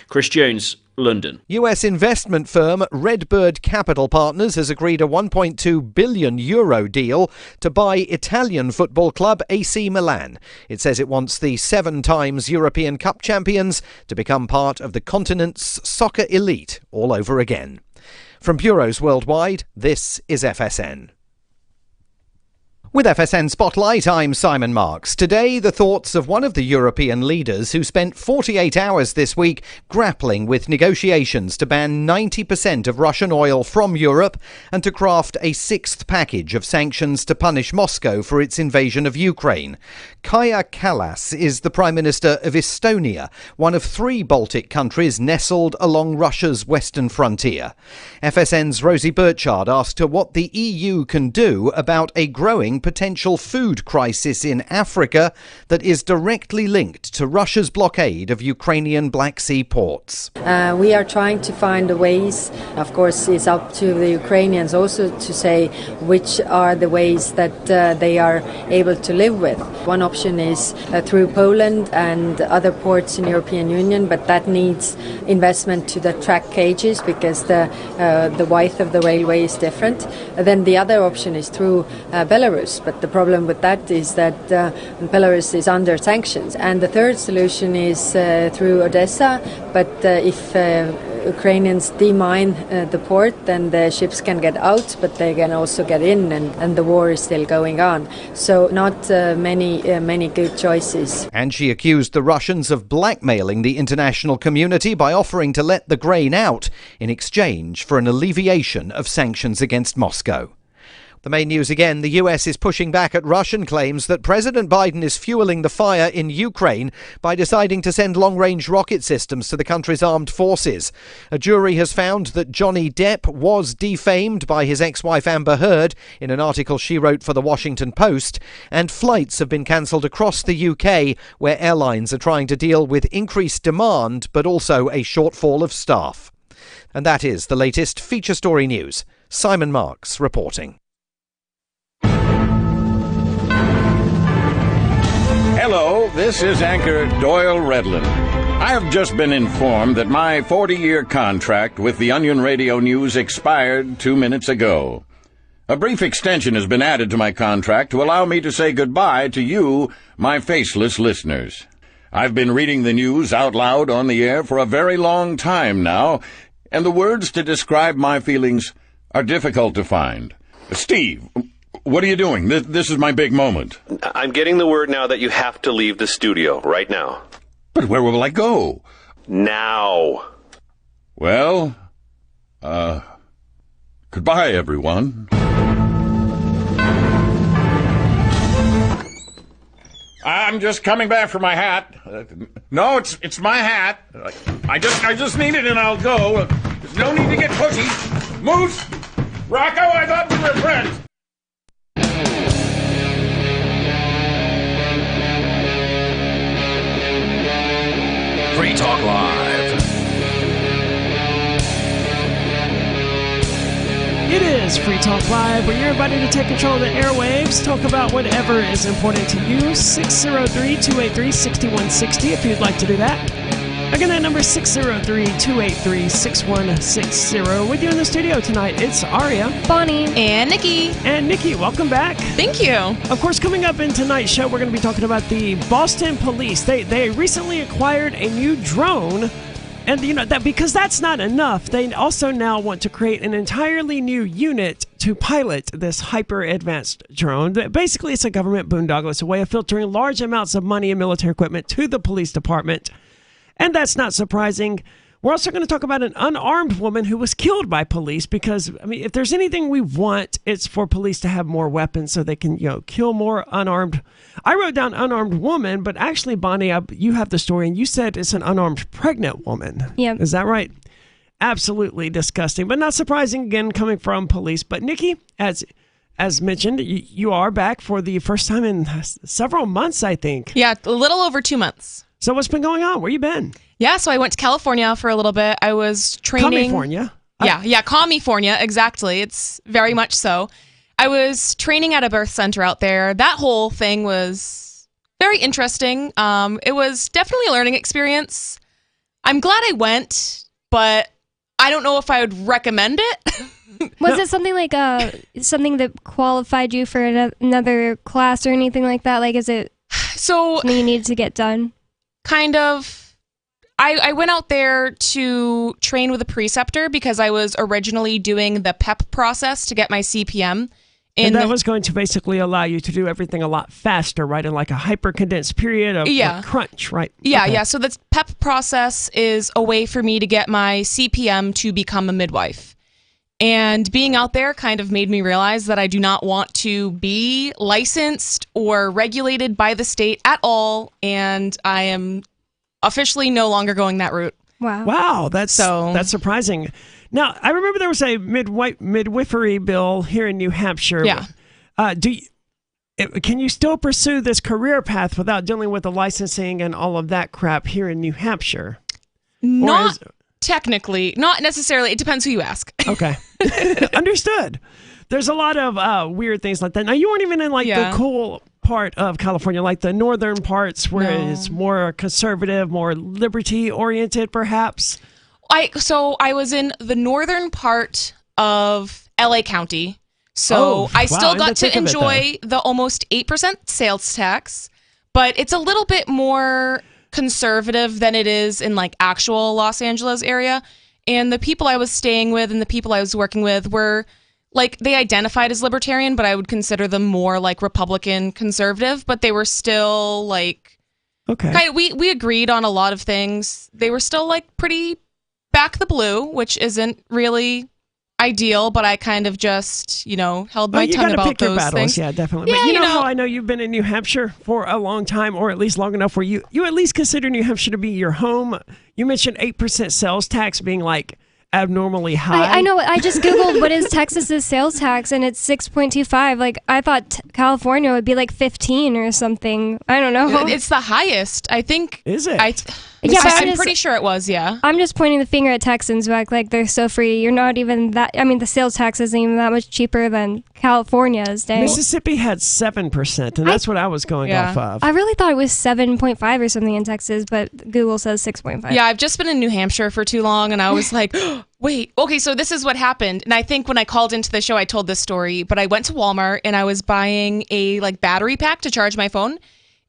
Chris Jones, London. US investment firm Redbird Capital Partners has agreed a €1.2 billion deal to buy Italian football club AC Milan. It says it wants the 7 times European Cup champions to become part of the continent's soccer elite all over again. From bureaus worldwide, this is FSN. With FSN Spotlight, I'm Simon Marks. Today, the thoughts of one of the European leaders who spent 48 hours this week grappling with negotiations to ban 90% of Russian oil from Europe and to craft a 6th package of sanctions to punish Moscow for its invasion of Ukraine. Kaja Kallas is the Prime Minister of Estonia, one of 3 Baltic countries nestled along Russia's western frontier. FSN's Rosie Burchard asked her what the EU can do about a growing potential food crisis in Africa that is directly linked to Russia's blockade of Ukrainian Black Sea ports. We are trying to find ways. Of course, it's up to the Ukrainians also to say which are the ways that they are able to live with. One option is through Poland and other ports in the European Union, but that needs investment to the track cages because the width of the railway is different. Then the other option is through Belarus. But the problem with that is that Belarus is under sanctions. And the third solution is through Odessa. But if Ukrainians demine the port, then the ships can get out, but they can also get in, and the war is still going on. So not many good choices. And she accused the Russians of blackmailing the international community by offering to let the grain out in exchange for an alleviation of sanctions against Moscow. The main news again, the US is pushing back at Russian claims that President Biden is fueling the fire in Ukraine by deciding to send long-range rocket systems to the country's armed forces. A jury has found that Johnny Depp was defamed by his ex-wife Amber Heard in an article she wrote for the Washington Post, and flights have been cancelled across the UK, where airlines are trying to deal with increased demand but also a shortfall of staff. And that is the latest feature story news. Simon Marks reporting. Hello, this is anchor Doyle Redland. I have just been informed that my 40-year contract with the Onion Radio News expired 2 minutes ago. A brief extension has been added to my contract to allow me to say goodbye to you, my faceless listeners. I've been reading the news out loud on the air for a very long time now, and the words to describe my feelings are difficult to find. Steve, what are you doing? This is my big moment. I'm getting the word now that you have to leave the studio right now. But where will I go? Now. Well, goodbye, everyone. I'm just coming back for my hat. No, it's my hat. I just need it and I'll go. There's no need to get pushy. Moose! Rocco, I thought we were friends. Free Talk Live. It is Free Talk Live, where you're invited to take control of the airwaves, talk about whatever is important to you. 603-283-6160 if you'd like to do that. Again, that number is 603-283-6160. With you in the studio tonight, it's Aria, Bonnie, and Nikki. And Nikki, welcome back. Thank you. Of course, coming up in tonight's show, we're going to be talking about the Boston Police. They recently acquired a new drone, and that because that's not enough, they also now want to create an entirely new unit to pilot this hyper-advanced drone. Basically, it's a government boondoggle. It's a way of filtering large amounts of money and military equipment to the police department. And that's not surprising. We're also going to talk about an unarmed woman who was killed by police because, if there's anything we want, it's for police to have more weapons so they can, kill more unarmed. I wrote down unarmed woman, but actually, Bonnie, you have the story, and you said it's an unarmed pregnant woman. Yeah. Is that right? Absolutely disgusting, but not surprising, again, coming from police. But Nikki, as mentioned, you are back for the first time in several months, I think. Yeah, a little over 2 months. So what's been going on? Where you been? Yeah, so I went to California for a little bit. I was training. California? Yeah, California, exactly. It's very much so. I was training at a birth center out there. That whole thing was very interesting. It was definitely a learning experience. I'm glad I went, but I don't know if I would recommend it. Was it something like something that qualified you for another class or anything like that? Like, is it something you needed to get done? Kind of. I went out there to train with a preceptor because I was originally doing the PEP process to get my CPM. And that was going to basically allow you to do everything a lot faster, right? In like a hyper-condensed period of crunch, right? Yeah, yeah. So the PEP process is a way for me to get my CPM to become a midwife. And being out there kind of made me realize that I do not want to be licensed or regulated by the state at all. And I am officially no longer going that route. Wow, that's surprising. Now, I remember there was a midwifery bill here in New Hampshire. Yeah. Can you still pursue this career path without dealing with the licensing and all of that crap here in New Hampshire? Not technically. Not necessarily. It depends who you ask. Okay. Understood. There's a lot of weird things like that. Now, you weren't even in the cool part of California, like the northern parts where it's more conservative, more liberty-oriented, perhaps? I was in the northern part of LA County. So I still got to enjoy the almost 8% sales tax, but it's a little bit more conservative than it is in like actual Los Angeles area. And the people I was staying with and the people I was working with were like, they identified as libertarian, but I would consider them more like Republican conservative, but they were still like, we agreed on a lot of things. They were still like pretty back the blue, which isn't really ideal, but I kind of just, held my tongue about pick those your battles. things. Yeah, definitely. Yeah, but you know how I know you've been in New Hampshire for a long time, or at least long enough where you at least consider New Hampshire to be your home. You mentioned 8% sales tax being like abnormally high. I know. I just Googled what is Texas's sales tax, and it's 6.25. Like, I thought California would be like 15 or something. I don't know. It's the highest, I think. Is it? I'm pretty sure it was, yeah. I'm just pointing the finger at Texans who act like they're so free. You're not even that. I mean, the sales tax isn't even that much cheaper than California's. Dang. Mississippi had 7%, and that's what I was going off of. I really thought it was 7.5 or something in Texas, but Google says 6.5. Yeah, I've just been in New Hampshire for too long, and I was like, wait, okay, so this is what happened. And I think when I called into the show, I told this story, but I went to Walmart, and I was buying a battery pack to charge my phone,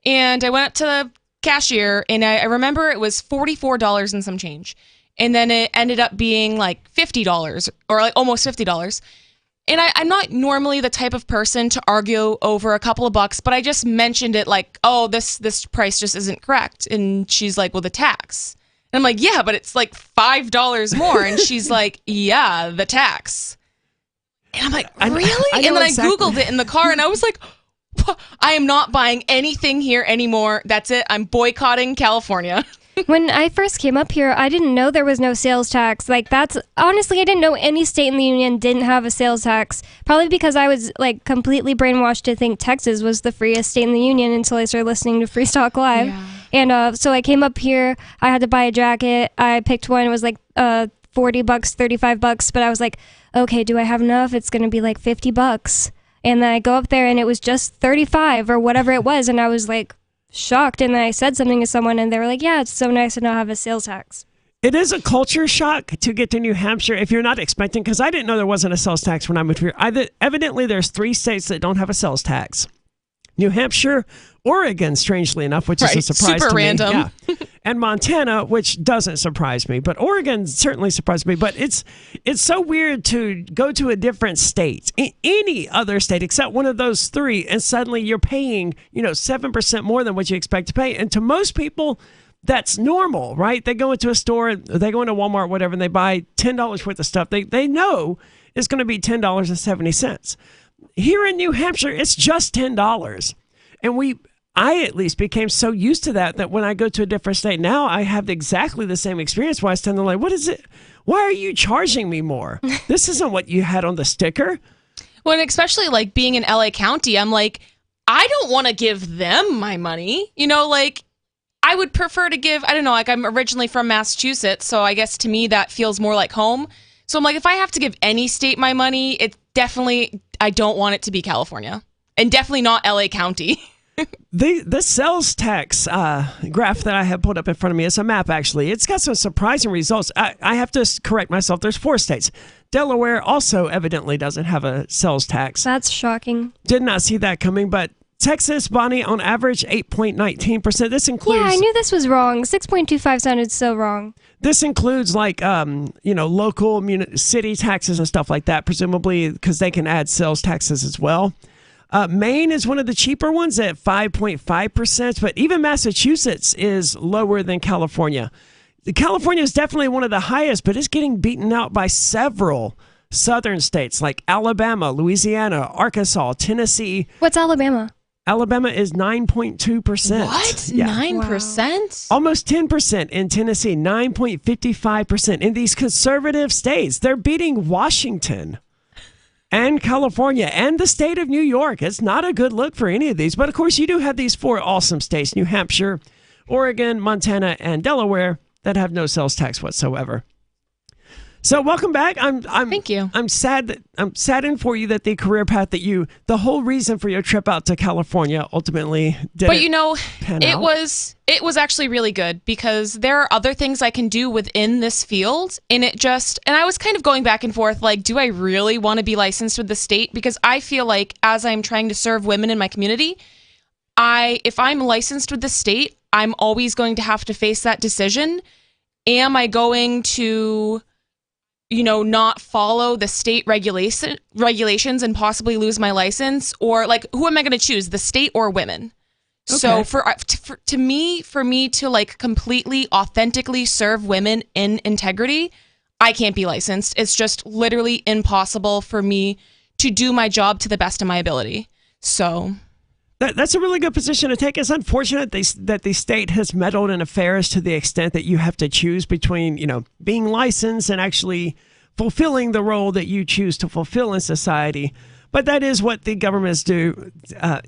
and I went up to the cashier, and I remember it was $44 and some change, and then it ended up being like $50 or like almost $50. And I'm not normally the type of person to argue over a couple of bucks, but I just mentioned it like, oh, this price just isn't correct. And she's like, well, the tax. And I'm like, yeah, but it's like $5 more. And she's like, yeah, the tax. And I'm like, really? And then I Googled it in the car, and I was like, I am not buying anything here anymore. That's it. I'm boycotting California. When I first came up here, I didn't know there was no sales tax. Honestly, I didn't know any state in the union didn't have a sales tax. Probably because I was completely brainwashed to think Texas was the freest state in the union until I started listening to Free Talk Live. Yeah. And so I came up here. I had to buy a jacket. I picked one. It was like $40, $35, but I was like, okay, do I have enough? It's going to be like $50. And then I go up there, and it was just 35 or whatever it was, and I was like shocked. And then I said something to someone, and they were like, yeah, it's so nice to not have a sales tax. It is a culture shock to get to New Hampshire if you're not expecting, because I didn't know there wasn't a sales tax when I moved here. Evidently, there's 3 states that don't have a sales tax. New Hampshire, Oregon, strangely enough, which is a surprise super to random. me. Yeah. And Montana, which doesn't surprise me, but Oregon certainly surprised me. But it's so weird to go to a different state, any other state except one of those 3, and suddenly you're paying 7% more than what you expect to pay. And to most people, that's normal, right? They go into a store, they go into Walmart, whatever, and they buy $10 worth of stuff. They know it's going to be $10.70. Here in New Hampshire, it's just $10. And I at least became so used to that when I go to a different state now, I have exactly the same experience where I stand there like, what is it? Why are you charging me more? This isn't what you had on the sticker. Well, and especially being in LA County, I'm like, I don't want to give them my money. I would prefer to give, I don't know, I'm originally from Massachusetts, so I guess to me that feels more like home. So I'm like, if I have to give any state my money, it definitely, I don't want it to be California. And definitely not LA County. The sales tax graph that I have pulled up in front of me is a map, actually. It's got some surprising results. I have to correct myself. There's 4 states. Delaware also evidently doesn't have a sales tax. That's shocking. Did not see that coming, but Texas, Bonnie, on average, 8.19%. This includes... Yeah, I knew this was wrong. 6.25 sounded so wrong. This includes, like, local city taxes and stuff like that, presumably because they can add sales taxes as well. Maine is one of the cheaper ones at 5.5%, but even Massachusetts is lower than California. California is definitely one of the highest, but it's getting beaten out by several southern states like Alabama, Louisiana, Arkansas, Tennessee. What's Alabama? Alabama is 9.2%. What? Yeah. 9%? Almost 10% in Tennessee, 9.55% in these conservative states. They're beating Washington and California and the state of New York. It's not a good look for any of these. But of course, you do have these 4 awesome states, New Hampshire, Oregon, Montana, and Delaware, that have no sales tax whatsoever. So welcome back. Thank you. I'm saddened for you that the career path that the whole reason for your trip out to California ultimately didn't. But it was actually really good because there are other things I can do within this field, and I was kind of going back and forth, like, do I really want to be licensed with the state? Because I feel like as I'm trying to serve women in my community, if I'm licensed with the state, I'm always going to have to face that decision. Am I going to not follow the state regulations and possibly lose my license? Or, like, who am I going to choose, the state or women? Okay. So for me to like completely authentically serve women in integrity, I can't be licensed. It's just literally impossible for me to do my job to the best of my ability. So that's a really good position to take. It's unfortunate that the state has meddled in affairs to the extent that you have to choose between, being licensed and actually fulfilling the role that you choose to fulfill in society. But that is what the governments do.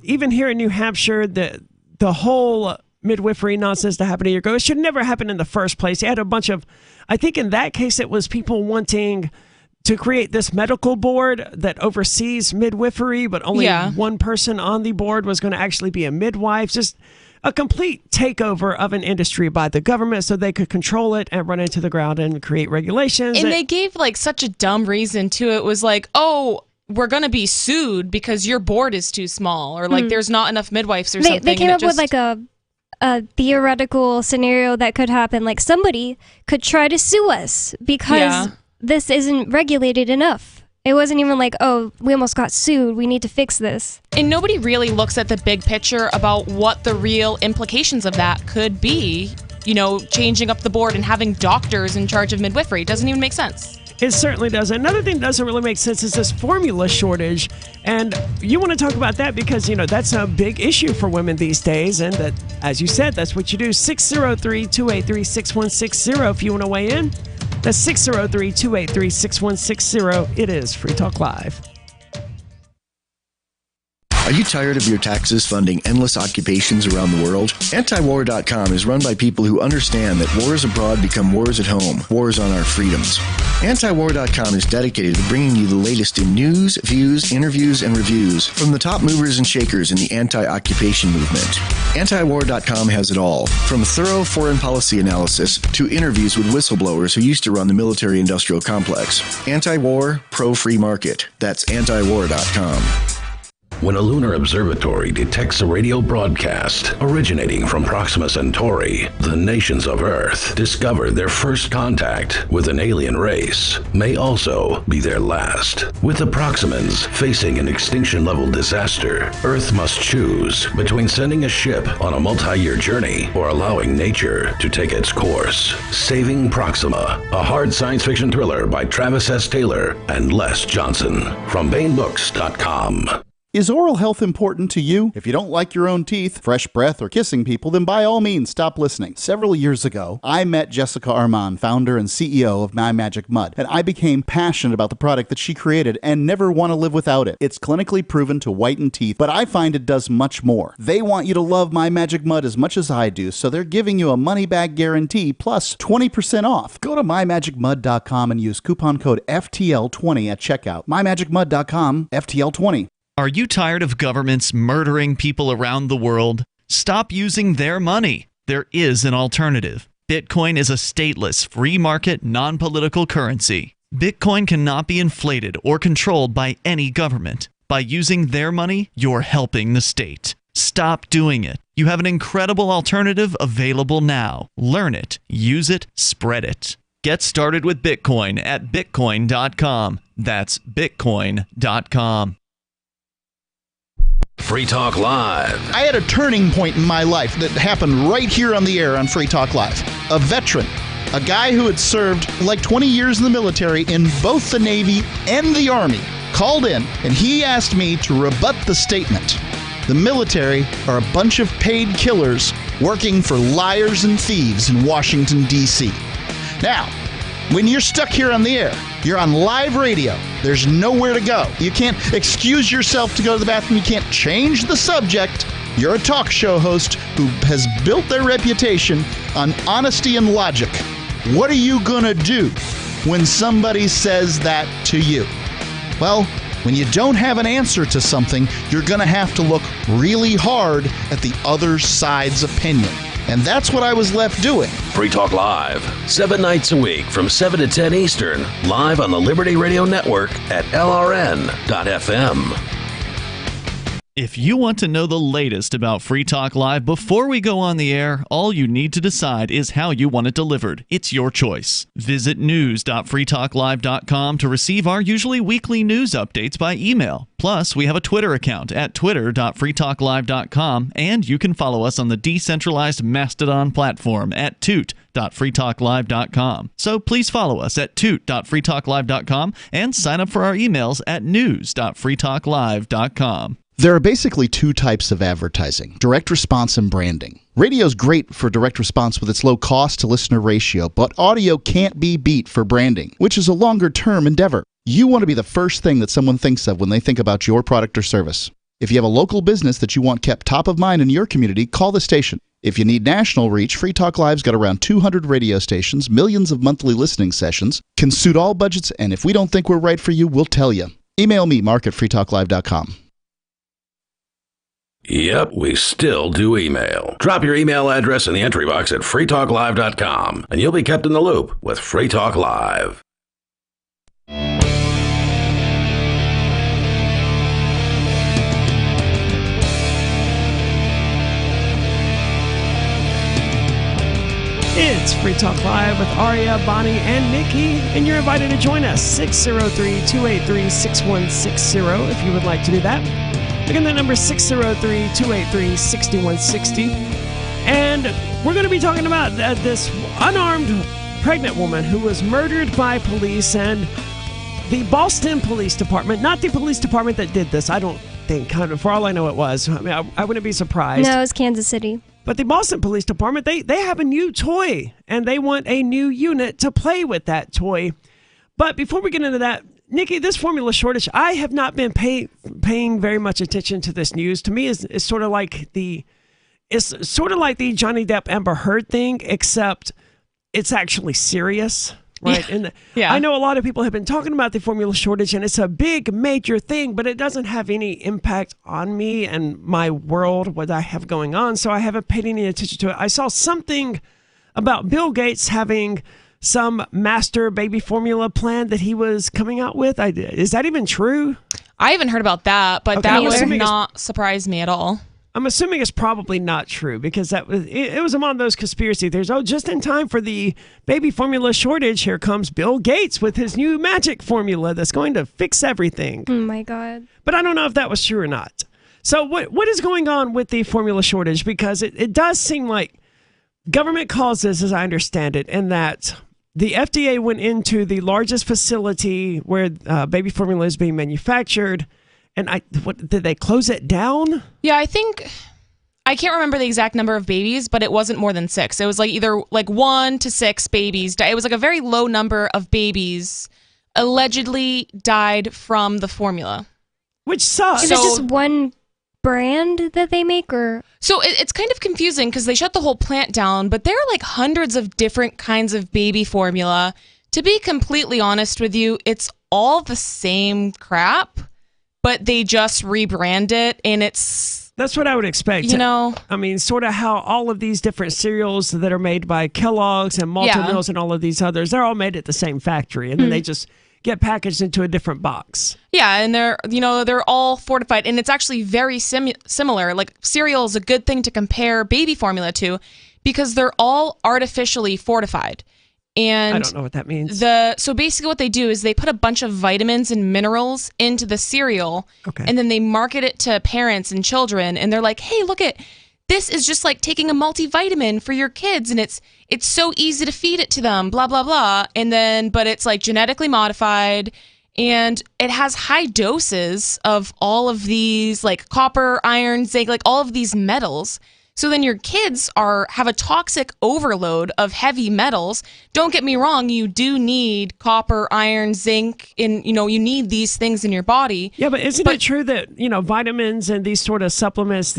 Even here in New Hampshire, the whole midwifery nonsense that happened a year ago, it should never happen in the first place. You had a bunch of, I think in that case, it was people wanting to create this medical board that oversees midwifery, but only one person on the board was going to actually be a midwife. Just a complete takeover of an industry by the government so they could control it and run into the ground and create regulations. And they gave like such a dumb reason to it. Was like, oh, we're going to be sued because your board is too small, or like there's not enough midwives or something. They came up with like a theoretical scenario that could happen. Like somebody could try to sue us because this isn't regulated enough. It wasn't even like, oh, we almost got sued, we need to fix this. And nobody really looks at the big picture about what the real implications of that could be. Changing up the board and having doctors in charge of midwifery doesn't even make sense. It certainly doesn't. Another thing that doesn't really make sense is this formula shortage. And you want to talk about that because, that's a big issue for women these days. And that, as you said, that's what you do. 603-283-6160 if you want to weigh in. That's 603-283-6160. It is Free Talk Live. Are you tired of your taxes funding endless occupations around the world? Antiwar.com is run by people who understand that wars abroad become wars at home, wars on our freedoms. Antiwar.com is dedicated to bringing you the latest in news, views, interviews, and reviews from the top movers and shakers in the anti-occupation movement. Antiwar.com has it all, from thorough foreign policy analysis to interviews with whistleblowers who used to run the military-industrial complex. Anti-war, pro-free market. That's antiwar.com. When a lunar observatory detects a radio broadcast originating from Proxima Centauri, the nations of Earth discover their first contact with an alien race may also be their last. With the Proximans facing an extinction-level disaster, Earth must choose between sending a ship on a multi-year journey or allowing nature to take its course. Saving Proxima, a hard science fiction thriller by Travis S. Taylor and Les Johnson from BaneBooks.com. Is oral health important to you? If you don't like your own teeth, fresh breath, or kissing people, then by all means stop listening. Several years ago, I met Jessica Armand, founder and CEO of My Magic Mud, and I became passionate about the product that she created and never want to live without it. It's clinically proven to whiten teeth, but I find it does much more. They want you to love My Magic Mud as much as I do, so they're giving you a money-back guarantee plus 20% off. Go to MyMagicMud.com and use coupon code FTL20 at checkout. MyMagicMud.com, FTL20. Are you tired of governments murdering people around the world? Stop using their money. There is an alternative. Bitcoin is a stateless, free market, non-political currency. Bitcoin cannot be inflated or controlled by any government. By using their money, you're helping the state. Stop doing it. You have an incredible alternative available now. Learn it, use it, spread it. Get started with Bitcoin at Bitcoin.com. That's Bitcoin.com. Free Talk Live. I had a turning point in my life that happened right here on the air on Free Talk Live. A veteran, a guy who had served like 20 years in the military in both the Navy and the Army, called in and he asked me to rebut the statement. The military are a bunch of paid killers working for liars and thieves in Washington, D.C. Now, when you're stuck here on the air, you're on live radio. There's nowhere to go. You can't excuse yourself to go to the bathroom. You can't change the subject. You're a talk show host who has built their reputation on honesty and logic. What are you going to do when somebody says that to you? Well, when you don't have an answer to something, you're going to have to look really hard at the other side's opinion. And that's what I was left doing. Free Talk Live, 7 nights a week from 7 to 10 Eastern, live on the Liberty Radio Network at LRN.FM. If you want to know the latest about Free Talk Live before we go on the air, all you need to decide is how you want it delivered. It's your choice. Visit news.freetalklive.com to receive our usually weekly news updates by email. Plus, we have a Twitter account at twitter.freetalklive.com, and you can follow us on the decentralized Mastodon platform at toot.freetalklive.com. So please follow us at toot.freetalklive.com and sign up for our emails at news.freetalklive.com. There are basically two types of advertising, direct response and branding. Radio's great for direct response with its low cost to listener ratio, but audio can't be beat for branding, which is a longer-term endeavor. You want to be the first thing that someone thinks of when they think about your product or service. If you have a local business that you want kept top of mind in your community, call the station. If you need national reach, Free Talk Live's got around 200 radio stations, millions of monthly listening sessions, can suit all budgets, and if we don't think we're right for you, we'll tell you. Email me, mark@freetalklive.com. Yep, we still do email. Drop your email address in the entry box at freetalklive.com, and you'll be kept in the loop with Free Talk Live. It's Free Talk Live with Aria, Bonnie, and Nikki, and you're invited to join us, 603-283-6160, if you would like to do that. Again, the number is 603-283-6160. And we're going to be talking about this unarmed pregnant woman who was murdered by police, and the Boston Police Department, not the police department that did this, I don't think, for all I know it was. I mean, I wouldn't be surprised. No, it was Kansas City. But the Boston Police Department, they have a new toy, and they want a new unit to play with that toy. But before we get into that, Nikki, this formula shortage, I have not been paying very much attention to this news. To me, it's sort of like the Johnny Depp Amber Heard thing, except it's actually serious, right? Yeah. And yeah. I know a lot of people have been talking about the formula shortage, and it's a big, major thing, but it doesn't have any impact on me and my world, what I have going on, so I haven't paid any attention to it. I saw something about Bill Gates having some master baby formula plan that he was coming out with. Is that even true? I haven't heard about that, but Okay, that would not surprise me at all. I'm assuming it's probably not true because it was among those conspiracy theories. Oh, just in time for the baby formula shortage, here comes Bill Gates with his new magic formula that's going to fix everything. Oh my God. But I don't know if that was true or not. So what is going on with the formula shortage? Because it does seem like government caused this, as I understand it, and that the FDA went into the largest facility where baby formula is being manufactured, and did they close it down? Yeah, I can't remember the exact number of babies, but it wasn't more than 6. It was like either 1 to 6 babies. It was like a very low number of babies allegedly died from the formula. Which sucks. Is it just one brand that they make, or? So it's kind of confusing because they shut the whole plant down, but there are like hundreds of different kinds of baby formula. To be completely honest with you, it's all the same crap. but they just rebrand it, and that's what I would expect. You know, I mean, sort of how all of these different cereals that are made by Kellogg's and Malta Mills and all of these others, they're all made at the same factory, and then they just get packaged into a different box. Yeah, and they're all fortified, and it's actually very similar. Like, cereal is a good thing to compare baby formula to because they're all artificially fortified. And I don't know what that means. So basically what they do is they put a bunch of vitamins and minerals into the cereal, and then they market it to parents and children, and they're like, hey, look, this is just like taking a multivitamin for your kids, and it's so easy to feed it to them, blah, blah, blah. And then, but it's like genetically modified, and it has high doses of all of these like copper, iron, zinc, like all of these metals. So then your kids have a toxic overload of heavy metals. Don't get me wrong, you do need copper, iron, zinc, and you need these things in your body. Yeah, but isn't it true that, vitamins and these sort of supplements,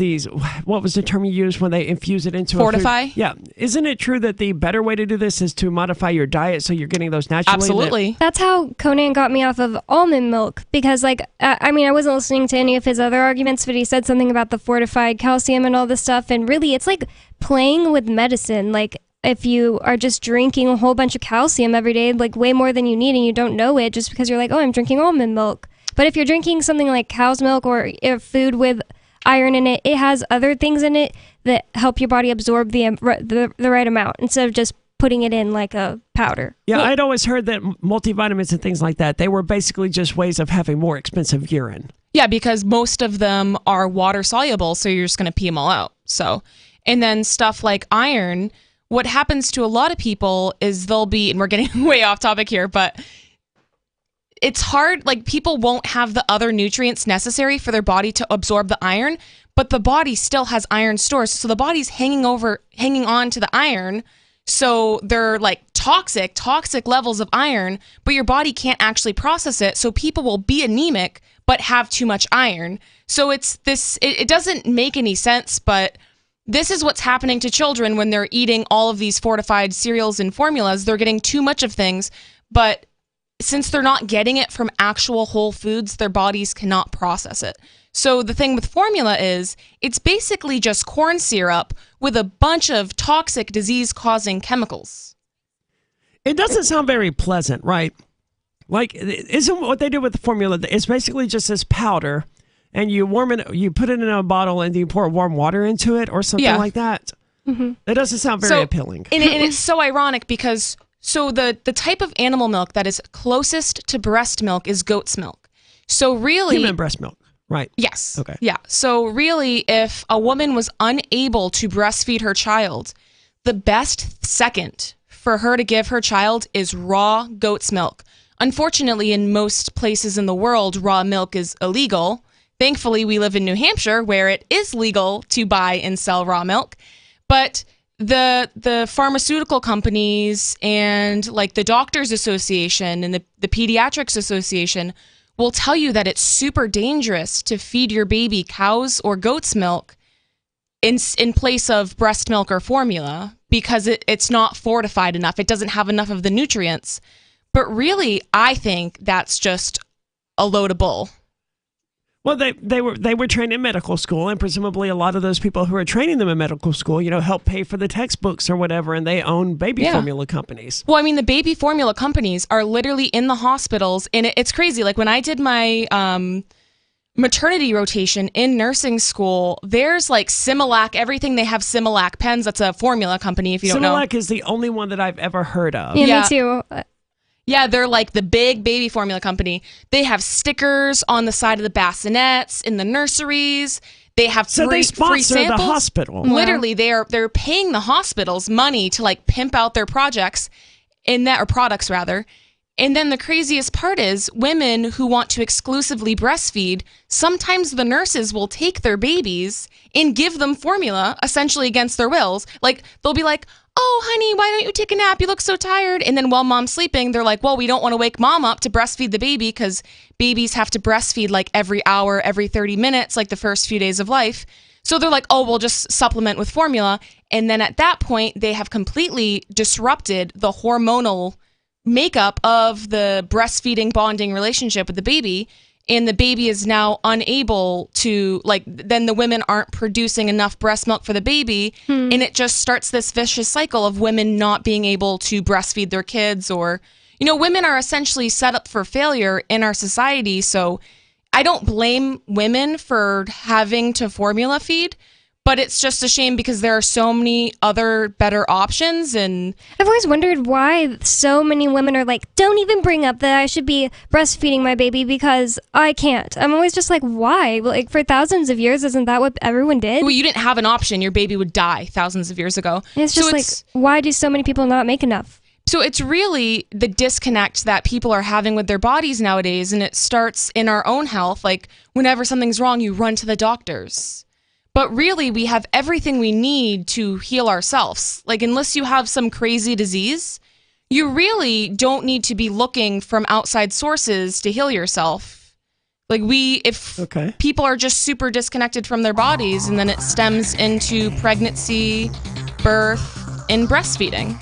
what was the term you used when they infuse it into fortify? A food? Yeah. Isn't it true that the better way to do this is to modify your diet so you're getting those naturally? Absolutely. That's how Conan got me off of almond milk because, I wasn't listening to any of his other arguments, but he said something about the fortified calcium and all this stuff, and really, it's like playing with medicine. Like, if you are just drinking a whole bunch of calcium every day, like way more than you need, and you don't know it just because you're like, oh, I'm drinking almond milk. But if you're drinking something like cow's milk or food with iron in it, it has other things in it that help your body absorb the right amount instead of just putting it in like a powder. Yeah, I'd always heard that multivitamins and things like that, they were basically just ways of having more expensive urine. Yeah, because most of them are water soluble, so you're just going to pee them all out. So, and then stuff like iron, what happens to a lot of people is they'll be, and we're getting way off topic here, but it's hard, like people won't have the other nutrients necessary for their body to absorb the iron, but the body still has iron stores. So the body's hanging on to the iron. So they're like toxic levels of iron, but your body can't actually process it. So people will be anemic, but have too much iron. So it doesn't make any sense, but this is what's happening to children when they're eating all of these fortified cereals and formulas. They're getting too much of things, but since they're not getting it from actual whole foods, their bodies cannot process it. So the thing with formula is it's basically just corn syrup with a bunch of toxic disease-causing chemicals. It doesn't sound very pleasant, right? Like, isn't what they do with the formula, it's basically just this powder, and you warm it, you put it in a bottle, and you pour warm water into it or something like that? Mm-hmm. That doesn't sound very appealing. And it's so ironic because the type of animal milk that is closest to breast milk is goat's milk. So really... Human breast milk. Right. Yes. Okay. Yeah. So really, if a woman was unable to breastfeed her child, the best second for her to give her child is raw goat's milk. Unfortunately, in most places in the world, raw milk is illegal. Thankfully, we live in New Hampshire where it is legal to buy and sell raw milk. But the pharmaceutical companies and like the Doctors Association and the Pediatrics Association will tell you that it's super dangerous to feed your baby cow's or goat's milk in place of breast milk or formula because it's not fortified enough. It doesn't have enough of the nutrients. But really, I think that's just a load of bull. Well, they were trained in medical school, and presumably a lot of those people who are training them in medical school, help pay for the textbooks or whatever, and they own baby formula companies. Well, I mean, the baby formula companies are literally in the hospitals, and it's crazy. Like when I did my maternity rotation in nursing school, there's like Similac, everything. They have Similac pens. That's a formula company, if you don't know. Similac is the only one that I've ever heard of. Yeah, me too. Yeah, they're like the big baby formula company. They have stickers on the side of the bassinets in the nurseries. They have they sponsor free samples. The hospital. Literally, they're paying the hospitals money to like pimp out their projects or products rather. And then the craziest part is women who want to exclusively breastfeed, sometimes the nurses will take their babies and give them formula essentially against their wills. Like they'll be like, oh, honey, why don't you take a nap? You look so tired. And then while mom's sleeping, they're like, well, we don't want to wake mom up to breastfeed the baby because babies have to breastfeed like every hour, every 30 minutes, like the first few days of life. So they're like, oh, we'll just supplement with formula. And then at that point, they have completely disrupted the hormonal makeup of the breastfeeding bonding relationship with the baby. and the baby is now unable to, like, then the women aren't producing enough breast milk for the baby, and it just starts this vicious cycle of women not being able to breastfeed their kids. Or, you know, women are essentially set up for failure in our society, so I don't blame women for having to formula feed, but it's just a shame because there are so many other better options. And I've always wondered why so many women are like, don't even bring up that I should be breastfeeding my baby because I can't. I'm always just like, why? Like, for thousands of years, isn't that what everyone did? well, you didn't have an option. Your baby would die thousands of years ago. And it's just like, why do so many people not make enough? So it's really the disconnect that people are having with their bodies nowadays, and it starts in our own health. Like, whenever something's wrong, you run to the doctors. But really, we have everything we need to heal ourselves. Like, unless you have some crazy disease, you really don't need to be looking from outside sources to heal yourself. Like, if people are just super disconnected from their bodies, and then it stems into pregnancy, birth, and breastfeeding.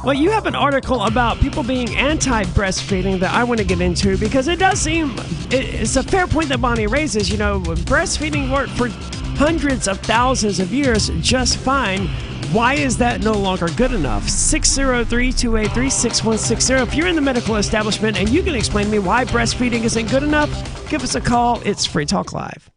Well, you have an article about people being anti-breastfeeding that I want to get into, because it does seem, it's a fair point that Bonnie raises. You know, breastfeeding worked for hundreds of thousands of years just fine. Why is that no longer good enough? 603-283-6160. If you're in the medical establishment and you can explain to me why breastfeeding isn't good enough, give us a call. It's Free Talk Live.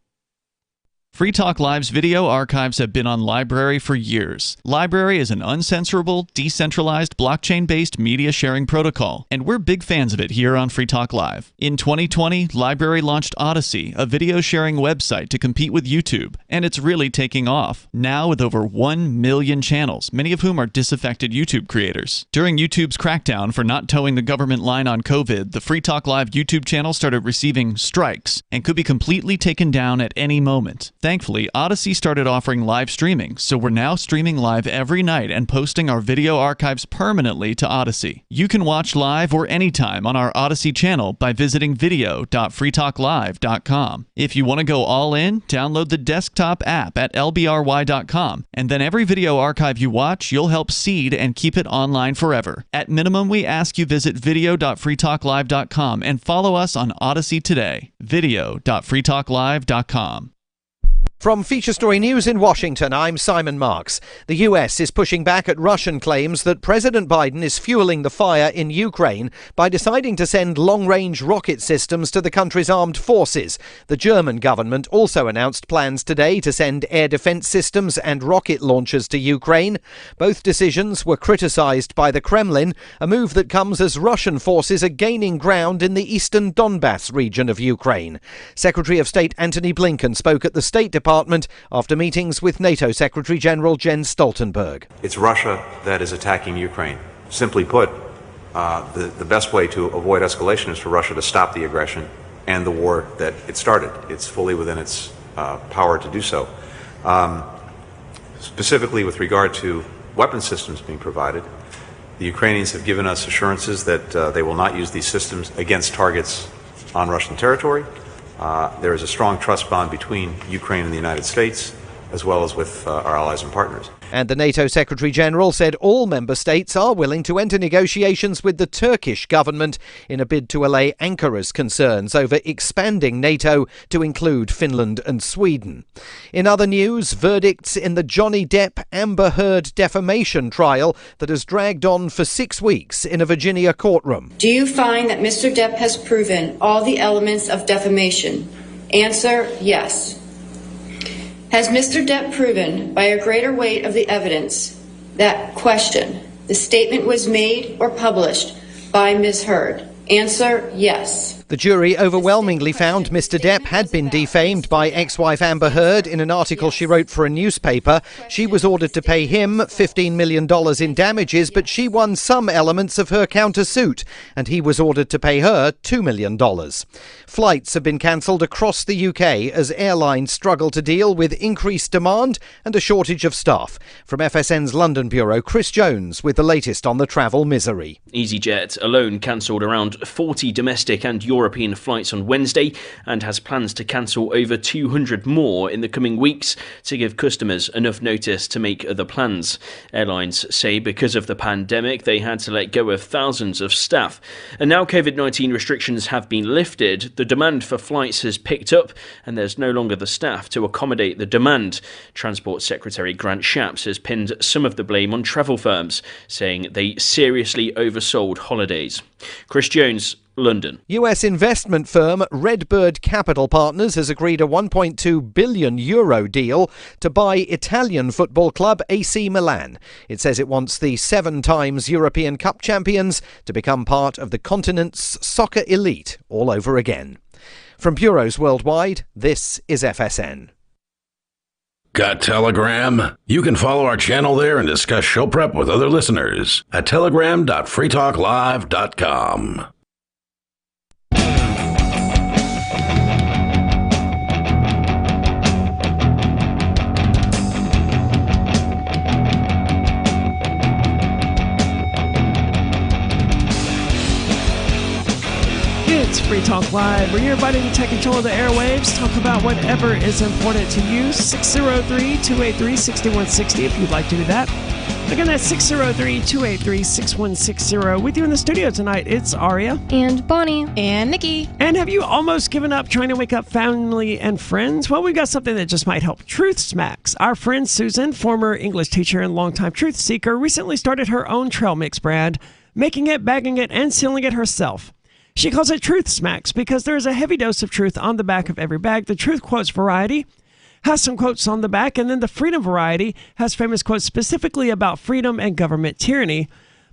Free Talk Live's video archives have been on Library for years. Library is an uncensorable, decentralized, blockchain-based media sharing protocol, and we're big fans of it here on Free Talk Live. In 2020, Library launched Odyssey, a video sharing website to compete with YouTube, and it's really taking off. Now with over 1 million channels, many of whom are disaffected YouTube creators. During YouTube's crackdown for not towing the government line on COVID, the Free Talk Live YouTube channel started receiving strikes and could be completely taken down at any moment. Thankfully, Odyssey started offering live streaming, so we're now streaming live every night and posting our video archives permanently to Odyssey. You can watch live or anytime on our Odyssey channel by visiting video.freetalklive.com. If you want to go all in, download the desktop app at lbry.com, and then every video archive you watch, you'll help seed and keep it online forever. At minimum, we ask you visit video.freetalklive.com and follow us on Odyssey today. video.freetalklive.com. From Feature Story News in Washington, I'm Simon Marks. The US is pushing back at Russian claims that President Biden is fueling the fire in Ukraine by deciding to send long-range rocket systems to the country's armed forces. The German government also announced plans today to send air defense systems and rocket launchers to Ukraine. Both decisions were criticized by the Kremlin, a move that comes as Russian forces are gaining ground in the eastern Donbass region of Ukraine. Secretary of State Antony Blinken spoke at the State Department after meetings with NATO Secretary General Jens Stoltenberg. It's Russia that is attacking Ukraine. Simply put, the best way to avoid escalation is for Russia to stop the aggression and the war that it started. It's fully within its power to do so. Specifically with regard to weapon systems being provided, the Ukrainians have given us assurances that they will not use these systems against targets on Russian territory. There is a strong trust bond between Ukraine and the United States, as well as with our allies and partners. And the NATO Secretary General said all member states are willing to enter negotiations with the Turkish government in a bid to allay Ankara's concerns over expanding NATO to include Finland and Sweden. In other news, verdicts in the Johnny Depp Amber Heard defamation trial that has dragged on for 6 weeks in a Virginia courtroom. Do you find that Mr. Depp has proven all the elements of defamation? Answer, yes. Has Mr. Depp proven by a greater weight of the evidence that, question, the statement was made or published by Ms. Heard? Answer, yes. The jury overwhelmingly found Mr. Depp had been defamed by ex-wife Amber Heard in an article she wrote for a newspaper. She was ordered to pay him $15 million in damages, but she won some elements of her countersuit, and he was ordered to pay her $2 million. Flights have been cancelled across the UK as airlines struggle to deal with increased demand and a shortage of staff. From FSN's London bureau, Chris Jones with the latest on the travel misery. EasyJet alone cancelled around 40 domestic and European European flights on Wednesday and has plans to cancel over 200 more in the coming weeks to give customers enough notice to make other plans. Airlines say because of the pandemic, they had to let go of thousands of staff. And now COVID-19 restrictions have been lifted, the demand for flights has picked up and there's no longer the staff to accommodate the demand. Transport Secretary Grant Shapps has pinned some of the blame on travel firms, saying they seriously oversold holidays. Chris Jones, London. US investment firm Redbird Capital Partners has agreed a €1.2 billion deal to buy Italian football club AC Milan. It says it wants the 7 times European Cup champions to become part of the continent's soccer elite all over again. From bureaus worldwide, this is FSN. Got Telegram? You can follow our channel there and discuss show prep with other listeners at telegram.freetalklive.com. It's Free Talk Live, where you're invited to take control of the airwaves, talk about whatever is important to you. 603-283-6160 if you'd like to do that. Again, that's 603-283-6160. With you in the studio tonight, it's Aria. And Bonnie. And Nikki. And have you almost given up trying to wake up family and friends? Well, we've got something that just might help. Truth Smacks. Our friend Susan, former English teacher and longtime truth seeker, recently started her own trail mix brand, making it, bagging it, and sealing it herself. She calls it Truth Smacks because there is a heavy dose of truth on the back of every bag. The Truth Quotes variety has some quotes on the back, and then the Freedom variety has famous quotes specifically about freedom and government tyranny.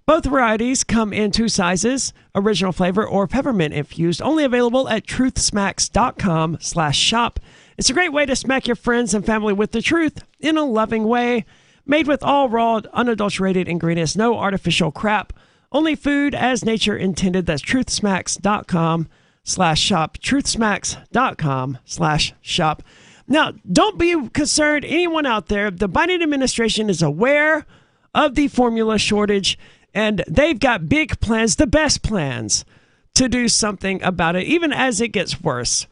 Both varieties come in 2 sizes, original flavor or peppermint infused, only available at truthsmacks.com/shop. It's a great way to smack your friends and family with the truth in a loving way. Made with all raw, unadulterated ingredients, no artificial crap. Only food as nature intended. That's truthsmacks.com/shop. Truthsmacks.com/shop. Now, don't be concerned, anyone out there. The Biden administration is aware of the formula shortage, and they've got big plans, the best plans, to do something about it, even as it gets worse.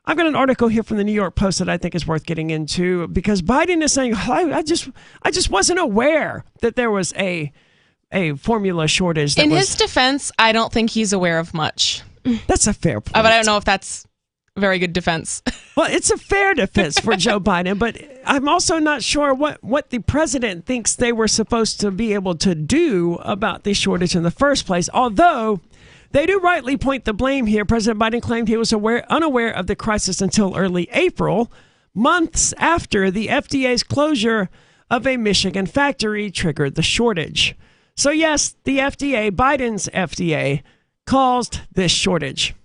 I've got an article here from the New York Post that I think is worth getting into, because Biden is saying, I just wasn't aware that there was a formula shortage. In his defense, I don't think he's aware of much. That's a fair point. But I don't know if that's a very good defense. Well, it's a fair defense for Joe Biden, but I'm also not sure what the president thinks they were supposed to be able to do about the shortage in the first place. Although they do rightly point the blame here. President Biden claimed he was unaware of the crisis until early April, months after the FDA's closure of a Michigan factory triggered the shortage. So yes, the FDA, Biden's FDA, caused this shortage.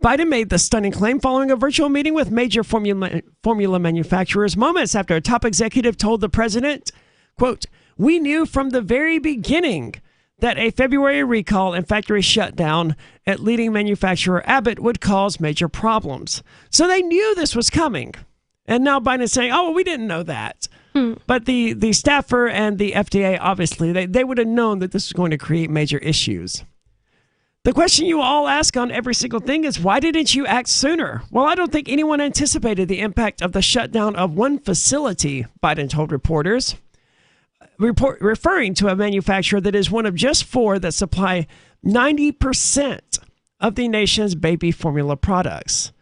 Biden made the stunning claim following a virtual meeting with major formula manufacturers moments after a top executive told the president, quote, "We knew from the very beginning that a February recall and factory shutdown at leading manufacturer Abbott would cause major problems." So they knew this was coming. And now Biden's saying, oh, well, we didn't know that. But the staffer and the FDA, obviously, they would have known that this was going to create major issues. The question you all ask on every single thing is, why didn't you act sooner? Well, I don't think anyone anticipated the impact of the shutdown of one facility, Biden told reporters, referring to a manufacturer that is one of just 4 that supply 90% of the nation's baby formula products.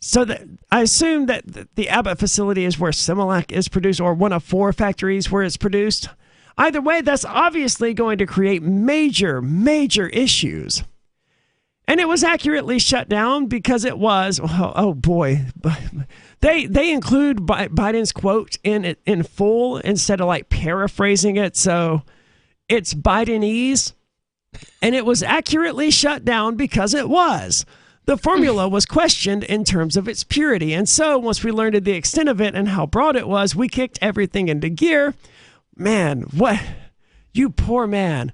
So I assume that the Abbott facility is where Similac is produced, or one of 4 factories where it's produced. Either way, that's obviously going to create major, major issues. And it was accurately shut down because it was, oh boy, they include Biden's quote in full instead of like paraphrasing it. So it's Bidenese, and it was accurately shut down because it was. The formula was questioned in terms of its purity. And so once we learned the extent of it and how broad it was, we kicked everything into gear. Man, what? You poor man.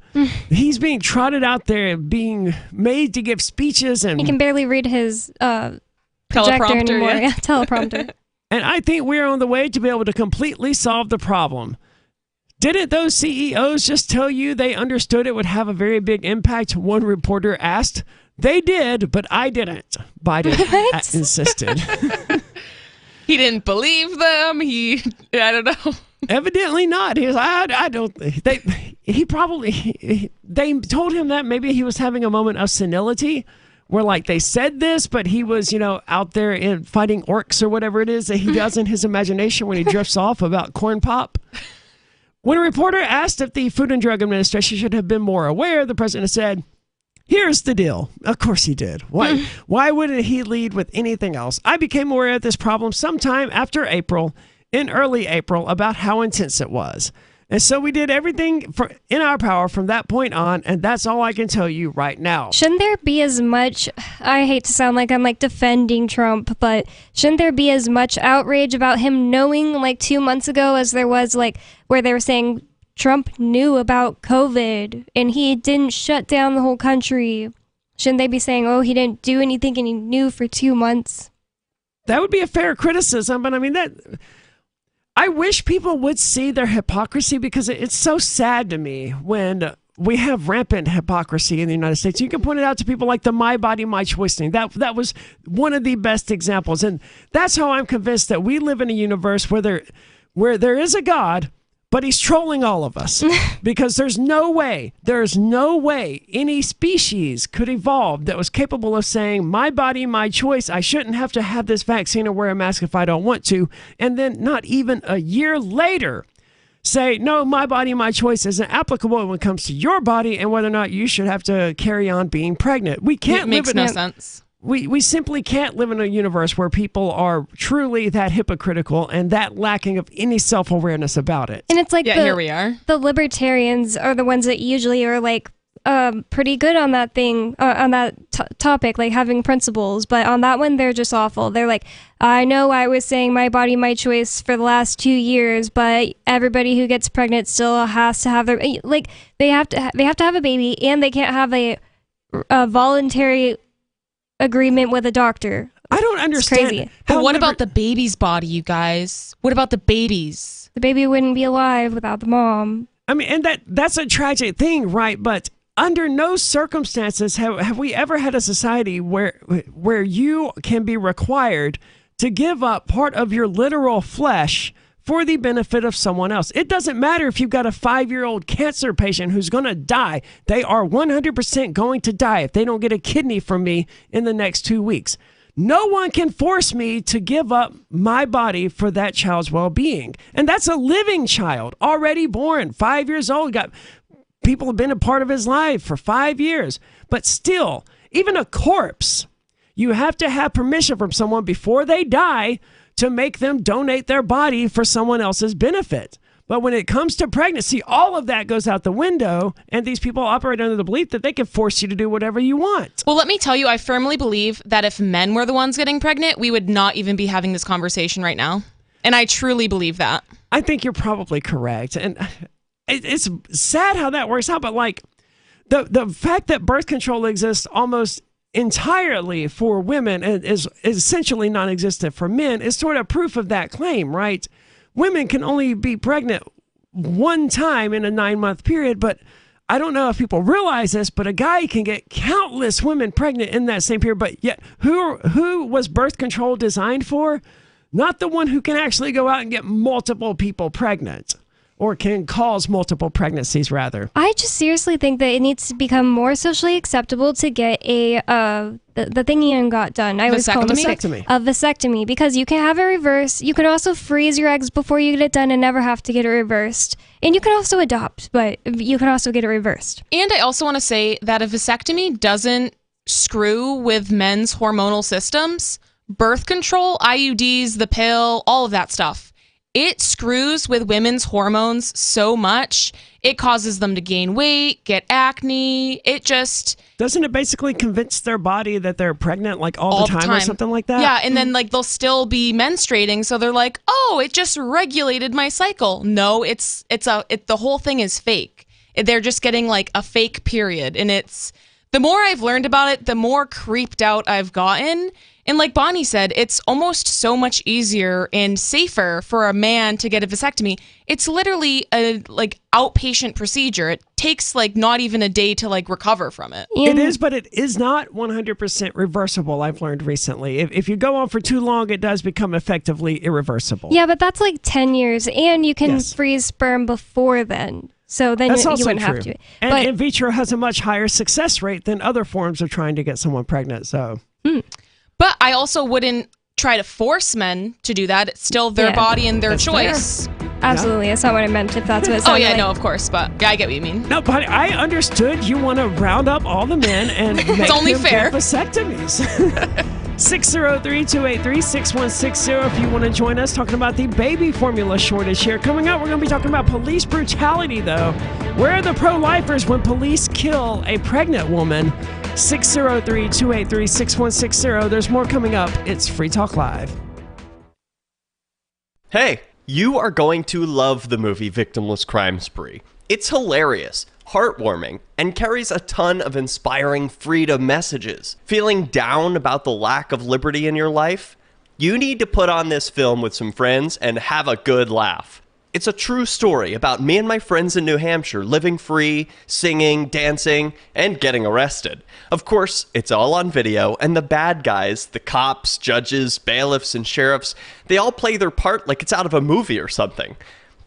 He's being trotted out there, being made to give speeches. And he can barely read his projector anymore. Yeah, teleprompter. And I think we're on the way to be able to completely solve the problem. Didn't those CEOs just tell you they understood it would have a very big impact? One reporter asked They did, but I didn't. Biden insisted. He didn't believe them. I don't know. Evidently not. He was, I don't. They told him that maybe he was having a moment of senility, where like they said this, but he was, out there fighting orcs or whatever it is that he does in his imagination when he drifts off about corn pop. When a reporter asked if the Food and Drug Administration should have been more aware, the president said, "Here's the deal." Of course he did. Why wouldn't he lead with anything else? "I became aware of this problem sometime after in early April, about how intense it was. And so we did everything in our power from that point on, and that's all I can tell you right now." Shouldn't there be as much, I hate to sound like I'm like defending Trump, but shouldn't there be as much outrage about him knowing like 2 months ago as there was like where they were saying Trump knew about COVID and he didn't shut down the whole country? Shouldn't they be saying, oh, he didn't do anything and he knew for 2 months? That would be a fair criticism, but I mean I wish people would see their hypocrisy, because it's so sad to me when we have rampant hypocrisy in the United States. You can point it out to people like the My Body, My Choice thing. That was one of the best examples. And that's how I'm convinced that we live in a universe where there is a God, but he's trolling all of us, because there's no way any species could evolve that was capable of saying, my body, my choice. I shouldn't have to have this vaccine or wear a mask if I don't want to. And then not even a year later say, no, my body, my choice isn't applicable when it comes to your body and whether or not you should have to carry on being pregnant. We can't It makes no sense. We simply can't live in a universe where people are truly that hypocritical and that lacking of any self-awareness about it. And it's like here we are. The libertarians are the ones that usually are like pretty good on that thing, on that topic, like having principles. But on that one, they're just awful. They're like, I know I was saying my body, my choice for the last 2 years, but everybody who gets pregnant still has to have they have to have a baby, and they can't have a voluntary agreement with a doctor. I don't understand. It's crazy. But what about the baby's body, you guys? What about the babies? The baby wouldn't be alive without the mom. I mean, and that's a tragic thing, right? But under no circumstances have we ever had a society where you can be required to give up part of your literal flesh for the benefit of someone else. It doesn't matter if you've got a 5-year-old cancer patient who's going to die. They are 100% going to die if they don't get a kidney from me in the next 2 weeks. No one can force me to give up my body for that child's well-being. And that's a living child, already born, 5 years old. People have been a part of his life for 5 years. But still, even a corpse, you have to have permission from someone before they die to make them donate their body for someone else's benefit. But when it comes to pregnancy, all of that goes out the window, and these people operate under the belief that they can force you to do whatever you want. Well, let me tell you, I firmly believe that if men were the ones getting pregnant, we would not even be having this conversation right now. And I truly believe that. I think you're probably correct. And it's sad how that works out, but like the fact that birth control exists almost entirely for women and is essentially non-existent for men is sort of proof of that claim, right? Women can only be pregnant one time in a 9-month period, but I don't know if people realize this, but a guy can get countless women pregnant in that same period. But yet, who was birth control designed for? Not the one who can actually go out and get multiple people pregnant, or can cause multiple pregnancies, rather. I just seriously think that it needs to become more socially acceptable to get the thing Ian got done. I was called vasectomy. A vasectomy, because you can have it reversed. You can also freeze your eggs before you get it done and never have to get it reversed. And you can also adopt, but you can also get it reversed. And I also want to say that a vasectomy doesn't screw with men's hormonal systems. Birth control, IUDs, the pill, all of that stuff. It screws with women's hormones so much. It causes them to gain weight, get acne. It just... Doesn't it basically convince their body that they're pregnant like all the time or something like that? Yeah, and then like they'll still be menstruating, so they're like, oh, it just regulated my cycle. No, the whole thing is fake. They're just getting like a fake period. And the more I've learned about it, the more creeped out I've gotten. And like Bonnie said, it's almost so much easier and safer for a man to get a vasectomy. It's literally a outpatient procedure. It takes not even a day to recover from it. It is, but it is not 100% reversible, I've learned recently. If you go on for too long, it does become effectively irreversible. Yeah, but that's 10 years, and you can freeze sperm before then. So then you wouldn't have to. And in vitro has a much higher success rate than other forms of trying to get someone pregnant. So, But I also wouldn't try to force men to do that. It's still their body and their choice. Absolutely. That's not what I meant, if that's what it sounded like. No, of course. But I get what you mean. No, but I understood you want to round up all the men and make only them fair. get vasectomies. 603-283-6160 if you want to join us talking about the baby formula shortage here. Coming up, we're going to be talking about police brutality, though. Where are the pro-lifers when police kill a pregnant woman? 603-283-6160. There's more coming up. It's Free Talk Live. Hey, you are going to love the movie Victimless Crime Spree. It's hilarious, heartwarming, and carries a ton of inspiring freedom messages. Feeling down about the lack of liberty in your life? You need to put on this film with some friends and have a good laugh. It's a true story about me and my friends in New Hampshire living free, singing, dancing, and getting arrested. Of course, it's all on video, and the bad guys, the cops, judges, bailiffs, and sheriffs, they all play their part like it's out of a movie or something.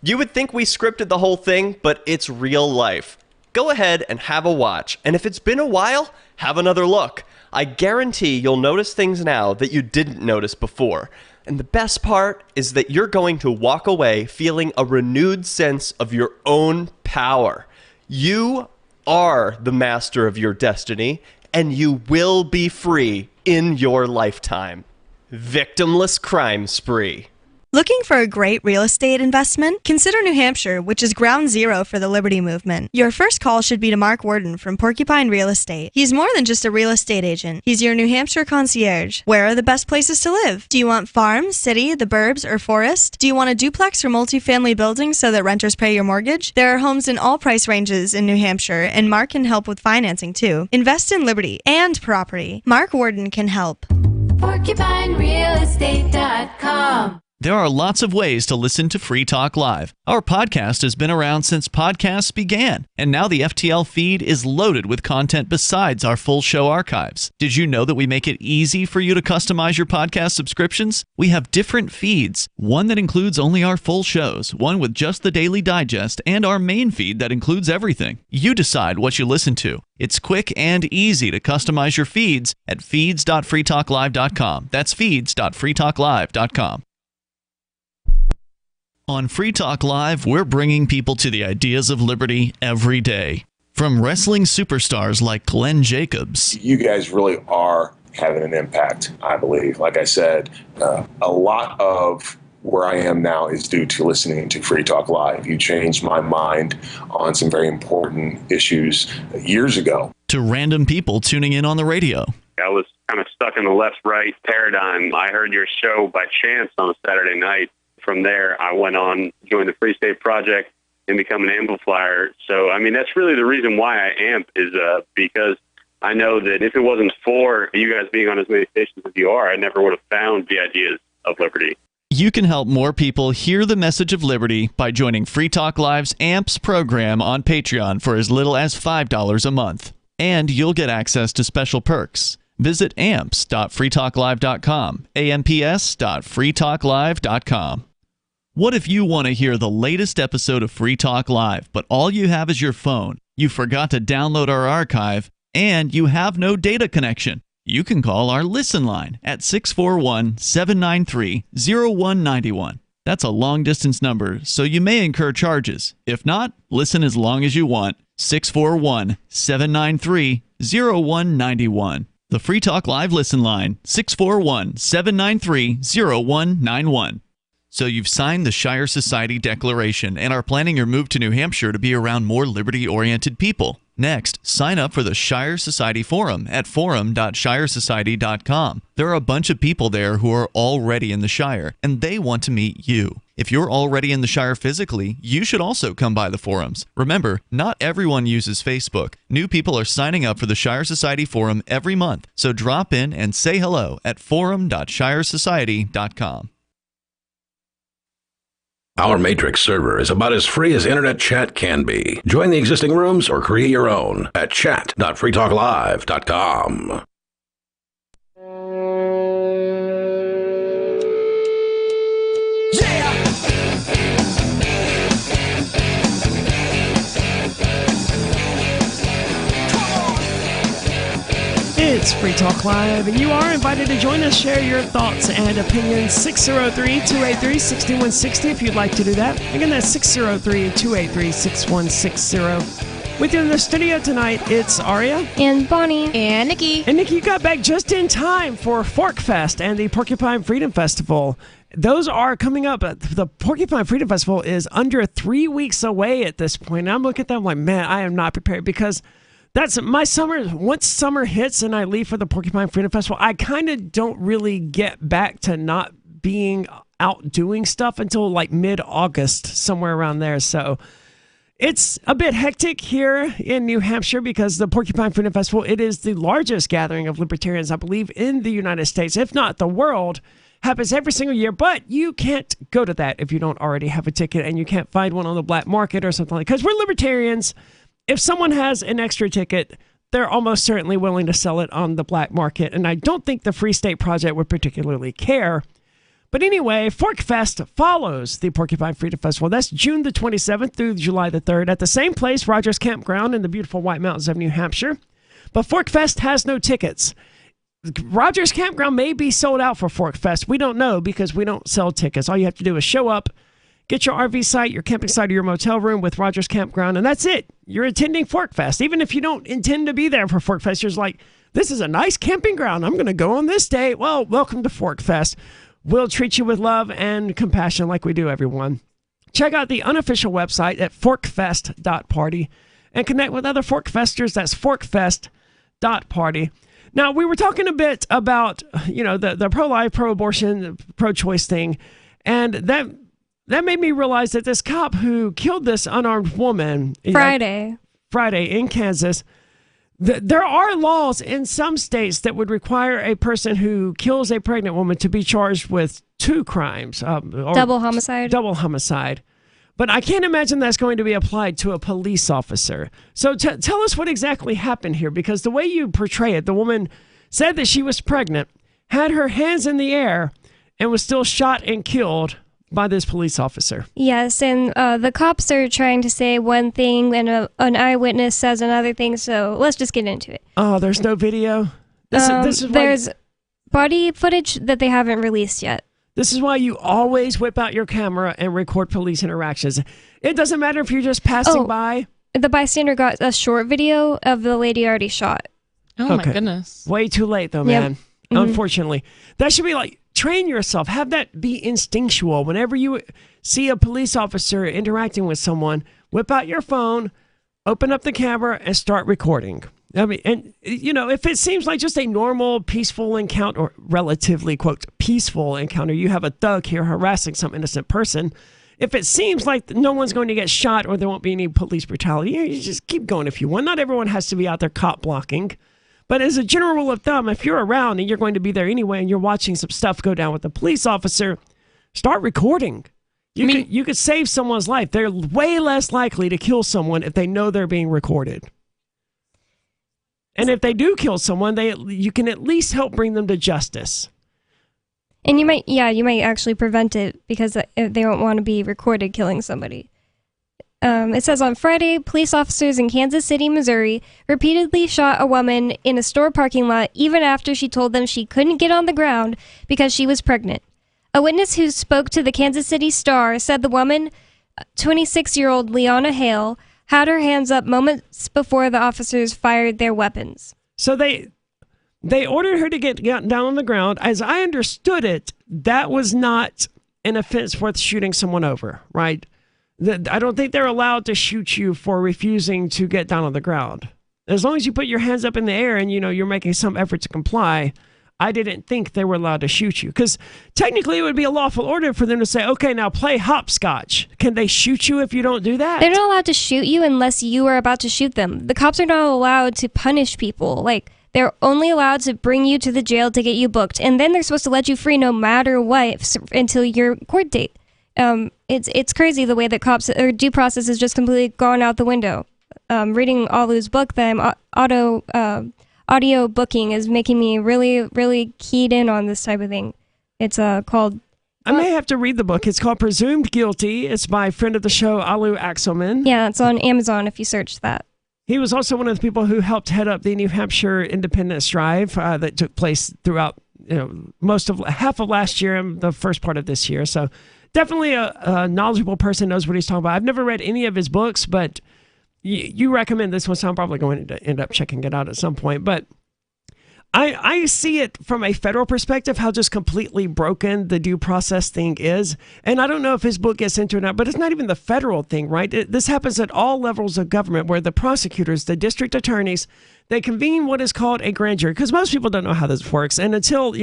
You would think we scripted the whole thing, but it's real life. Go ahead and have a watch, and if it's been a while, have another look. I guarantee you'll notice things now that you didn't notice before. And the best part is that you're going to walk away feeling a renewed sense of your own power. You are the master of your destiny, and you will be free in your lifetime. Victimless Crime Spree. Looking for a great real estate investment? Consider New Hampshire, which is ground zero for the Liberty Movement. Your first call should be to Mark Worden from Porcupine Real Estate. He's more than just a real estate agent. He's your New Hampshire concierge. Where are the best places to live? Do you want farm, city, the burbs, or forest? Do you want a duplex or multifamily building so that renters pay your mortgage? There are homes in all price ranges in New Hampshire, and Mark can help with financing too. Invest in liberty and property. Mark Worden can help. PorcupineRealEstate.com. There are lots of ways to listen to Free Talk Live. Our podcast has been around since podcasts began, and now the FTL feed is loaded with content besides our full show archives. Did you know that we make it easy for you to customize your podcast subscriptions? We have different feeds, one that includes only our full shows, one with just the Daily Digest, and our main feed that includes everything. You decide what you listen to. It's quick and easy to customize your feeds at feeds.freetalklive.com. That's feeds.freetalklive.com. On Free Talk Live, we're bringing people to the ideas of liberty every day. From wrestling superstars like Glenn Jacobs. You guys really are having an impact, I believe. Like I said, a lot of where I am now is due to listening to Free Talk Live. You changed my mind on some very important issues years ago. To random people tuning in on the radio. I was kind of stuck in the left-right paradigm. I heard your show by chance on a Saturday night. From there, I went on, joined the Free State Project, and become an amplifier. So, I mean, that's really the reason why I amp is because I know that if it wasn't for you guys being on as many stations as you are, I never would have found the ideas of liberty. You can help more people hear the message of liberty by joining Free Talk Live's AMPS program on Patreon for as little as $5 a month. And you'll get access to special perks. Visit amps.freetalklive.com, amps.freetalklive.com. What if you want to hear the latest episode of Free Talk Live, but all you have is your phone, you forgot to download our archive, and you have no data connection? You can call our Listen line at 641-793-0191. That's a long-distance number, so you may incur charges. If not, listen as long as you want. 641-793-0191. The Free Talk Live Listen line, 641-793-0191. So you've signed the Shire Society Declaration and are planning your move to New Hampshire to be around more liberty-oriented people. Next, sign up for the Shire Society Forum at forum.shiresociety.com. There are a bunch of people there who are already in the Shire, and they want to meet you. If you're already in the Shire physically, you should also come by the forums. Remember, not everyone uses Facebook. New people are signing up for the Shire Society Forum every month, so drop in and say hello at forum.shiresociety.com. Our Matrix server is about as free as internet chat can be. Join the existing rooms or create your own at chat.freetalklive.com. It's Free Talk Live, and you are invited to join us. Share your thoughts and opinions. 603-283-6160 if you'd like to do that. Again, that's 603-283-6160. With you in the studio tonight, it's Aria. And Bonnie. And Nikki. And Nikki, you got back just in time for Fork Fest and the Porcupine Freedom Festival. Those are coming up. The Porcupine Freedom Festival is under 3 weeks away at this point. And I'm looking at them like, man, I am not prepared because that's my summer. Once summer hits and I leave for the Porcupine Freedom Festival, I kind of don't really get back to not being out doing stuff until like mid-August, somewhere around there. So it's a bit hectic here in New Hampshire because the Porcupine Freedom Festival, it is the largest gathering of libertarians, I believe, in the United States, if not the world. Happens every single year, but you can't go to that if you don't already have a ticket, and you can't find one on the black market or something like that, because we're libertarians. If someone has an extra ticket, they're almost certainly willing to sell it on the black market, and I don't think the Free State Project would particularly care. But anyway, Fork Fest follows the Porcupine Freedom Festival. That's June the 27th through July the 3rd at the same place, Rogers Campground in the beautiful White Mountains of New Hampshire. But Fork Fest has no tickets. Rogers Campground may be sold out for Fork Fest. We don't know because we don't sell tickets. All you have to do is show up, get your RV site, your camping site, or your motel room with Rogers Campground, and that's it. You're attending Fork Fest. Even if you don't intend to be there for Fork Fest, you're just like, this is a nice camping ground. I'm going to go on this day. Well, welcome to Fork Fest. We'll treat you with love and compassion like we do everyone. Check out the unofficial website at forkfest.party and connect with other Fork Festers. That's forkfest.party. Now, we were talking a bit about, the pro-life, pro-abortion, pro-choice thing, and that made me realize that this cop who killed this unarmed woman Friday in Kansas, there are laws in some states that would require a person who kills a pregnant woman to be charged with two crimes. Double homicide. But I can't imagine that's going to be applied to a police officer. So tell us what exactly happened here, because the way you portray it, the woman said that she was pregnant, had her hands in the air, and was still shot and killed by this police officer. Yes, and the cops are trying to say one thing, and an eyewitness says another thing, so let's just get into it. Oh, there's no video? There's body footage that they haven't released yet. This is why you always whip out your camera and record police interactions. It doesn't matter if you're just passing by. The bystander got a short video of the lady already shot. Oh, my goodness. Way too late, though, man. Mm-hmm. Unfortunately. That should be like, train yourself. Have that be instinctual. Whenever you see a police officer interacting with someone, whip out your phone, open up the camera, and start recording. I mean, and, if it seems like just a normal, peaceful encounter, or relatively, quote, peaceful encounter, you have a thug here harassing some innocent person. If it seems like no one's going to get shot or there won't be any police brutality, you just keep going if you want. Not everyone has to be out there cop blocking. But as a general rule of thumb, if you're around and you're going to be there anyway and you're watching some stuff go down with the police officer, start recording. You could save someone's life. They're way less likely to kill someone if they know they're being recorded. And if they do kill someone, you can at least help bring them to justice. And you might actually prevent it because they don't want to be recorded killing somebody. It says on Friday, police officers in Kansas City, Missouri, repeatedly shot a woman in a store parking lot even after she told them she couldn't get on the ground because she was pregnant. A witness who spoke to the Kansas City Star said the woman, 26-year-old Leona Hale, had her hands up moments before the officers fired their weapons. So they ordered her to get down on the ground. As I understood it, that was not an offense worth shooting someone over, right? I don't think they're allowed to shoot you for refusing to get down on the ground. As long as you put your hands up in the air and, you're making some effort to comply, I didn't think they were allowed to shoot you. Because technically it would be a lawful order for them to say, okay, now play hopscotch. Can they shoot you if you don't do that? They're not allowed to shoot you unless you are about to shoot them. The cops are not allowed to punish people. They're only allowed to bring you to the jail to get you booked. And then they're supposed to let you free no matter what until your court date. It's crazy the way that cops or due process has just completely gone out the window. Reading Alu's book, audio booking is making me really, really keyed in on this type of thing. It's called... I may have to read the book. It's called Presumed Guilty. It's by friend of the show, Alu Axelman. Yeah, it's on Amazon if you search that. He was also one of the people who helped head up the New Hampshire Independence Drive that took place throughout half of last year and the first part of this year. So definitely a knowledgeable person, knows what he's talking about. I've never read any of his books, but you recommend this one, so I'm probably going to end up checking it out at some point. But I see it from a federal perspective, how just completely broken the due process thing is. And I don't know if his book gets into it or not, but it's not even the federal thing, right? This happens at all levels of government, where the prosecutors, the district attorneys, they convene what is called a grand jury, because most people don't know how this works. And until,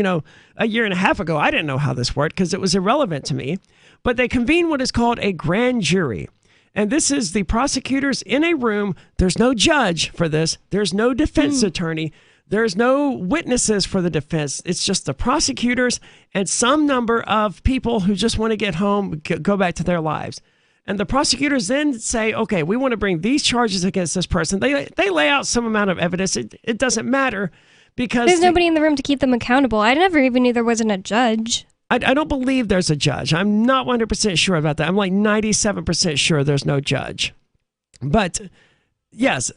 a year and a half ago, I didn't know how this worked because it was irrelevant to me. But they convene what is called a grand jury. And this is the prosecutors in a room. There's no judge for this. There's no defense attorney. There's no witnesses for the defense. It's just the prosecutors and some number of people who just want to get home, go back to their lives. And the prosecutors then say, okay, we want to bring these charges against this person. They lay out some amount of evidence. It doesn't matter because... There's nobody in the room to keep them accountable. I never even knew there wasn't a judge. I don't believe there's a judge. I'm not 100% sure about that. I'm like 97% sure there's no judge. But yes,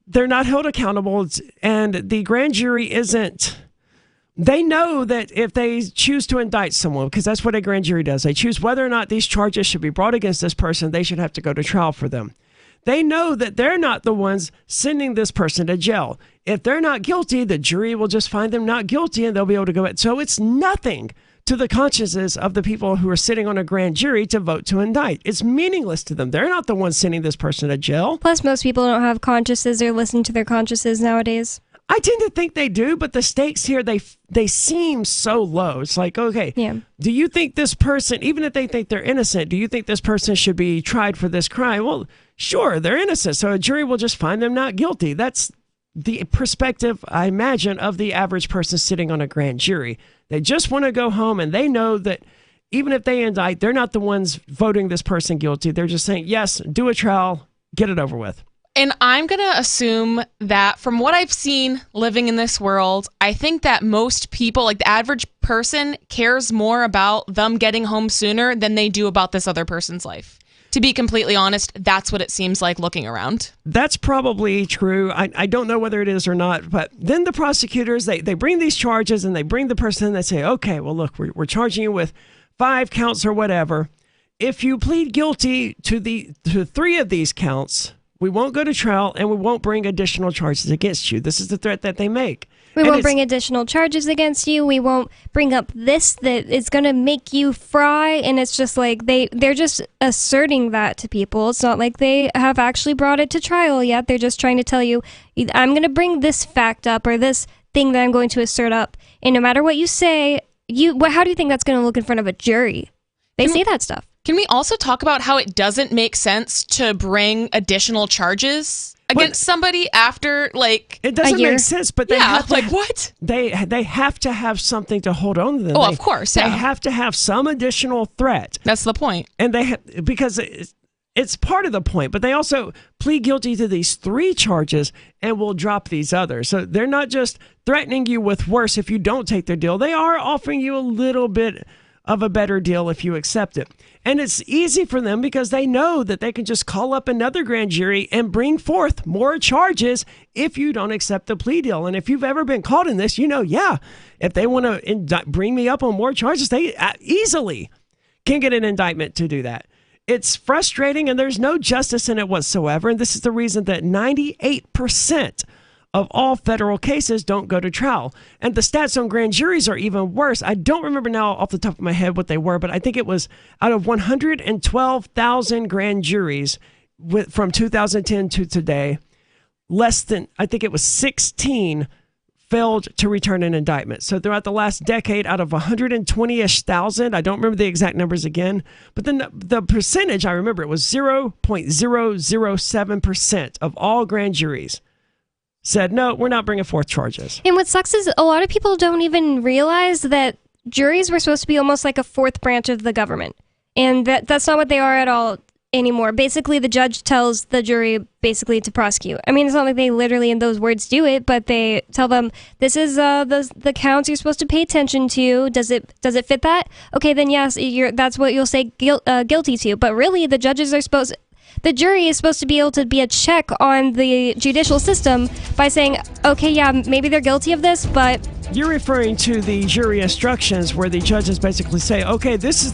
they're not held accountable, and the grand jury isn't... They know that if they choose to indict someone, because that's what a grand jury does, they choose whether or not these charges should be brought against this person, they should have to go to trial for them. They know that they're not the ones sending this person to jail. If they're not guilty, the jury will just find them not guilty and they'll be able to go back. So it's nothing to the consciences of the people who are sitting on a grand jury to vote to indict. It's meaningless to them. They're not the ones sending this person to jail. Plus, most people don't have consciences or listen to their consciences nowadays. I tend to think they do, but the stakes here, they seem so low. It's like, okay, do you think this person, even if they think they're innocent, do you think this person should be tried for this crime? Well, sure, they're innocent, so a jury will just find them not guilty. That's the perspective, I imagine, of the average person sitting on a grand jury. They just want to go home, and they know that even if they indict, they're not the ones voting this person guilty. They're just saying, yes, do a trial, get it over with. And I'm going to assume that from what I've seen living in this world, I think that most people, like the average person, cares more about them getting home sooner than they do about this other person's life. To be completely honest, that's what it seems like looking around. That's probably true. I don't know whether it is or not, but then the prosecutors, they bring these charges and they bring the person and they say, okay, well, look, we're charging you with 5 counts or whatever. If you plead guilty to 3 of these counts, we won't go to trial and we won't bring additional charges against you. This is the threat that they make. We won't bring additional charges against you. We won't bring up this that is going to make you fry. And it's just like they're just asserting that to people. It's not like they have actually brought it to trial yet. They're just trying to tell you, I'm going to bring this fact up or this thing that I'm going to assert up. And no matter what you say, how do you think that's going to look in front of a jury? They say that stuff. Can we also talk about how it doesn't make sense to bring additional charges against somebody after it doesn't make sense, but they have to, what? They have to have something to hold on to them. Oh, of course. They have to have some additional threat. That's the point. And because it's part of the point, but they also plead guilty to these 3 charges and will drop these others. So they're not just threatening you with worse if you don't take their deal. They are offering you a little bit of a better deal if you accept it. And it's easy for them because they know that they can just call up another grand jury and bring forth more charges if you don't accept the plea deal. And if you've ever been caught in this, if they want to bring me up on more charges, they easily can get an indictment to do that. It's frustrating and there's no justice in it whatsoever. And this is the reason that 98% of all federal cases don't go to trial. And the stats on grand juries are even worse. I don't remember now off the top of my head what they were, but I think it was out of 112,000 grand juries from 2010 to today, less than, I think it was 16 failed to return an indictment. So throughout the last decade, out of 120-ish thousand, I don't remember the exact numbers again, but then the percentage, I remember it was 0.007% of all grand juries said, no, we're not bringing forth charges. And what sucks is a lot of people don't even realize that juries were supposed to be almost like a fourth branch of the government. And that's not what they are at all anymore. Basically, the judge tells the jury basically to prosecute. I mean, it's not like they literally in those words do it, but they tell them, this is the counts you're supposed to pay attention to. Does it fit that? Okay, then yes, that's what you'll say guilty to. But really, the jury is supposed to be able to be a check on the judicial system by saying, okay, yeah, maybe they're guilty of this, but... You're referring to the jury instructions where the judges basically say, okay, this is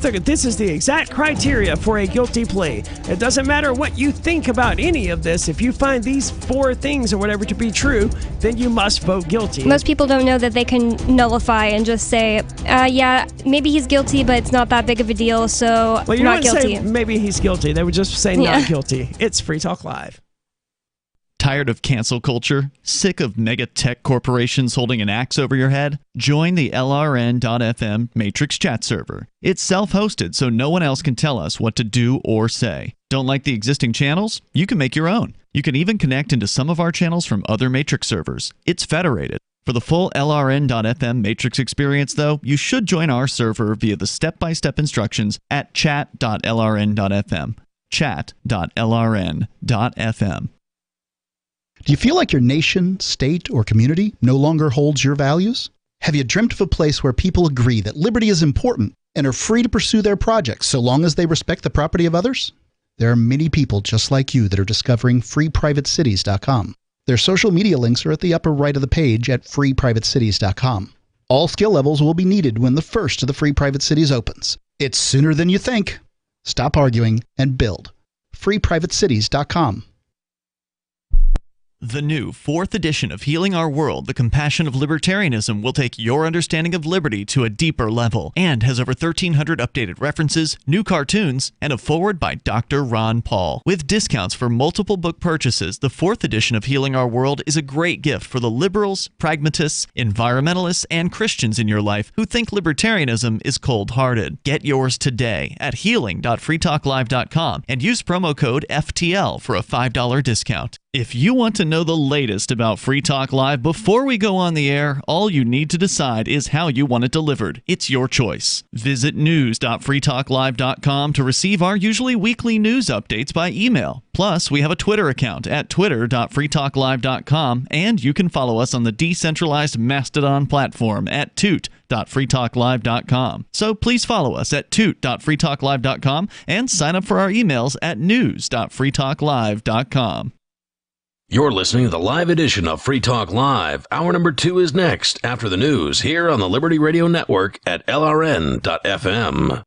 the exact criteria for a guilty plea. It doesn't matter what you think about any of this. If you find these 4 things or whatever to be true, then you must vote guilty. Most people don't know that they can nullify and just say, yeah, maybe he's guilty, but it's not that big of a deal, so well, you not wouldn't guilty. say maybe he's guilty. They would just say not guilty. It's Free Talk Live. Tired of cancel culture? Sick of mega tech corporations holding an axe over your head? Join the LRN.FM Matrix chat server. It's self-hosted, so no one else can tell us what to do or say. Don't like the existing channels? You can make your own. You can even connect into some of our channels from other Matrix servers. It's federated. For the full LRN.FM Matrix experience, though, you should join our server via the step-by-step instructions at chat.lrn.fm. Chat.lrn.fm. Do you feel like your nation, state, or community no longer holds your values? Have you dreamt of a place where people agree that liberty is important and are free to pursue their projects so long as they respect the property of others? There are many people just like you that are discovering freeprivatecities.com. Their social media links are at the upper right of the page at freeprivatecities.com. All skill levels will be needed when the first of the Free Private Cities opens. It's sooner than you think. Stop arguing and build. freeprivatecities.com. The new 4th edition of Healing Our World, The Compassion of Libertarianism, will take your understanding of liberty to a deeper level and has over 1,300 updated references, new cartoons, and a foreword by Dr. Ron Paul. With discounts for multiple book purchases, the 4th edition of Healing Our World is a great gift for the liberals, pragmatists, environmentalists, and Christians in your life who think libertarianism is cold-hearted. Get yours today at healing.freetalklive.com and use promo code FTL for a $5 discount. If you want to know the latest about Free Talk Live before we go on the air, all you need to decide is how you want it delivered. It's your choice. Visit news.freetalklive.com to receive our usually weekly news updates by email. Plus, we have a Twitter account at twitter.freetalklive.com, and you can follow us on the decentralized Mastodon platform at toot.freetalklive.com. So please follow us at toot.freetalklive.com and sign up for our emails at news.freetalklive.com. You're listening to the live edition of Free Talk Live. Hour number 2 is next after the news here on the Liberty Radio Network at LRN.FM.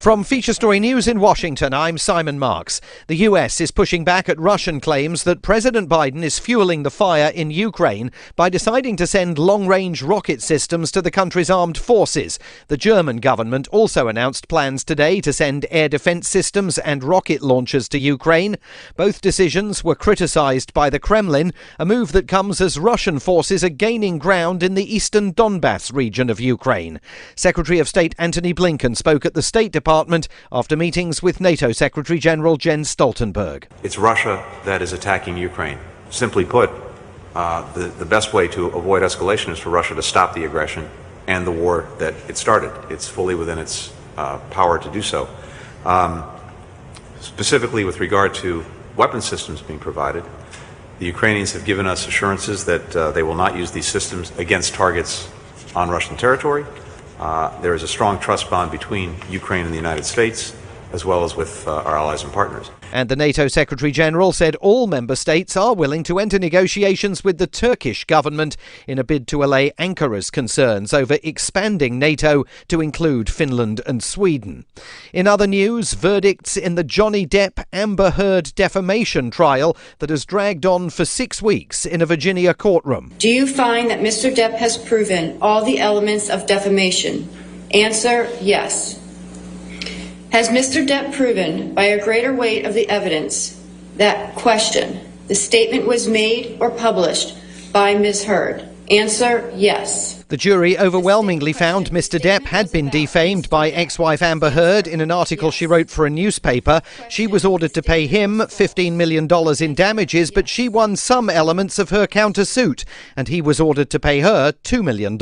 From Feature Story News in Washington, I'm Simon Marks. The US is pushing back at Russian claims that President Biden is fueling the fire in Ukraine by deciding to send long-range rocket systems to the country's armed forces. The German government also announced plans today to send air defense systems and rocket launchers to Ukraine. Both decisions were criticized by the Kremlin, a move that comes as Russian forces are gaining ground in the eastern Donbass region of Ukraine. Secretary of State Antony Blinken spoke at the State Department after meetings with NATO Secretary General Jens Stoltenberg. It's Russia that is attacking Ukraine. Simply put, the best way to avoid escalation is for Russia to stop the aggression and the war that it started. It's fully within its power to do so. Specifically with regard to weapon systems being provided, the Ukrainians have given us assurances that they will not use these systems against targets on Russian territory. There is a strong trust bond between Ukraine and the United States, as well as with our allies and partners. And the NATO Secretary-General said all member states are willing to enter negotiations with the Turkish government in a bid to allay Ankara's concerns over expanding NATO to include Finland and Sweden. In other news, verdicts in the Johnny Depp-Amber Heard defamation trial that has dragged on for 6 weeks in a Virginia courtroom. Do you find that Mr. Depp has proven all the elements of defamation? Answer, yes. Has Mr. Depp proven by a greater weight of the evidence that question, the statement was made or published by Ms. Heard? Answer, yes. The jury overwhelmingly found Mr. Depp had been defamed by ex-wife Amber Heard in an article she wrote for a newspaper. She was ordered to pay him $15 million in damages, but she won some elements of her countersuit, and he was ordered to pay her $2 million.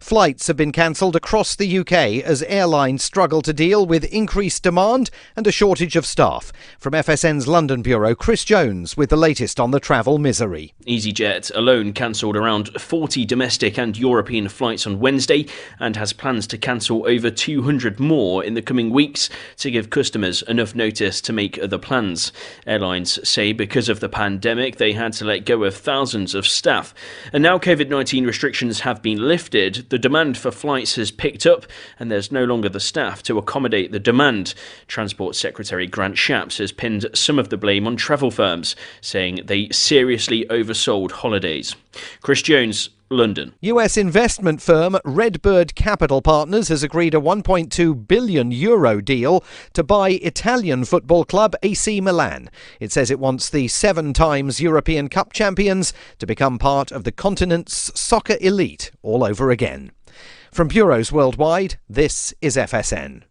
Flights have been cancelled across the UK as airlines struggle to deal with increased demand and a shortage of staff. From FSN's London bureau, Chris Jones with the latest on the travel misery. EasyJet alone cancelled around 40 domestic and European flights on Wednesday and has plans to cancel over 200 more in the coming weeks to give customers enough notice to make other plans. Airlines say because of the pandemic they had to let go of thousands of staff. And now COVID-19 restrictions have been lifted, the demand for flights has picked up and there's no longer the staff to accommodate the demand. Transport Secretary Grant Shapps has pinned some of the blame on travel firms, saying they seriously oversold holidays. Chris Jones, London. US investment firm Redbird Capital Partners has agreed a €1.2 billion deal to buy Italian football club AC Milan. It says it wants the 7 times European Cup champions to become part of the continent's soccer elite all over again. From bureaus worldwide, this is FSN.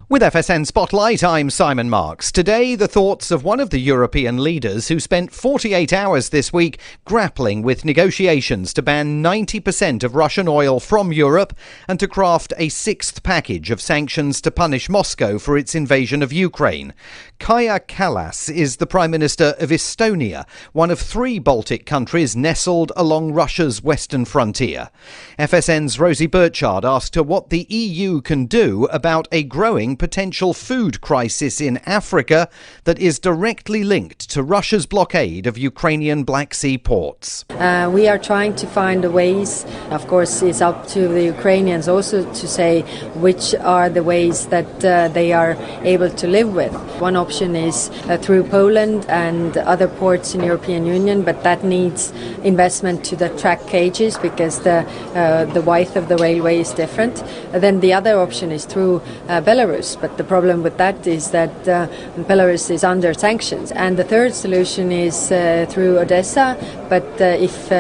With FSN Spotlight, I'm Simon Marks. Today, the thoughts of one of the European leaders who spent 48 hours this week grappling with negotiations to ban 90% of Russian oil from Europe and to craft a 6th package of sanctions to punish Moscow for its invasion of Ukraine. Kaja Kallas is the Prime Minister of Estonia, one of 3 Baltic countries nestled along Russia's western frontier. FSN's Rosie Burchard asked her what the EU can do about a growing potential food crisis in Africa that is directly linked to Russia's blockade of Ukrainian Black Sea ports. We are trying to find ways. Of course, it's up to the Ukrainians also to say which are the ways that they are able to live with. One option is through Poland and other ports in European Union, but that needs investment to the track cages because the width of the railway is different. Then the other option is through Belarus. But the problem with that is that Belarus is under sanctions. And the third solution is through Odessa. But if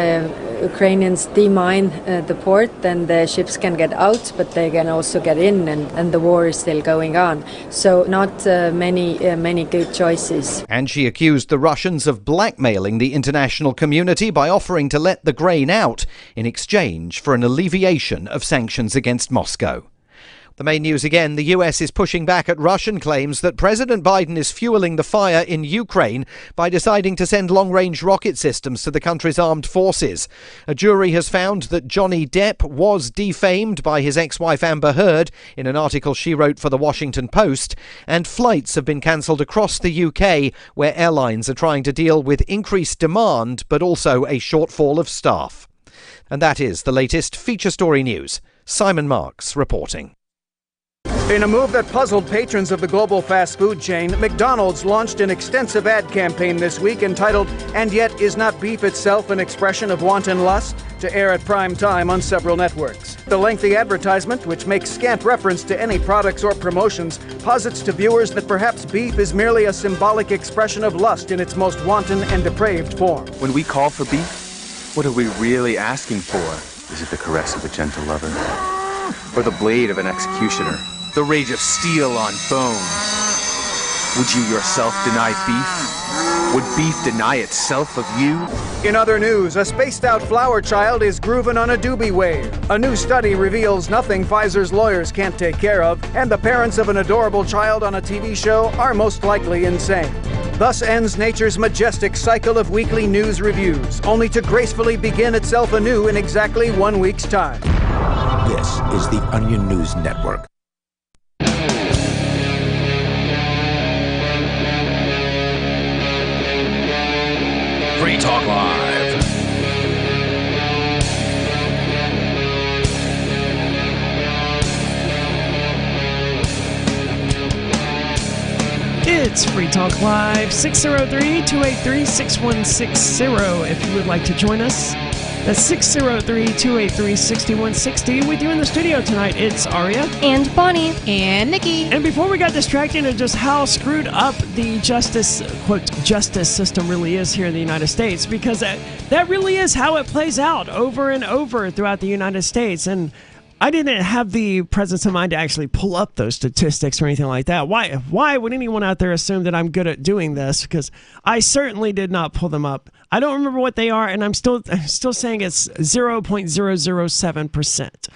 Ukrainians demine the port, then the ships can get out, but they can also get in, and the war is still going on. So not many good choices. And she accused the Russians of blackmailing the international community by offering to let the grain out in exchange for an alleviation of sanctions against Moscow. The main news again, the US is pushing back at Russian claims that President Biden is fueling the fire in Ukraine by deciding to send long-range rocket systems to the country's armed forces. A jury has found that Johnny Depp was defamed by his ex-wife Amber Heard in an article she wrote for the Washington Post, and flights have been cancelled across the UK where airlines are trying to deal with increased demand but also a shortfall of staff. And that is the latest feature story news. Simon Marks reporting. In a move that puzzled patrons of the global fast food chain, McDonald's launched an extensive ad campaign this week entitled, "And Yet Is Not Beef Itself an Expression of Wanton Lust?" to air at prime time on several networks. The lengthy advertisement, which makes scant reference to any products or promotions, posits to viewers that perhaps beef is merely a symbolic expression of lust in its most wanton and depraved form. When we call for beef, what are we really asking for? Is it the caress of a gentle lover? Or the blade of an executioner? The rage of steel on bone? Would you yourself deny beef? Would beef deny itself of you? In other news, a spaced-out flower child is grooving on a doobie wave. A new study reveals nothing Pfizer's lawyers can't take care of, and the parents of an adorable child on a TV show are most likely insane. Thus ends nature's majestic cycle of weekly news reviews, only to gracefully begin itself anew in exactly 1 week's time. This is the Onion News Network. Talk Live. It's Free Talk Live, 603-283-6160 if you would like to join us. That's 603-283-6160. With you in the studio tonight, it's Aria. And Bonnie. And Nikki. And before we got distracted into just how screwed up the justice system really is here in the United States, because that really is how it plays out over and over throughout the United States. And I didn't have the presence of mind to actually pull up those statistics or anything like that. Why would anyone out there assume that I'm good at doing this? Because I certainly did not pull them up. I don't remember what they are, and I'm still saying it's 0.007%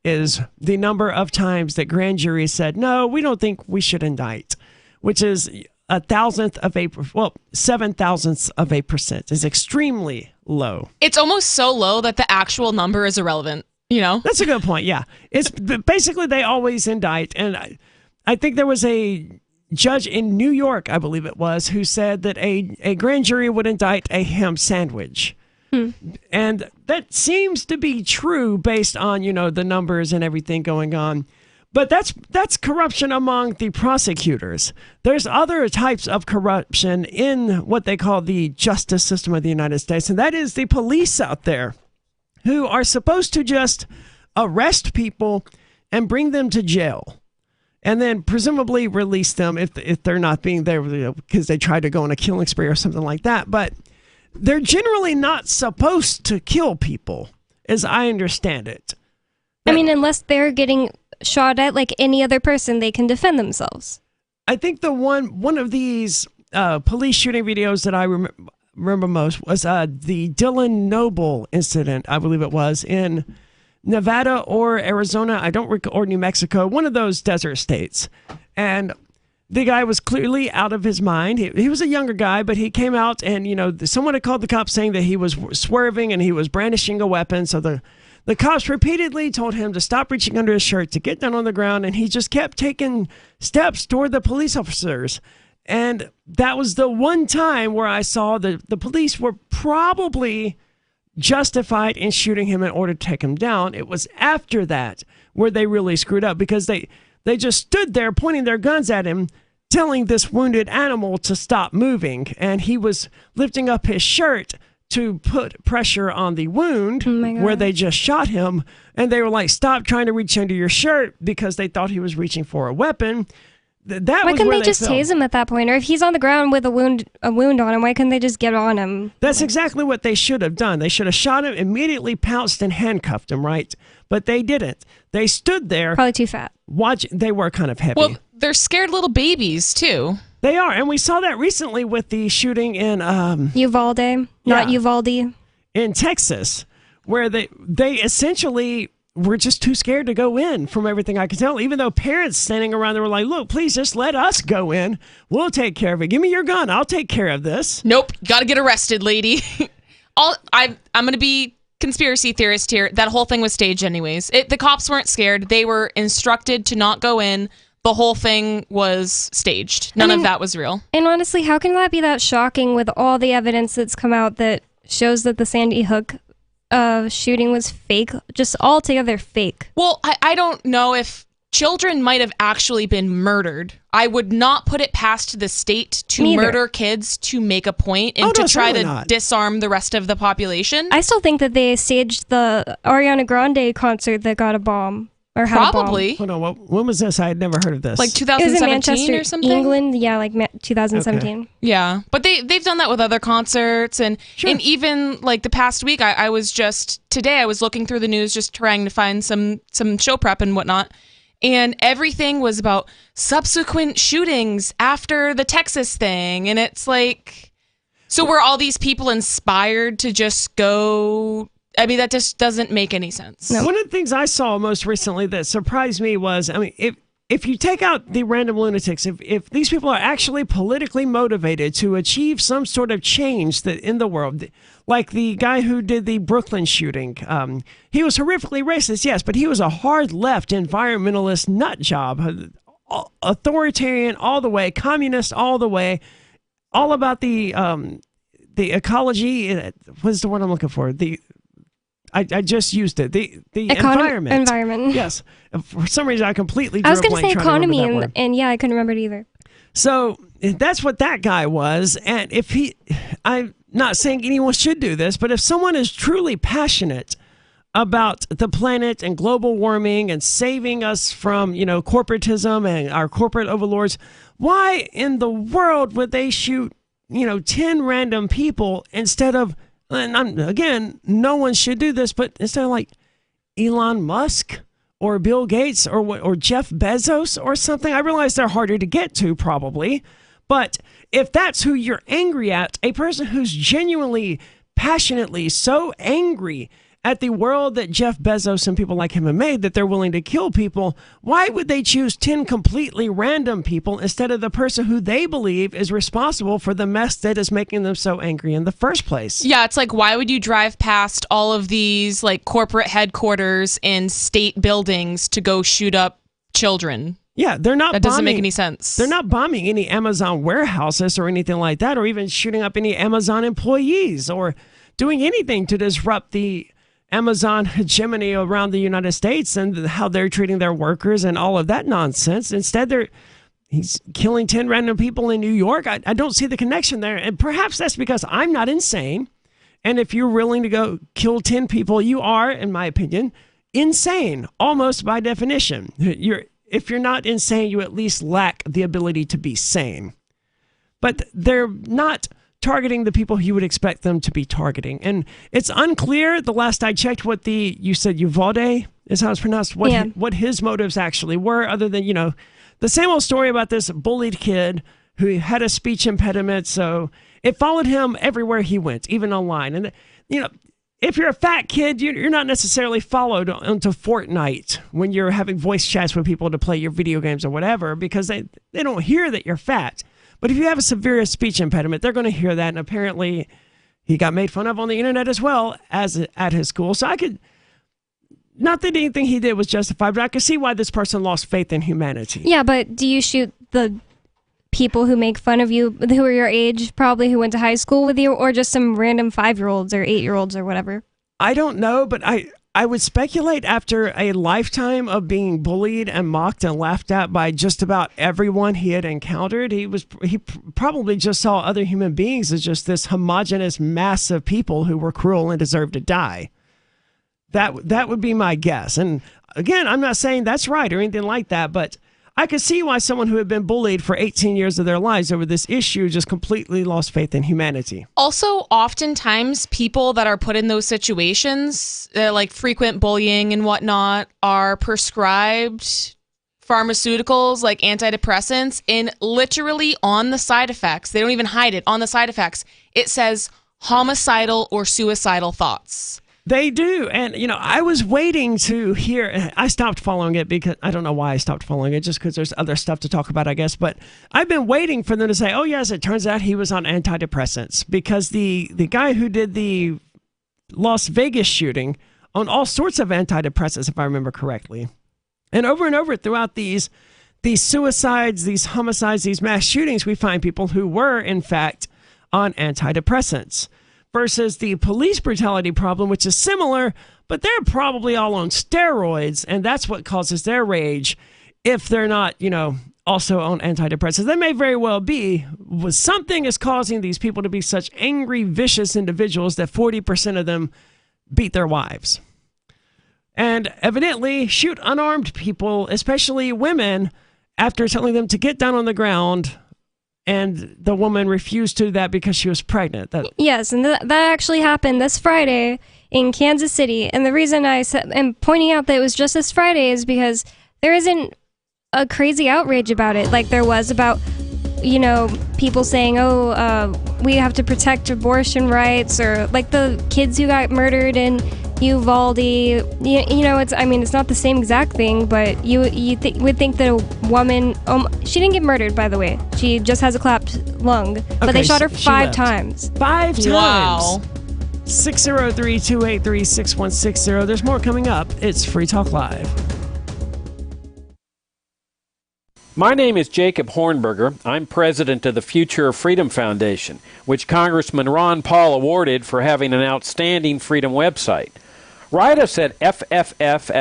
is the number of times that grand juries said, no, we don't think we should indict, which is 0.007% is extremely low. It's almost so low that the actual number is irrelevant. You know? That's a good point, yeah. It's basically they always indict. And I think there was a judge in New York, I believe it was, who said that a grand jury would indict a ham sandwich. And that seems to be true based on, the numbers and everything going on. But that's corruption among the prosecutors. There's other types of corruption in what they call the justice system of the United States, and that is the police out there, who are supposed to just arrest people and bring them to jail and then presumably release them if they're not being there because they tried to go on a killing spree or something like that. But they're generally not supposed to kill people, as I understand it. I mean, unless they're getting shot at like any other person, they can defend themselves. I think the one of these police shooting videos that I remember most was the Dylan Noble incident, I believe it was, in Nevada or Arizona, or New Mexico, one of those desert states. And the guy was clearly out of his mind. He was a younger guy, but he came out and, someone had called the cops saying that he was swerving and he was brandishing a weapon. So the cops repeatedly told him to stop reaching under his shirt, to get down on the ground, and he just kept taking steps toward the police officers. And that was the one time where I saw the police were probably justified in shooting him in order to take him down. It was after that where they really screwed up, because they just stood there pointing their guns at him, telling this wounded animal to stop moving. And he was lifting up his shirt to put pressure on the wound where they just shot him. And they were like, stop trying to reach under your shirt, because they thought he was reaching for a weapon. Why couldn't they just tase him at that point? Or if he's on the ground with a wound on him, why couldn't they just get on him? That's exactly what they should have done. They should have shot him, immediately pounced and handcuffed him, right? But they didn't. They stood there. Probably too fat. They were kind of heavy. Well, they're scared little babies, too. They are. And we saw that recently with the shooting in... Uvalde. Not Uvalde. In Texas, where they essentially... we're just too scared to go in, from everything I can tell, even though parents standing around there were like, look, please just let us go in. We'll take care of it. Give me your gun. I'll take care of this. Nope. Got to get arrested, lady. I'm going to be conspiracy theorist here. That whole thing was staged anyways. The cops weren't scared. They were instructed to not go in. The whole thing was staged. None of that was real. And honestly, how can that be that shocking with all the evidence that's come out that shows that the Sandy Hook shooting was fake, just altogether fake? Well, I don't know if children might have actually been murdered. I would not put it past the state to murder kids to make a point and to try to disarm the rest of the population. I still think that they staged the Ariana Grande concert that got a bomb. Or had probably. A bomb. Hold on, when was this? I had never heard of this. Like 2017 it was in Manchester, or something? England, yeah, like 2017. Okay. Yeah, but they've done that with other concerts, and even like the past week, I was looking through the news just trying to find some show prep and whatnot, and everything was about subsequent shootings after the Texas thing, and it's like, so were all these people inspired to just go? I mean, that just doesn't make any sense. No. One of the things I saw most recently that surprised me was, I mean, if you take out the random lunatics, if these people are actually politically motivated to achieve some sort of change that in the world, like the guy who did the Brooklyn shooting, he was horrifically racist, yes, but he was a hard left environmentalist nut job, authoritarian all the way, communist all the way, all about the the ecology. What's the word I'm looking for? I just used it. The environment. Environment. Yes. For some reason, I completely drew I was going to say economy, and yeah, I couldn't remember it either. So that's what that guy was. And I'm not saying anyone should do this, but if someone is truly passionate about the planet and global warming and saving us from, corporatism and our corporate overlords, why in the world would they shoot, 10 random people instead of, and again, no one should do this, but instead of like Elon Musk or Bill Gates or Jeff Bezos or something? I realize they're harder to get to probably, but if that's who you're angry at, a person who's genuinely, passionately so angry at the world that Jeff Bezos and people like him have made that they're willing to kill people, why would they choose 10 completely random people instead of the person who they believe is responsible for the mess that is making them so angry in the first place? Yeah, it's like, why would you drive past all of these like corporate headquarters and state buildings to go shoot up children? Yeah, they're not. That doesn't make any sense. They're not bombing any Amazon warehouses or anything like that, or even shooting up any Amazon employees or doing anything to disrupt the Amazon hegemony around the United States and how they're treating their workers and all of that nonsense. Instead, he's killing 10 random people in New York. I don't see the connection there. And perhaps that's because I'm not insane. And if you're willing to go kill 10 people, you are, in my opinion, insane, almost by definition. If you're not insane, you at least lack the ability to be sane. But they're not targeting the people you would expect them to be targeting. And it's unclear, the last I checked, what you said Uvalde is how it's pronounced, what his motives actually were, other than, the same old story about this bullied kid who had a speech impediment. So it followed him everywhere he went, even online. And, if you're a fat kid, you're not necessarily followed onto Fortnite when you're having voice chats with people to play your video games or whatever, because they don't hear that you're fat. But if you have a severe speech impediment, they're going to hear that. And apparently he got made fun of on the internet as well as at his school. So not that anything he did was justified, but I could see why this person lost faith in humanity. Yeah, but do you shoot the people who make fun of you, who are your age, probably who went to high school with you, or just some random 5-year-olds or 8-year-olds or whatever? I don't know, but I would speculate after a lifetime of being bullied and mocked and laughed at by just about everyone he had encountered, he probably just saw other human beings as just this homogenous mass of people who were cruel and deserved to die. That would be my guess. And again, I'm not saying that's right or anything like that, but I could see why someone who had been bullied for 18 years of their lives over this issue just completely lost faith in humanity. Also, oftentimes people that are put in those situations, like frequent bullying and whatnot, are prescribed pharmaceuticals like antidepressants, and literally on the side effects, they don't even hide it, on the side effects, it says homicidal or suicidal thoughts. They do. And, I was waiting to hear. I stopped following it because I don't know why I stopped following it, just because there's other stuff to talk about, I guess. But I've been waiting for them to say, oh, yes, it turns out he was on antidepressants, because the guy who did the Las Vegas shooting on all sorts of antidepressants, if I remember correctly. And over throughout these suicides, these homicides, these mass shootings, we find people who were, in fact, on antidepressants. Versus the police brutality problem, which is similar, but they're probably all on steroids, and that's what causes their rage if they're not, also on antidepressants. That may very well be something is causing these people to be such angry, vicious individuals that 40% of them beat their wives. And evidently shoot unarmed people, especially women, after telling them to get down on the ground. And the woman refused to do that because she was pregnant. Yes, and that actually happened this Friday in Kansas City. And the reason I am pointing out that it was just this Friday is because there isn't a crazy outrage about it like there was about, people saying, we have to protect abortion rights, or like the kids who got murdered in Uvalde. It's not the same exact thing, but you would think that a woman, she didn't get murdered, by the way. She just has a clapped lung, but they shot her 5 times. 5 times. Wow. 603-283-6160. There's more coming up. It's Free Talk Live. My name is Jacob Hornberger. I'm president of the Future of Freedom Foundation, which Congressman Ron Paul awarded for having an outstanding freedom website. Write us at fff@fff.org,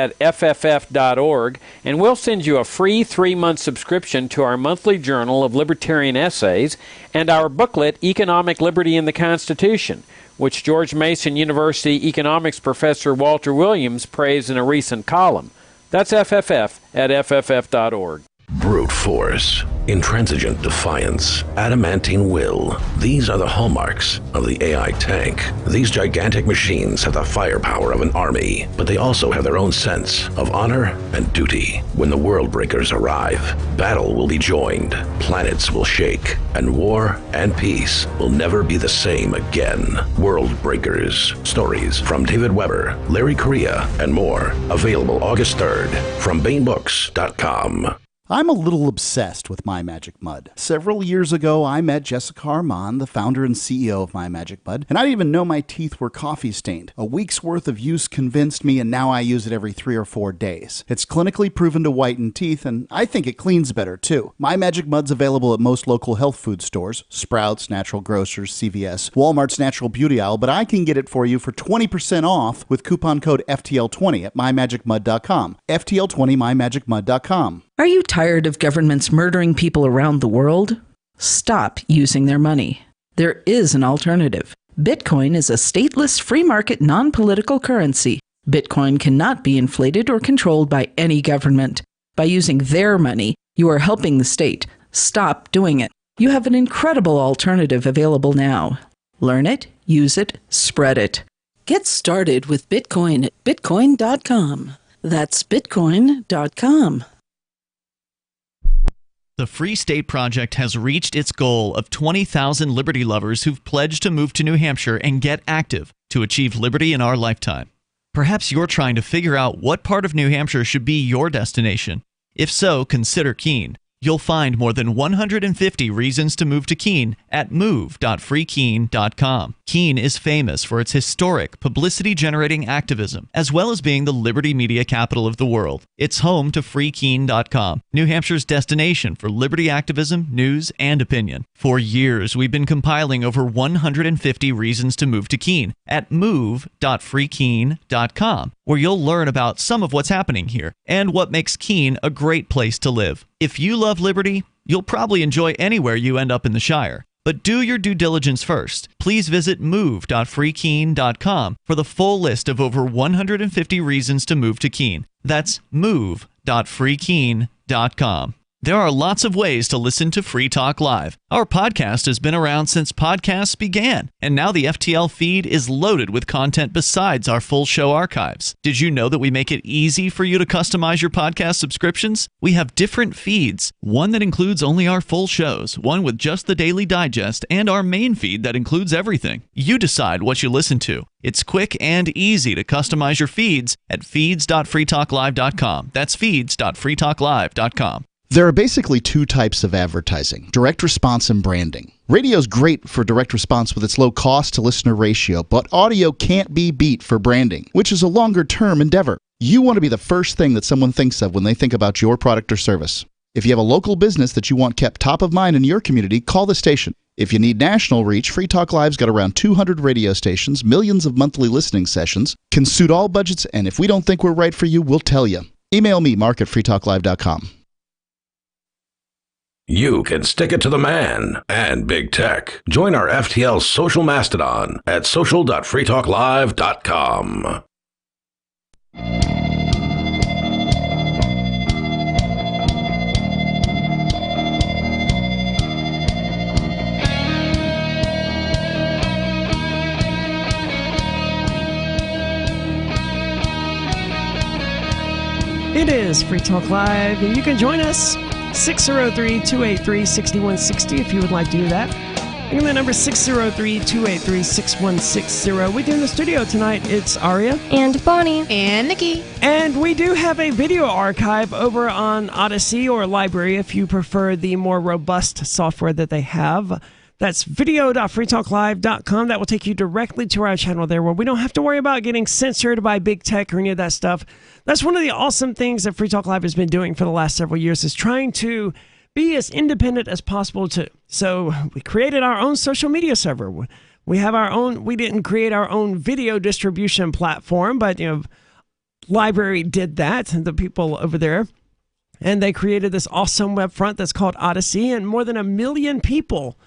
and we'll send you a free 3-month subscription to our monthly journal of libertarian essays and our booklet, Economic Liberty in the Constitution, which George Mason University economics professor Walter Williams praised in a recent column. That's fff@fff.org. Brute force, intransigent defiance, adamantine will. These are the hallmarks of the AI tank. These gigantic machines have the firepower of an army, but they also have their own sense of honor and duty. When the world breakers arrive, battle will be joined, planets will shake, and war and peace will never be the same again. World Breakers. Stories from David Weber, Larry Correia, and more. Available August 3rd from BaneBooks.com. I'm a little obsessed with My Magic Mud. Several years ago, I met Jessica Armand, the founder and CEO of My Magic Mud, and I didn't even know my teeth were coffee stained. A week's worth of use convinced me, and now I use it every 3 or 4 days. It's clinically proven to whiten teeth, and I think it cleans better too. My Magic Mud's available at most local health food stores, Sprouts, Natural Grocers, CVS, Walmart's Natural Beauty Aisle, but I can get it for you for 20% off with coupon code FTL20 at mymagicmud.com. FTL20 mymagicmud.com. Are you tired of governments murdering people around the world? Stop using their money. There is an alternative. Bitcoin is a stateless, free market, non-political currency. Bitcoin cannot be inflated or controlled by any government. By using their money, you are helping the state. Stop doing it. You have an incredible alternative available now. Learn it, use it, spread it. Get started with Bitcoin at bitcoin.com. That's bitcoin.com. The Free State Project has reached its goal of 20,000 liberty lovers who've pledged to move to New Hampshire and get active to achieve liberty in our lifetime. Perhaps you're trying to figure out what part of New Hampshire should be your destination. If so, consider Keene. You'll find more than 150 reasons to move to Keene at move.freekeene.com. Keene is famous for its historic, publicity-generating activism, as well as being the liberty media capital of the world. It's home to freekeene.com, New Hampshire's destination for liberty activism, news, and opinion. For years, we've been compiling over 150 reasons to move to Keene at move.freekeene.com, where you'll learn about some of what's happening here and what makes Keene a great place to live. If you love liberty, you'll probably enjoy anywhere you end up in the Shire. But do your due diligence first. Please visit move.freekeene.com for the full list of over 150 reasons to move to Keene. That's move.freekeene.com. There are lots of ways to listen to Free Talk Live. Our podcast has been around since podcasts began, and now the FTL feed is loaded with content besides our full show archives. Did you know that we make it easy for you to customize your podcast subscriptions? We have different feeds, one that includes only our full shows, one with just the Daily Digest, and our main feed that includes everything. You decide what you listen to. It's quick and easy to customize your feeds at feeds.freetalklive.com. That's feeds.freetalklive.com. There are basically 2 types of advertising, direct response and branding. Radio's great for direct response with its low cost to listener ratio, but audio can't be beat for branding, which is a longer-term endeavor. You want to be the first thing that someone thinks of when they think about your product or service. If you have a local business that you want kept top of mind in your community, call the station. If you need national reach, Free Talk Live's got around 200 radio stations, millions of monthly listening sessions, can suit all budgets, and if we don't think we're right for you, we'll tell you. Email me, mark@freetalklive.com. You can stick it to the man and big tech. Join our FTL social mastodon at social.freetalklive.com. It is Free Talk Live, and you can join us 603-283-6160 if you would like to do that. Again, the number 603-283-6160. With you in the studio tonight, it's Aria. And Bonnie. And Nikki. And we do have a video archive over on Odyssey or Library if you prefer the more robust software that they have. That's video.freetalklive.com. That will take you directly to our channel there, where we don't have to worry about getting censored by big tech or any of that stuff. That's one of the awesome things that Free Talk Live has been doing for the last several years, is trying to be as independent as possible too. So we created our own social media server. We have our own. We didn't create our own video distribution platform, but Library did that. The people over there. And they created this awesome web front that's called Odyssey, and more than 1 million people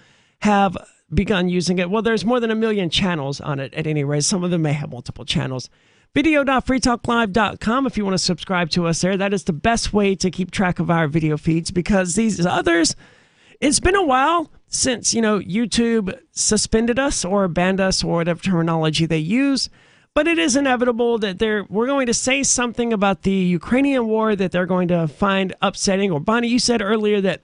have begun using it. Well, there's more than 1 million channels on it at any rate. Some of them may have multiple channels. Video.freetalklive.com if you want to subscribe to us there. That is the best way to keep track of our video feeds, because these others, it's been a while since, YouTube suspended us or banned us, or whatever terminology they use. But it is inevitable that we're going to say something about the Ukrainian war that they're going to find upsetting. Or Bonnie, you said earlier that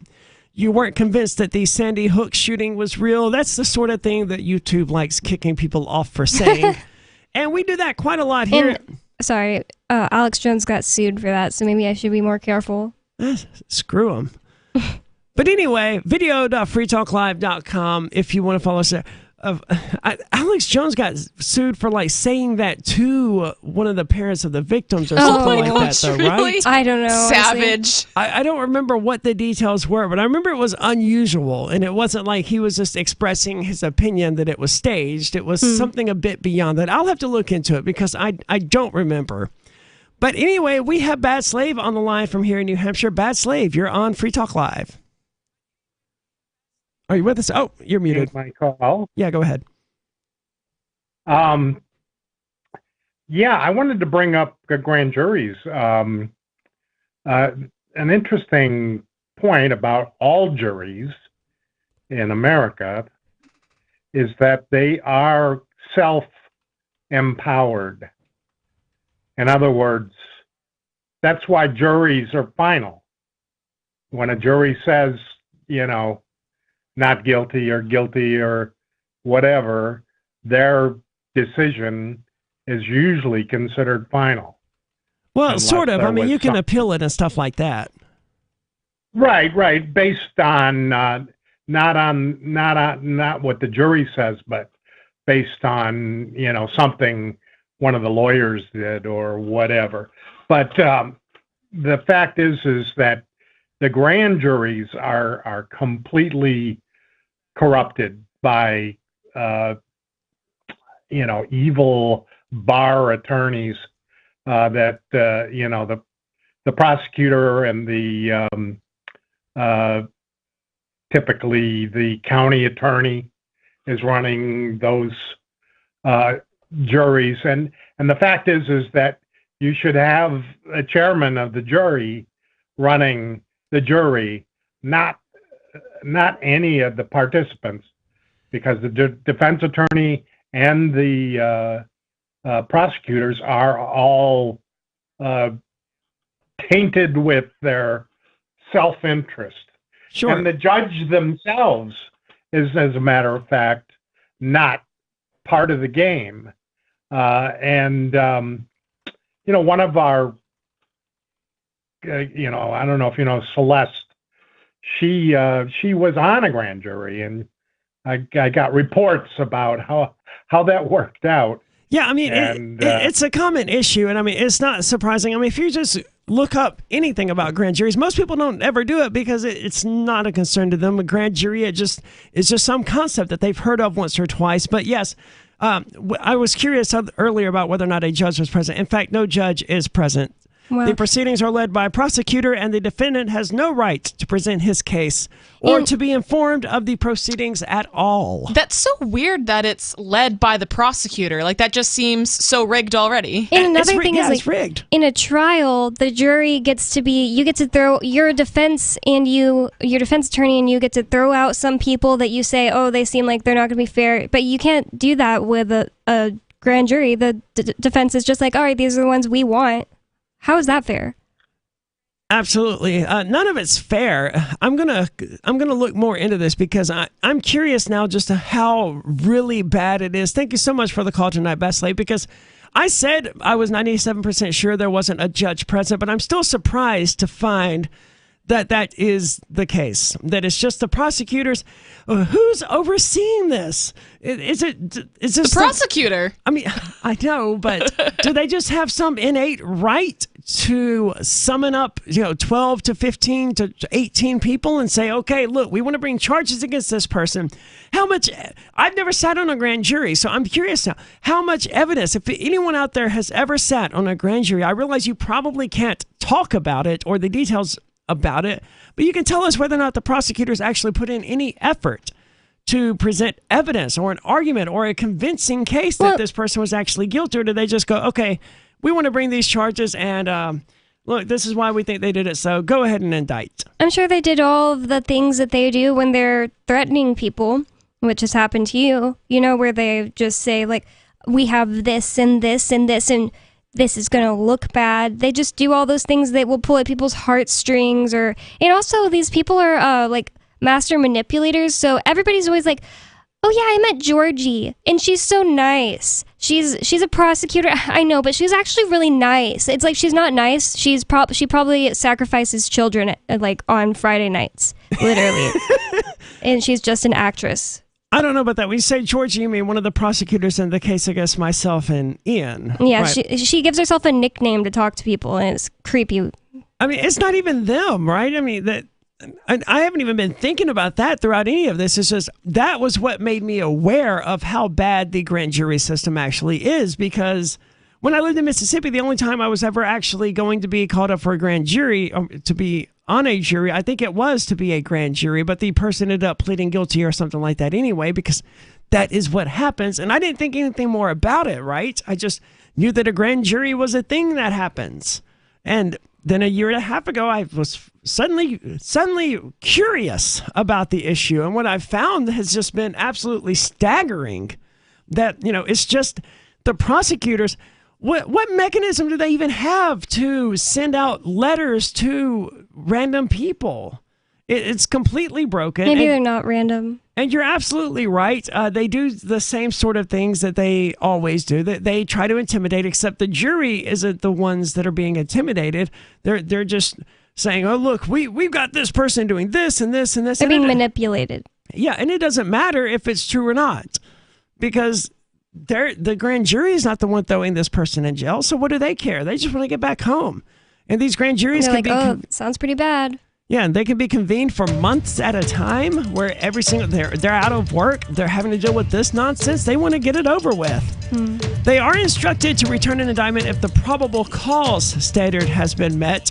you weren't convinced that the Sandy Hook shooting was real. That's the sort of thing that YouTube likes kicking people off for saying. And we do that quite a lot here. Sorry, Alex Jones got sued for that, so maybe I should be more careful. Screw him. But anyway, video.freetalklive.com if you want to follow us there. Alex Jones got sued for saying that to one of the parents of the victims or something like that, though, really? right? I don't know. Savage. I don't remember what the details were, but I remember it was unusual, and it wasn't like he was just expressing his opinion that it was staged. It was something a bit beyond that. I'll have to look into it because I don't remember. But anyway, we have Bad Slave on the line from here in New Hampshire. Bad Slave, you're on Free Talk Live. Are you with us? Oh, you're muted. My call. Yeah, go ahead. Yeah, I wanted to bring up grand juries. An interesting point about all juries in America is that they are self-empowered. In other words, that's why juries are final. When a jury says, not guilty or whatever, their decision is usually considered final. Well, sort of. I mean, you can appeal it and stuff like that. Right. Based on not what the jury says, but based on something one of the lawyers did or whatever. But the fact is that the grand juries are completely corrupted by evil bar attorneys that the prosecutor and the typically the county attorney is running those juries, and the fact is that you should have a chairman of the jury running the jury, not any of the participants, because the defense attorney and the prosecutors are all tainted with their self-interest. Sure. And the judge themselves is, as a matter of fact, not part of the game. One of our, I don't know if you know Celeste, she was on a grand jury, and I got reports about how that worked out. Yeah, I mean, it's a common issue, and I mean, it's not surprising. I mean, if you just look up anything about grand juries, most people don't ever do it because it's not a concern to them. A grand jury, it's just some concept that they've heard of once or twice. But yes, I was curious earlier about whether or not a judge was present. In fact, no judge is present. Wow. The proceedings are led by a prosecutor, and the defendant has no right to present his case or to be informed of the proceedings at all. That's so weird that it's led by the prosecutor. Like, that just seems so rigged already. And another thing is, it's rigged. In a trial, the jury gets to be, you get to throw your defense and your defense attorney, and you get to throw out some people that you say, oh, they seem like they're not going to be fair. But you can't do that with a grand jury. The defense is just like, all right, these are the ones we want. How is that fair? Absolutely. None of it's fair. I'm gonna look more into this because I'm curious now just to how really bad it is. Thank you so much for the call tonight, Besley, because I said I was 97% sure there wasn't a judge present, but I'm still surprised to find that is the case, that it's just the prosecutors. Who's overseeing this? Is this the prosecutor? I mean, I know, but do they just have some innate right to summon up, 12 to 15 to 18 people and say, okay, look, we want to bring charges against this person? How much? I've never sat on a grand jury, so I'm curious now. How much evidence, if anyone out there has ever sat on a grand jury, I realize you probably can't talk about it or the details about it, but you can tell us whether or not the prosecutors actually put in any effort to present evidence or an argument or a convincing case that this person was actually guilty, or do they just go, okay, we want to bring these charges and look, this is why we think they did it, so go ahead and indict. I'm sure they did all of the things that they do when they're threatening people, which has happened to you, where they just say, like, we have this and this and this and this is going to look bad. They just do all those things that will pull at people's heartstrings. And also these people are like master manipulators. So everybody's always like, oh yeah, I met Georgie and she's so nice. She's a prosecutor. I know, but she's actually really nice. It's like she's not nice. She probably sacrifices children like on Friday nights, literally. And she's just an actress. I don't know about that. When you say Georgie, you mean one of the prosecutors in the case against myself and Ian. Yeah, right? She gives herself a nickname to talk to people, and it's creepy. I mean, it's not even them, right? I mean, I haven't even been thinking about that throughout any of this. It's just that was what made me aware of how bad the grand jury system actually is, because when I lived in Mississippi, the only time I was ever actually going to be called up for a grand jury, or to be on a jury, I think it was to be a grand jury, but the person ended up pleading guilty or something like that anyway, because that is what happens. And I didn't think anything more about it, right? I just knew that a grand jury was a thing that happens. And then a year and a half ago, I was suddenly curious about the issue. And what I've found has just been absolutely staggering, that, it's just the prosecutors. What mechanism do they even have to send out letters to random people? It's completely broken. Maybe they're not random. And you're absolutely right. They do the same sort of things that they always do. They try to intimidate, except the jury isn't the ones that are being intimidated. They're just saying, oh, look, we've got this person doing this and this and this. They're being manipulated. Yeah, and it doesn't matter if it's true or not, because the grand jury is not the one throwing this person in jail. So what do they care? They just want to get back home. And these grand juries can be sounds pretty bad. Yeah, and they can be convened for months at a time, where they're out of work, they're having to deal with this nonsense. They want to get it over with. They are instructed to return an indictment if the probable cause standard has been met,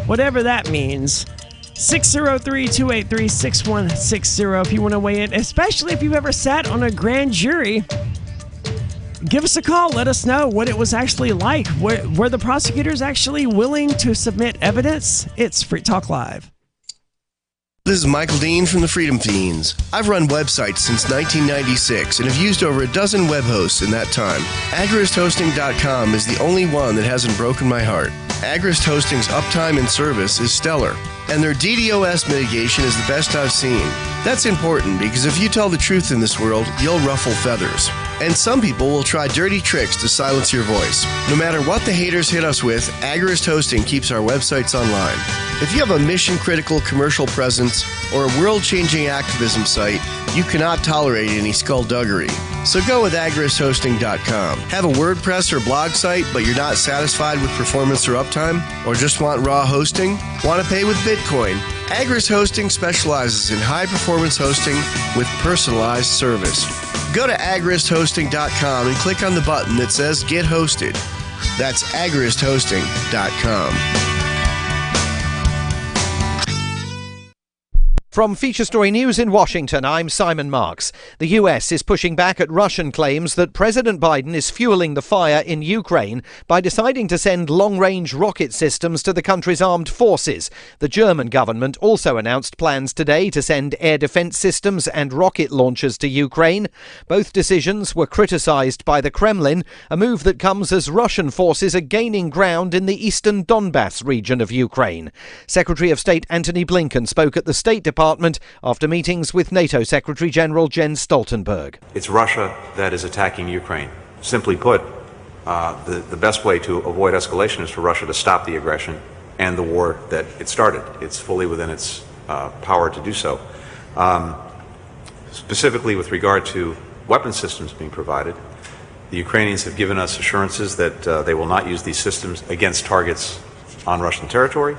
whatever that means. 603-283-6160 if you want to weigh in, especially if you've ever sat on a grand jury. Give us a call. Let us know what it was actually like. Were the prosecutors actually willing to submit evidence? It's Free Talk Live. This is Michael Dean from the Freedom Fiends. I've run websites since 1996 and have used over a dozen web hosts in that time. AgristHosting.com is the only one that hasn't broken my heart. Agrist Hosting's uptime and service is stellar, and their DDoS mitigation is the best I've seen. That's important, because if you tell the truth in this world, you'll ruffle feathers. And some people will try dirty tricks to silence your voice. No matter what the haters hit us with, Agrist Hosting keeps our websites online. If you have a mission-critical commercial presence or a world-changing activism site, you cannot tolerate any skullduggery. So go with agristhosting.com. Have a WordPress or blog site, but you're not satisfied with performance or uptime? Or just want raw hosting? Want to pay with Bitcoin? Agrist Hosting specializes in high-performance hosting with personalized service. Go to agristhosting.com and click on the button that says Get Hosted. That's agristhosting.com. From Feature Story News in Washington, I'm Simon Marks. The US is pushing back at Russian claims that President Biden is fueling the fire in Ukraine by deciding to send long-range rocket systems to the country's armed forces. The German government also announced plans today to send air defense systems and rocket launchers to Ukraine. Both decisions were criticized by the Kremlin, a move that comes as Russian forces are gaining ground in the eastern Donbass region of Ukraine. Secretary of State Antony Blinken spoke at the State Department after meetings with NATO Secretary General Jens Stoltenberg. It's Russia that is attacking Ukraine. Simply put, the best way to avoid escalation is for Russia to stop the aggression end the war that it started. It's fully within its power to do so. Specifically with regard to weapon systems being provided, the Ukrainians have given us assurances that they will not use these systems against targets on Russian territory.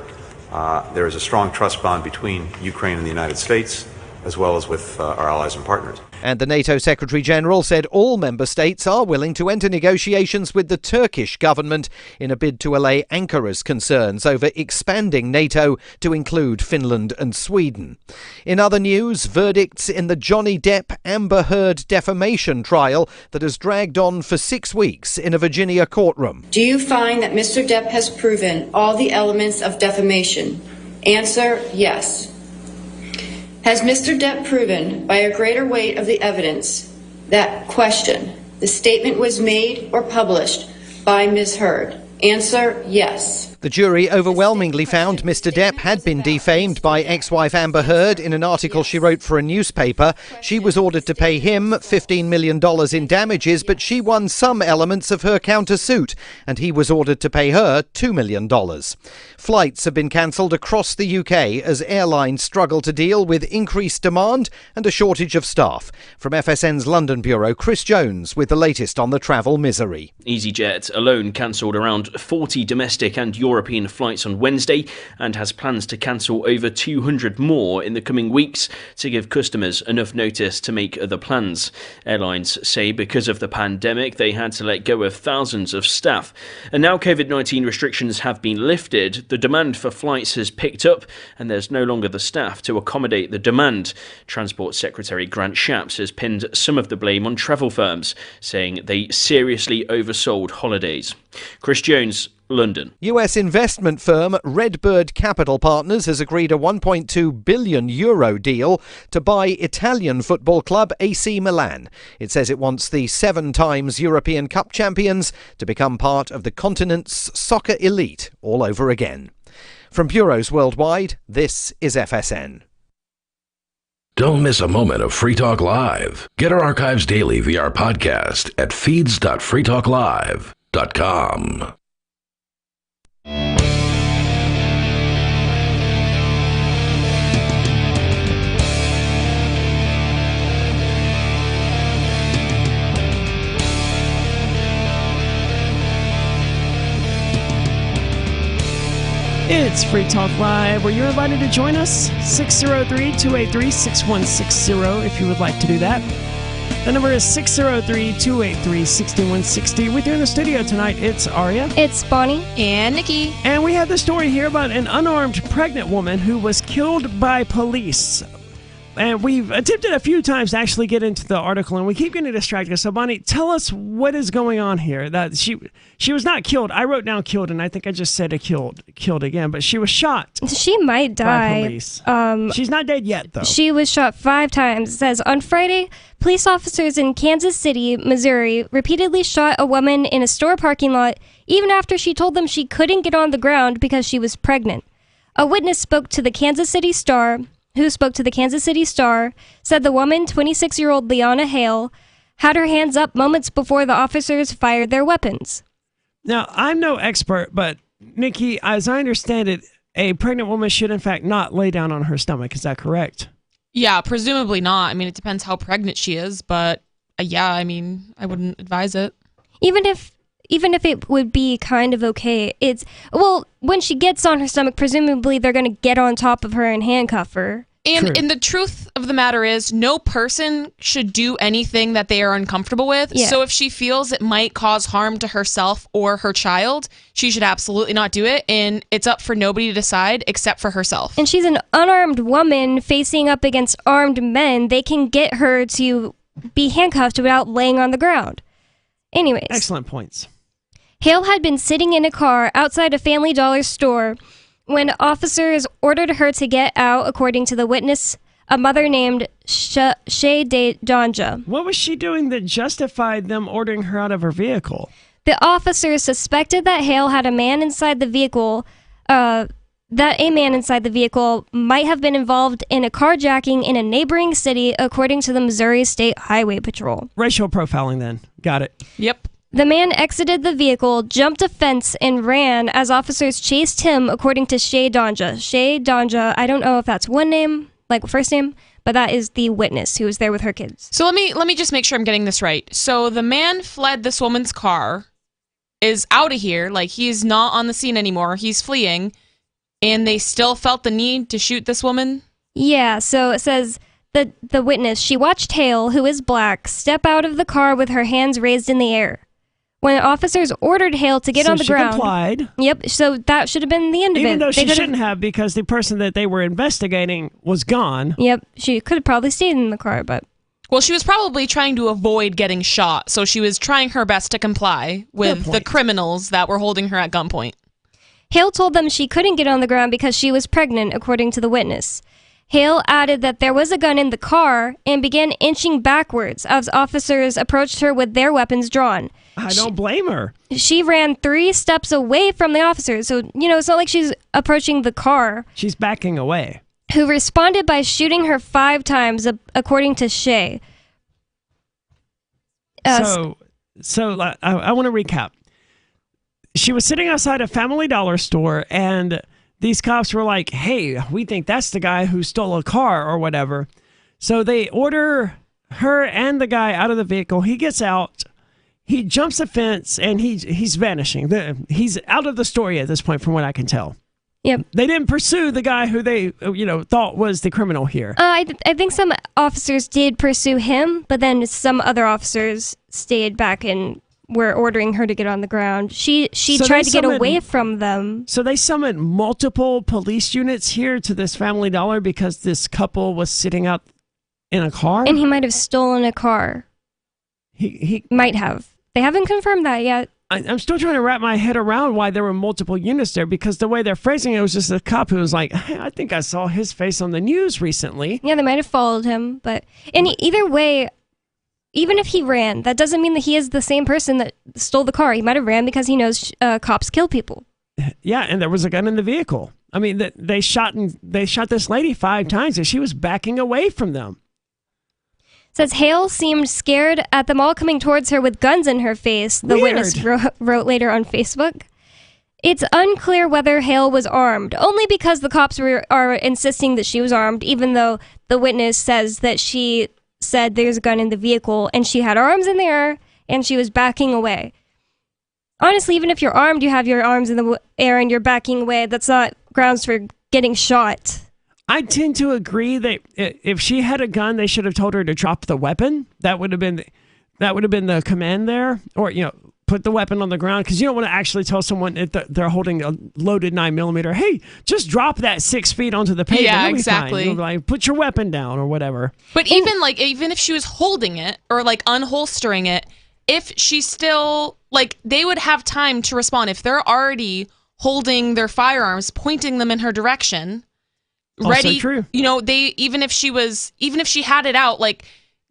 There is a strong trust bond between Ukraine and the United States, as well as with our allies and partners. And the NATO Secretary-General said all member states are willing to enter negotiations with the Turkish government in a bid to allay Ankara's concerns over expanding NATO to include Finland and Sweden. In other news, verdicts in the Johnny Depp-Amber Heard defamation trial that has dragged on for 6 weeks in a Virginia courtroom. Do you find that Mr. Depp has proven all the elements of defamation? Answer, yes. Has Mr. Depp proven by a greater weight of the evidence that, question, the statement was made or published by Ms. Heard? Answer, yes. The jury overwhelmingly found Mr. Depp had been defamed by ex-wife Amber Heard in an article she wrote for a newspaper. She was ordered to pay him $15 million in damages, but she won some elements of her countersuit, and he was ordered to pay her $2 million. Flights have been cancelled across the UK as airlines struggle to deal with increased demand and a shortage of staff. From FSN's London bureau, Chris Jones with the latest on the travel misery. EasyJet alone cancelled around 40 domestic and European flights on Wednesday and has plans to cancel over 200 more in the coming weeks to give customers enough notice to make other plans. Airlines say because of the pandemic they had to let go of thousands of staff. And now COVID-19 restrictions have been lifted, the demand for flights has picked up and there's no longer the staff to accommodate the demand. Transport Secretary Grant Shapps has pinned some of the blame on travel firms, saying they seriously oversold holidays. Chris Jones, London. US investment firm Redbird Capital Partners has agreed a €1.2 billion deal to buy Italian football club AC Milan. It says it wants the 7 times European Cup champions to become part of the continent's soccer elite all over again. From bureaus worldwide, this is FSN. Don't miss a moment of Free Talk Live. Get our archives daily via our podcast at feeds.freetalklive.com. It's Free Talk Live, where you're invited to join us. 603-283-6160 if you would like to do that. The number is 603-283-6160. With you in the studio tonight, it's Aria. It's Bonnie. And Nikki. And we have the story here about an unarmed pregnant woman who was killed by police. And we've attempted a few times to actually get into the article, and we keep getting distracted. So, Bonnie, tell us what is going on here. That she was not killed. I wrote down killed, and I think I just said killed again. But she was shot. She might die. By police. She's not dead yet, though. She was shot 5 times. It says, on Friday, police officers in Kansas City, Missouri, repeatedly shot a woman in a store parking lot, even after she told them she couldn't get on the ground because she was pregnant. A witness spoke to the Kansas City Star, said the woman, 26-year-old Leona Hale, had her hands up moments before the officers fired their weapons. Now, I'm no expert, but Nikki, as I understand it, a pregnant woman should in fact not lay down on her stomach. Is that correct? Yeah, presumably not. I mean, it depends how pregnant she is, but yeah, I mean, I wouldn't advise it. Even if it would be kind of okay, when she gets on her stomach, presumably they're going to get on top of her and handcuff her. And the truth of the matter is, no person should do anything that they are uncomfortable with. Yeah. So if she feels it might cause harm to herself or her child, she should absolutely not do it. And it's up for nobody to decide except for herself. And she's an unarmed woman facing up against armed men. They can get her to be handcuffed without laying on the ground. Anyways. Excellent points. Hale had been sitting in a car outside a Family Dollar store when officers ordered her to get out, according to the witness, a mother named Shay Danja. What was she doing that justified them ordering her out of her vehicle? The officers suspected that Hale had a man inside the vehicle, might have been involved in a carjacking in a neighboring city, according to the Missouri State Highway Patrol. Racial profiling, then. Got it. Yep. The man exited the vehicle, jumped a fence, and ran as officers chased him, according to Shay Donja. Shay Donja, I don't know if that's one name, like first name, but that is the witness who was there with her kids. So let me just make sure I'm getting this right. So the man fled this woman's car, is out of here, like he's not on the scene anymore, he's fleeing, and they still felt the need to shoot this woman? Yeah, so it says the witness, she watched Hale, who is black, step out of the car with her hands raised in the air. When officers ordered Hale to get on the ground... she complied. Yep, so that should have been the end of it. Even though she shouldn't have, because the person that they were investigating was gone. Yep, she could have probably stayed in the car, but... Well, she was probably trying to avoid getting shot, so she was trying her best to comply with the criminals that were holding her at gunpoint. Hale told them she couldn't get on the ground because she was pregnant, according to the witness. Hale added that there was a gun in the car and began inching backwards as officers approached her with their weapons drawn. I don't blame her. She ran 3 steps away from the officers, so, it's not like she's approaching the car. She's backing away. Who responded by shooting her 5 times, according to Shay. I want to recap. She was sitting outside a Family Dollar store, and these cops were like, hey, we think that's the guy who stole a car or whatever. So they order her and the guy out of the vehicle. He gets out. He jumps a fence, and he's vanishing. He's out of the story at this point, from what I can tell. Yep. They didn't pursue the guy who they, thought was the criminal here. I think some officers did pursue him, but then some other officers stayed back and were ordering her to get on the ground. She tried to get away from them. So they summoned multiple police units here to this Family Dollar because this couple was sitting out in a car? And he might have stolen a car. He might have. They haven't confirmed that yet. I'm still trying to wrap my head around why there were multiple units there, because the way they're phrasing it was just a cop who was like, hey, I think I saw his face on the news recently. Yeah, they might have followed him, but either way, even if he ran, that doesn't mean that he is the same person that stole the car. He might have ran because he knows cops kill people. Yeah, and there was a gun in the vehicle. I mean, they shot this lady 5 times, and she was backing away from them. Says Hale seemed scared at them all coming towards her with guns in her face, the witness wrote later on Facebook. It's unclear whether Hale was armed, only because the cops are insisting that she was armed, even though the witness says that she said there's a gun in the vehicle, and she had arms in the air, and she was backing away. Honestly, even if you're armed, you have your arms in the air and you're backing away. That's not grounds for getting shot. I tend to agree that if she had a gun, they should have told her to drop the weapon. That would have been the command there, or put the weapon on the ground, because you don't want to actually tell someone if they're holding a loaded 9mm. Hey, just drop that 6 feet onto the pavement. Yeah, You'll be exactly. fine. Like, put your weapon down or whatever. But even if she was holding it or like unholstering it, if she's still they would have time to respond if they're already holding their firearms, pointing them in her direction. Ready, also true. Even if she had it out,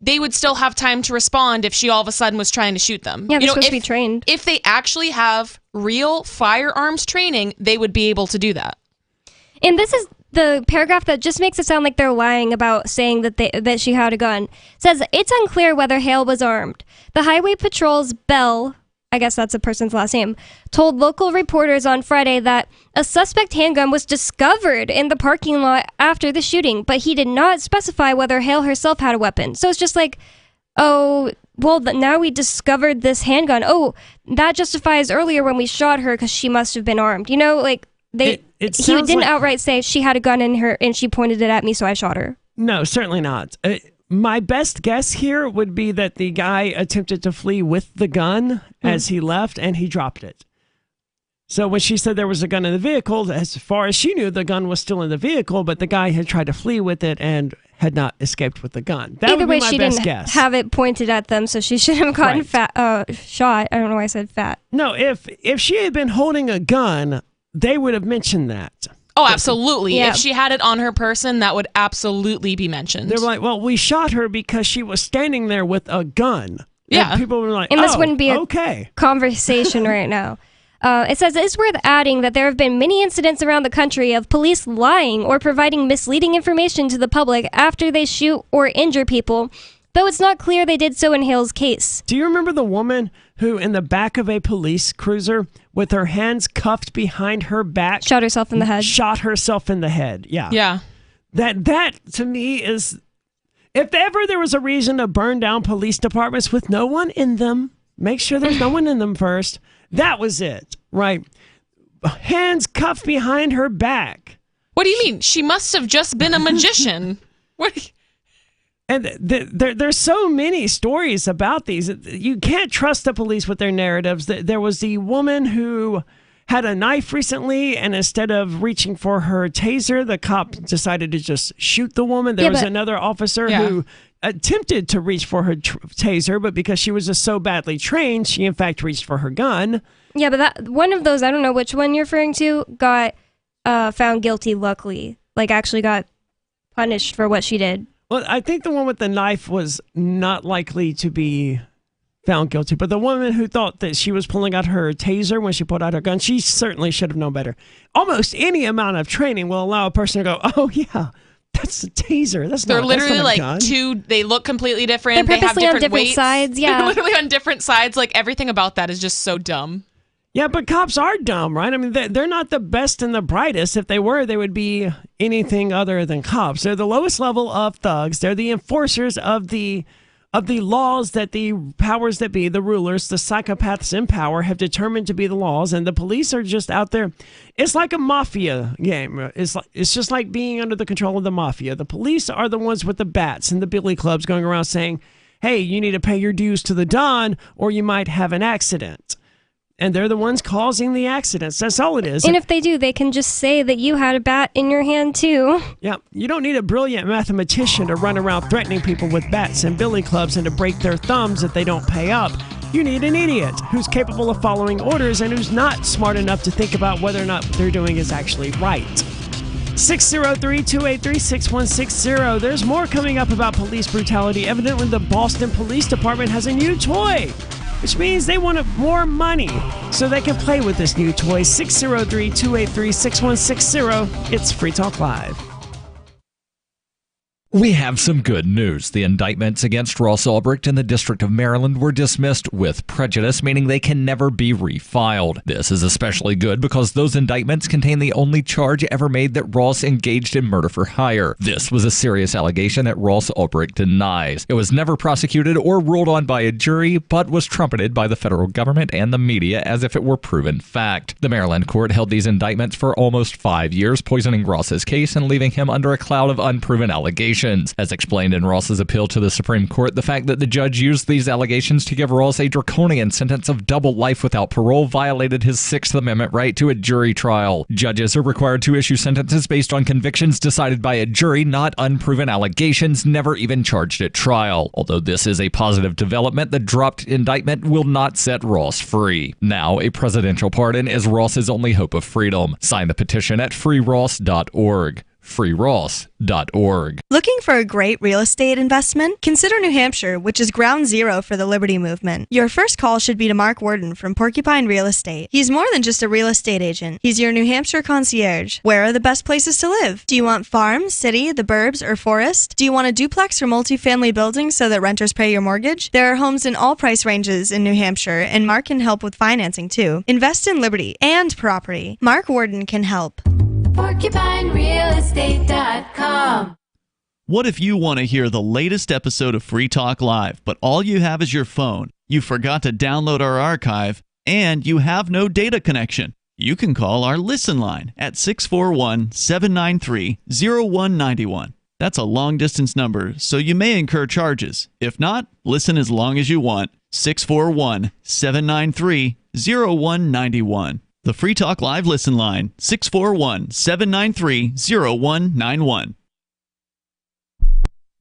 they would still have time to respond if she all of a sudden was trying to shoot them. Yeah, they're supposed to be trained. If they actually have real firearms training, they would be able to do that. And this is the paragraph that just makes it sound like they're lying about saying that she had a gun. It says, it's unclear whether Hale was armed. The Highway Patrol's Bell, I guess that's a person's last name, told local reporters on Friday that a suspect handgun was discovered in the parking lot after the shooting, but he did not specify whether Hale herself had a weapon. So it's just like, oh, well, now we discovered this handgun. Oh, that justifies earlier when we shot her because she must have been armed. He didn't outright say she had a gun in her and she pointed it at me, so I shot her. No, certainly not. My best guess here would be that the guy attempted to flee with the gun as he left, and he dropped it. So when she said there was a gun in the vehicle, as far as she knew, the gun was still in the vehicle, but the guy had tried to flee with it and had not escaped with the gun. That Either would be way, my she best didn't guess. have it pointed at them, so she shouldn't have gotten shot. I don't know why I said fat. No, if she had been holding a gun, they would have mentioned that. Oh, absolutely. Yeah. If she had it on her person, that would absolutely be mentioned. They were like, well, we shot her because she was standing there with a gun. Yeah. And people were like, and this wouldn't be a okay. conversation right now. It says it's worth adding that there have been many incidents around the country of police lying or providing misleading information to the public after they shoot or injure people, though it's not clear they did so in Hale's case. Do you remember the woman who, in the back of a police cruiser with her hands cuffed behind her back, shot herself in the head. Shot herself in the head. Yeah. Yeah. That to me is, if ever there was a reason to burn down police departments with no one in them, make sure there's no one in them first. That was it, right? Hands cuffed behind her back. What do you mean? She must have just been a magician. What? And there's so many stories about these. You can't trust the police with their narratives. There was the woman who had a knife recently, and instead of reaching for her taser, the cop decided to just shoot the woman. There was another officer who attempted to reach for her taser, but because she was just so badly trained, she in fact reached for her gun. Yeah, but that one of those, I don't know which one you're referring to, got found guilty, luckily. Like, actually got punished for what she did. Well, I think the one with the knife was not likely to be found guilty, but the woman who thought that she was pulling out her taser when she pulled out her gun, she certainly should have known better. Almost any amount of training will allow a person to go, oh yeah, that's a taser. They're literally like two, they look completely different. They're purposely they have on different weights. sides, yeah. They're literally on different sides. Like, everything about that is just so dumb. Yeah, but cops are dumb, right? I mean, they're not the best and the brightest. If they were, they would be anything other than cops. They're the lowest level of thugs. They're the enforcers of the laws that the powers that be, the rulers, the psychopaths in power, have determined to be the laws, and the police are just out there. It's like a mafia game. It's just like being under the control of the mafia. The police are the ones with the bats and the billy clubs going around saying, hey, you need to pay your dues to the Don or you might have an accident. And they're the ones causing the accidents. That's all it is. And if they do, they can just say that you had a bat in your hand, too. Yeah, you don't need a brilliant mathematician to run around threatening people with bats and billy clubs and to break their thumbs if they don't pay up. You need an idiot who's capable of following orders and who's not smart enough to think about whether or not what they're doing is actually right. 603-283-6160. There's more coming up about police brutality. Evidently, the Boston Police Department has a new toy, which means they want more money so they can play with this new toy. 603-283-6160. It's Free Talk Live. We have some good news. The indictments against Ross Ulbricht in the District of Maryland were dismissed with prejudice, meaning they can never be refiled. This is especially good because those indictments contain the only charge ever made that Ross engaged in murder for hire. This was a serious allegation that Ross Ulbricht denies. It was never prosecuted or ruled on by a jury, but was trumpeted by the federal government and the media as if it were proven fact. The Maryland court held these indictments for almost 5 years, poisoning Ross's case and leaving him under a cloud of unproven allegations. As explained in Ross's appeal to the Supreme Court, the fact that the judge used these allegations to give Ross a draconian sentence of double life without parole violated his Sixth Amendment right to a jury trial. Judges are required to issue sentences based on convictions decided by a jury, not unproven allegations never even charged at trial. Although this is a positive development, the dropped indictment will not set Ross free. Now, a presidential pardon is Ross's only hope of freedom. Sign the petition at freeross.org. freeross.org. Looking for a great real estate investment? Consider New Hampshire, which is ground zero for the Liberty Movement. Your first call should be to Mark Worden from Porcupine Real Estate. He's more than just a real estate agent. He's your New Hampshire concierge. Where are the best places to live? Do you want farm, city, the burbs, or forest? Do you want a duplex or multifamily building so that renters pay your mortgage? There are homes in all price ranges in New Hampshire, and Mark can help with financing too. Invest in liberty and property. Mark Worden can help. PorcupineRealEstate.com. What if you want to hear the latest episode of Free Talk Live, but all you have is your phone, you forgot to download our archive, and you have no data connection? You can call our Listen line at 641-793-0191. That's a long-distance number, so you may incur charges. If not, listen as long as you want. 641-793-0191. The Free Talk Live Listen line, 641-793-0191.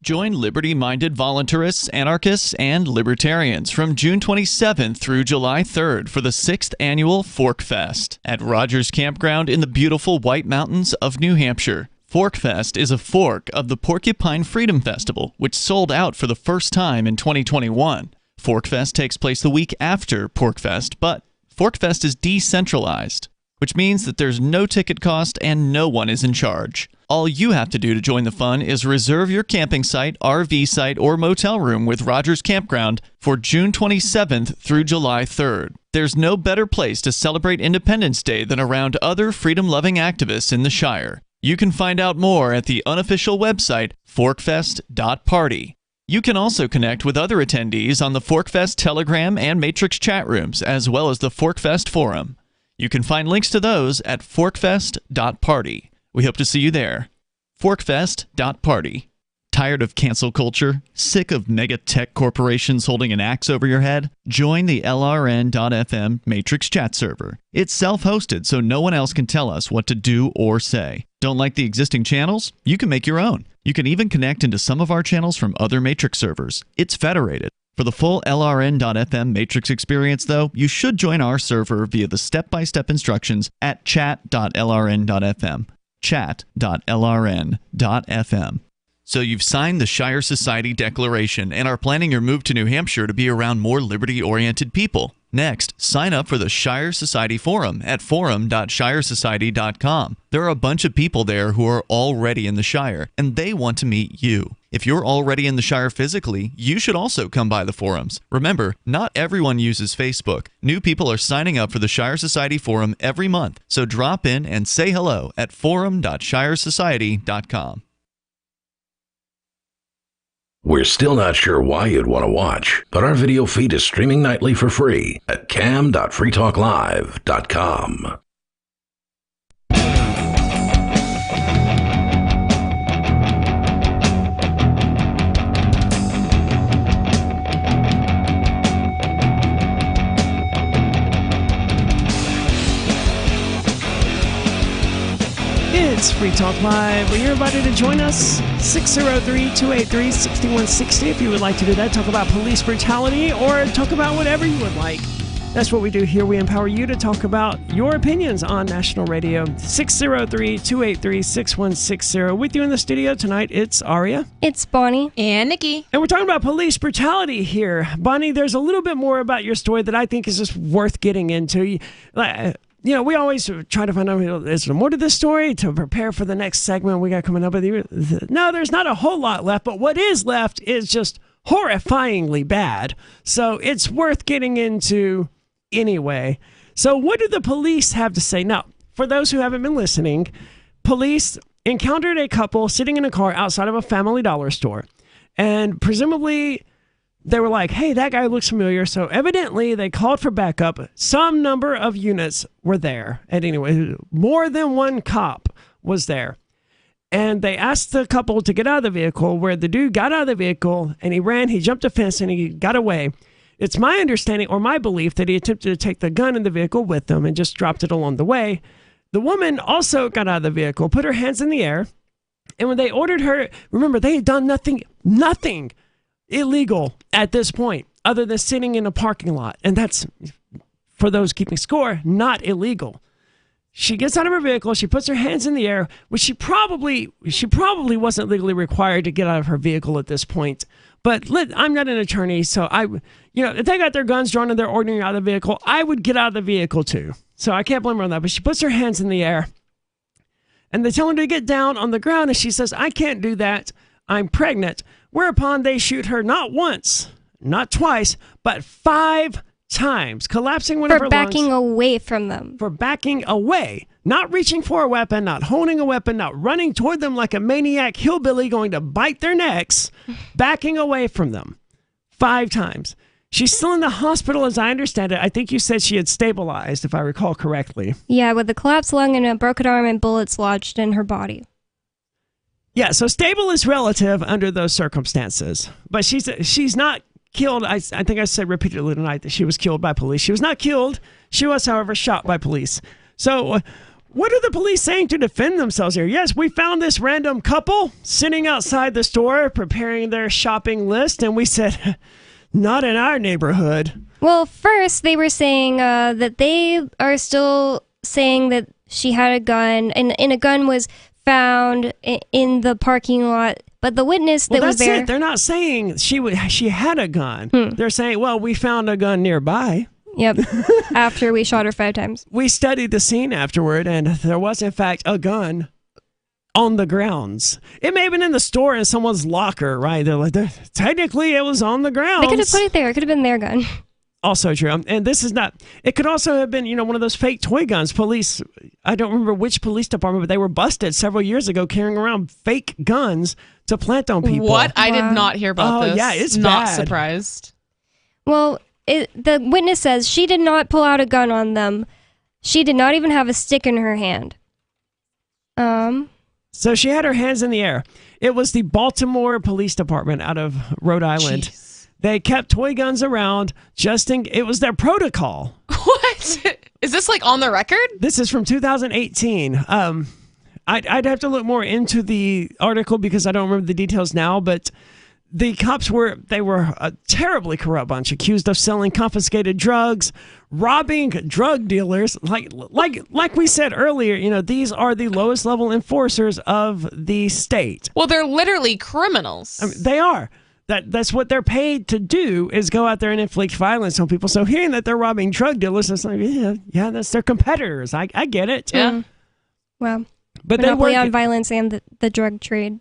Join liberty-minded voluntarists, anarchists, and libertarians from June 27th through July 3rd for the 6th annual Fork Fest at Rogers Campground in the beautiful White Mountains of New Hampshire. Fork Fest is a fork of the Porcupine Freedom Festival, which sold out for the first time in 2021. Fork Fest takes place the week after Pork Fest, but Fork Fest is decentralized, which means that there's no ticket cost and no one is in charge. All you have to do to join the fun is reserve your camping site, RV site, or motel room with Rogers Campground for June 27th through July 3rd. There's no better place to celebrate Independence Day than around other freedom-loving activists in the Shire. You can find out more at the unofficial website, forkfest.party. You can also connect with other attendees on the Forkfest Telegram and Matrix chat rooms, as well as the Forkfest Forum. You can find links to those at forkfest.party. We hope to see you there. Forkfest.party. Tired of cancel culture? Sick of mega tech corporations holding an axe over your head? Join the LRN.FM Matrix chat server. It's self-hosted, so no one else can tell us what to do or say. Don't like the existing channels? You can make your own. You can even connect into some of our channels from other Matrix servers. It's federated. For the full LRN.FM Matrix experience, though, you should join our server via the step-by-step instructions at chat.lrn.fm. Chat.lrn.fm. So you've signed the Shire Society Declaration and are planning your move to New Hampshire to be around more liberty-oriented people. Next, sign up for the Shire Society Forum at forum.shiresociety.com. There are a bunch of people there who are already in the Shire, and they want to meet you. If you're already in the Shire physically, you should also come by the forums. Remember, not everyone uses Facebook. New people are signing up for the Shire Society Forum every month, so drop in and say hello at forum.shiresociety.com. We're still not sure why you'd want to watch, but our video feed is streaming nightly for free at cam.freetalklive.com. It's Free Talk Live. We're invited to join us. 603-283-6160 if you would like to do that. Talk about police brutality or talk about whatever you would like. That's what we do here. We empower you to talk about your opinions on national radio. 603-283-6160. With you in the studio tonight, it's Aria. It's Bonnie. And Nikki. And we're talking about police brutality here. Bonnie, there's a little bit more about your story that I think is just worth getting into. You know, we always try to find out, is there more to this story to prepare for the next segment we got coming up with you? No, there's not a whole lot left, but what is left is just horrifyingly bad. So it's worth getting into anyway. So what do the police have to say? Now, for those who haven't been listening, police encountered a couple sitting in a car outside of a Family Dollar store. And presumably they were like, hey, that guy looks familiar. So evidently they called for backup. Some number of units were there. And anyway, more than one cop was there. And they asked the couple to get out of the vehicle, where the dude got out of the vehicle and he ran, he jumped a fence and he got away. It's my understanding or my belief that he attempted to take the gun in the vehicle with him and just dropped it along the way. The woman also got out of the vehicle, put her hands in the air. And when they ordered her, remember, they had done nothing illegal at this point other than sitting in a parking lot, and that's, for those keeping score, not illegal. She gets out of her vehicle, she puts her hands in the air, which she probably wasn't legally required to get out of her vehicle at this point. But I'm not an attorney, so if they got their guns drawn and they're ordering out of the vehicle, I would get out of the vehicle too. So I can't blame her on that. But she puts her hands in the air and they tell her to get down on the ground, and she says, I can't do that. I'm pregnant. Whereupon they shoot her not once, not twice, but 5 times, collapsing one of her lungs. For backing away from them. For backing away. Not reaching for a weapon, not holding a weapon, not running toward them like a maniac hillbilly going to bite their necks. Backing away from them. 5 times. She's still in the hospital, as I understand it. I think you said she had stabilized, if I recall correctly. Yeah, with a collapsed lung and a broken arm and bullets lodged in her body. Yeah, so stable is relative under those circumstances. But she's not killed. I think I said repeatedly tonight that she was killed by police. She was not killed. She was, however, shot by police. So what are the police saying to defend themselves here? Yes, we found this random couple sitting outside the store preparing their shopping list, and we said, not in our neighborhood. Well, first they were saying that they are still saying that she had a gun, and a gun was found in the parking lot, but the witness that was there... They're not saying she had a gun. They're saying, well, we found a gun nearby. Yep. After we shot her 5 times. We studied the scene afterward, and there was, in fact, a gun on the grounds. It may have been in the store in someone's locker, right? They're like, technically, it was on the grounds. They could have put it there. It could have been their gun. Also true. And this is not, it could also have been, one of those fake toy guns. Police, I don't remember which police department, but they were busted several years ago carrying around fake guns to plant on people. What? I did not hear about this. Oh, yeah, it's not bad. surprised. Well, the witness says she did not pull out a gun on them. She did not even have a stick in her hand. So she had her hands in the air. It was the Baltimore Police Department out of Rhode Island. Jeez. They kept toy guns around it was their protocol. What? Is this like on the record? This is from 2018. I'd have to look more into the article because I don't remember the details now, but the cops were a terribly corrupt bunch, accused of selling confiscated drugs, robbing drug dealers. Like we said earlier, these are the lowest level enforcers of the state. Well, they're literally criminals. I mean, they are. That's what they're paid to do, is go out there and inflict violence on people. So hearing that they're robbing drug dealers, it's like, yeah, that's their competitors. I get it. Yeah. Well, but monopoly on violence and the drug trade.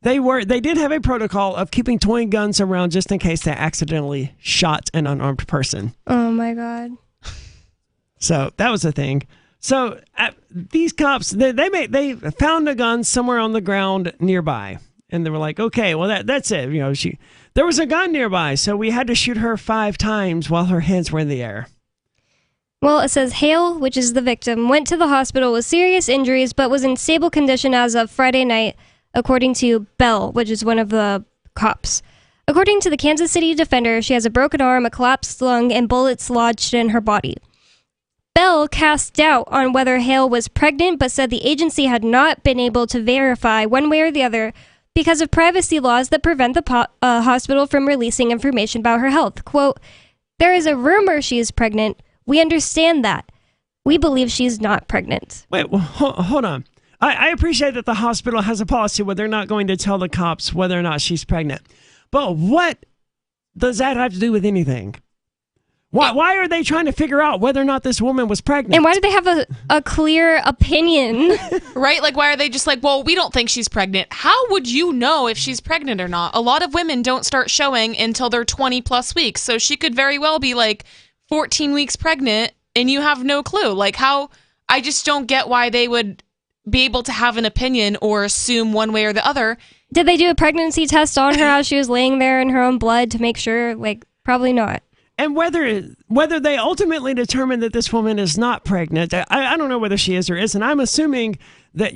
They did have a protocol of keeping toy guns around just in case they accidentally shot an unarmed person. Oh my God. So that was a thing. So these cops, they found a gun somewhere on the ground nearby. And they were like, okay, well, that's it. There was a gun nearby, so we had to shoot her 5 times while her hands were in the air. Well, it says Hale, which is the victim, went to the hospital with serious injuries, but was in stable condition as of Friday night, according to Bell, which is one of the cops. According to the Kansas City Defender, she has a broken arm, a collapsed lung, and bullets lodged in her body. Bell cast doubt on whether Hale was pregnant, but said the agency had not been able to verify one way or the other because of privacy laws that prevent the hospital from releasing information about her health. Quote, "There is a rumor she is pregnant. We understand that. We believe she's not pregnant." Wait, well, hold on. I appreciate that the hospital has a policy where they're not going to tell the cops whether or not she's pregnant. But what does that have to do with anything? Why are they trying to figure out whether or not this woman was pregnant? And why do they have a clear opinion? Right? Like, why are they just like, well, we don't think she's pregnant. How would you know if she's pregnant or not? A lot of women don't start showing until they're 20 plus weeks. So she could very well be like 14 weeks pregnant and you have no clue. Like, how? I just don't get why they would be able to have an opinion or assume one way or the other. Did they do a pregnancy test on her as she was laying there in her own blood to make sure? Like, probably not. And whether they ultimately determine that this woman is not pregnant, I don't know whether she is or isn't. I'm assuming that,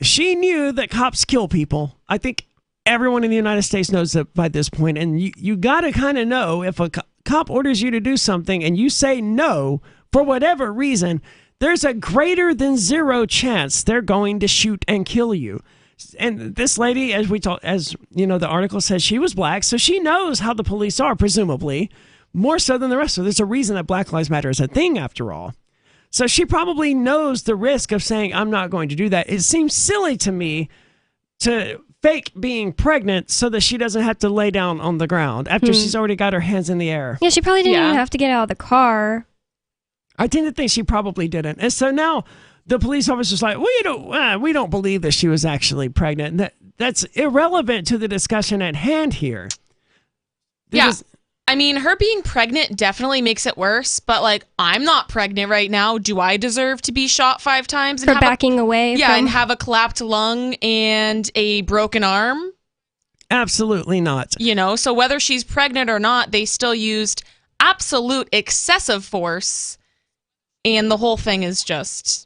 she knew that cops kill people. I think everyone in the United States knows that by this point. And you got to kind of know if a cop orders you to do something and you say no for whatever reason, there's a greater than 0 chance they're going to shoot and kill you. And this lady, as the article says, she was black, so she knows how the police are, presumably. More so than the rest. So there's a reason that Black Lives Matter is a thing after all. So she probably knows the risk of saying, I'm not going to do that. It seems silly to me to fake being pregnant so that she doesn't have to lay down on the ground after she's already got her hands in the air. Yeah, she probably didn't even have to get out of the car. I tend to think she probably didn't. And so now the police officer's like, we don't believe that she was actually pregnant. That's irrelevant to the discussion at hand here. I mean, her being pregnant definitely makes it worse, but like, I'm not pregnant right now. Do I deserve to be shot 5 times? For backing away? Yeah, and have a collapsed lung and a broken arm? Absolutely not. So whether she's pregnant or not, they still used absolute excessive force, and the whole thing is just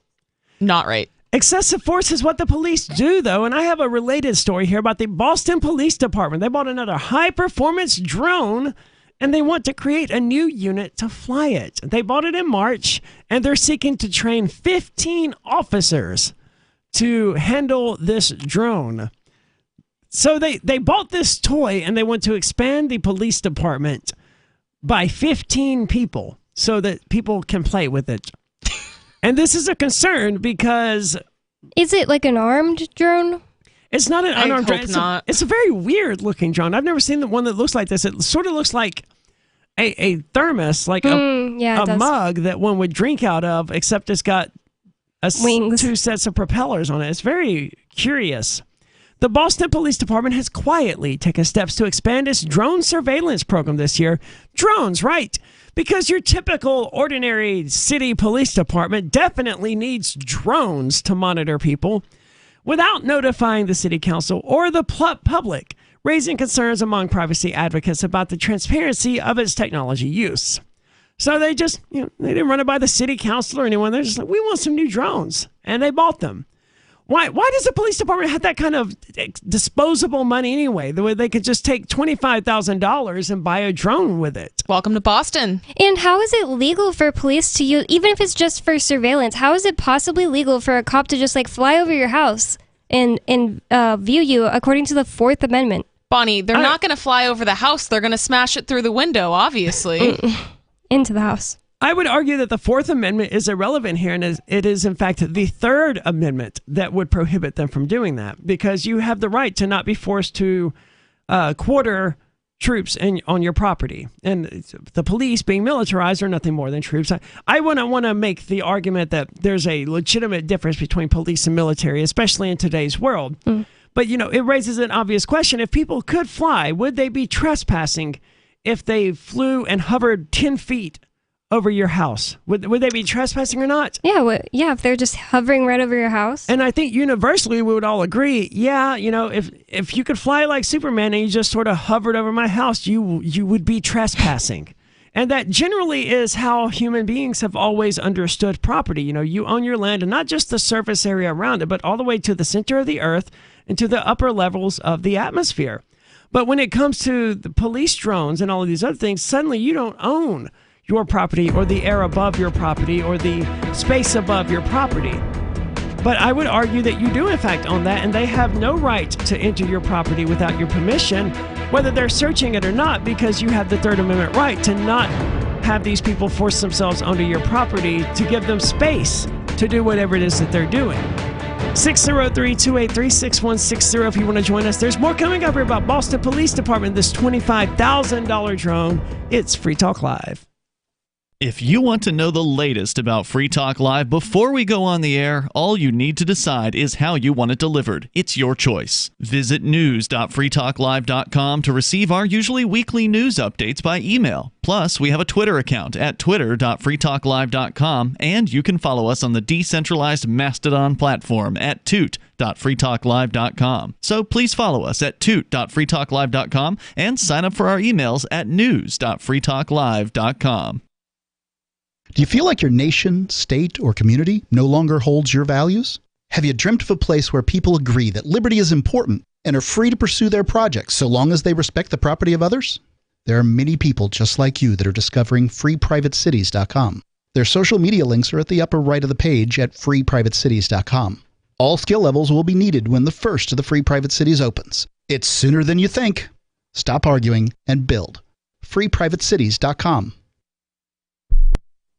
not right. Excessive force is what the police do, though, and I have a related story here about the Boston Police Department. They bought another high-performance drone, and they want to create a new unit to fly it. They bought it in March, and they're seeking to train 15 officers to handle this drone. So they bought this toy, and they want to expand the police department by 15 people so that people can play with it. And this is a concern because... Is it like an armed drone? It's not an unarmed drone. It's a very weird looking drone. I've never seen the one that looks like this. It sort of looks like a thermos, like a mug that one would drink out of, except it's got wings. 2 sets of propellers on it. It's very curious. The Boston Police Department has quietly taken steps to expand its drone surveillance program this year. Drones, right? Because your typical ordinary city police department definitely needs drones to monitor people without notifying the city council or the public, raising concerns among privacy advocates about the transparency of its technology use. So they just, they didn't run it by the city council or anyone. They're just like, we want some new drones. And they bought them. Why does the police department have that kind of disposable money anyway? The way they could just take $25,000 and buy a drone with it. Welcome to Boston. And how is it legal for police to use, even if it's just for surveillance, how is it possibly legal for a cop to just fly over your house and view you according to the Fourth Amendment? Bonnie, they're not going to fly over the house. They're going to smash it through the window, obviously. Into the house. I would argue that the Fourth Amendment is irrelevant here, and it is, in fact, the Third Amendment that would prohibit them from doing that, because you have the right to not be forced to quarter troops on your property. And the police, being militarized, are nothing more than troops. I wouldn't want to make the argument that there's a legitimate difference between police and military, especially in today's world. But, it raises an obvious question. If people could fly, would they be trespassing if they flew and hovered 10 feet over your house? Would they be trespassing or not? Yeah, if they're just hovering right over your house. And I think universally we would all agree, if you could fly like Superman and you just sort of hovered over my house, you would be trespassing. And that generally is how human beings have always understood property. You own your land, and not just the surface area around it, but all the way to the center of the earth and to the upper levels of the atmosphere. But when it comes to the police drones and all of these other things, suddenly you don't own your property or the air above your property or the space above your property. But I would argue that you do in fact own that, and they have no right to enter your property without your permission, whether they're searching it or not, because you have the Third Amendment right to not have these people force themselves onto your property, to give them space to do whatever it is that they're doing. 603-283-6160 if you want to join us. There's more coming up here about Boston Police Department, this $25,000 drone. It's Free Talk Live. If you want to know the latest about Free Talk Live before we go on the air, all you need to decide is how you want it delivered. It's your choice. Visit news.freetalklive.com to receive our usually weekly news updates by email. Plus, we have a Twitter account at twitter.freetalklive.com, and you can follow us on the decentralized Mastodon platform at toot.freetalklive.com. So please follow us at toot.freetalklive.com and sign up for our emails at news.freetalklive.com. Do you feel like your nation, state, or community no longer holds your values? Have you dreamt of a place where people agree that liberty is important and are free to pursue their projects so long as they respect the property of others? There are many people just like you that are discovering freeprivatecities.com. Their social media links are at the upper right of the page at freeprivatecities.com. All skill levels will be needed when the first of the Free Private Cities opens. It's sooner than you think. Stop arguing and build. freeprivatecities.com.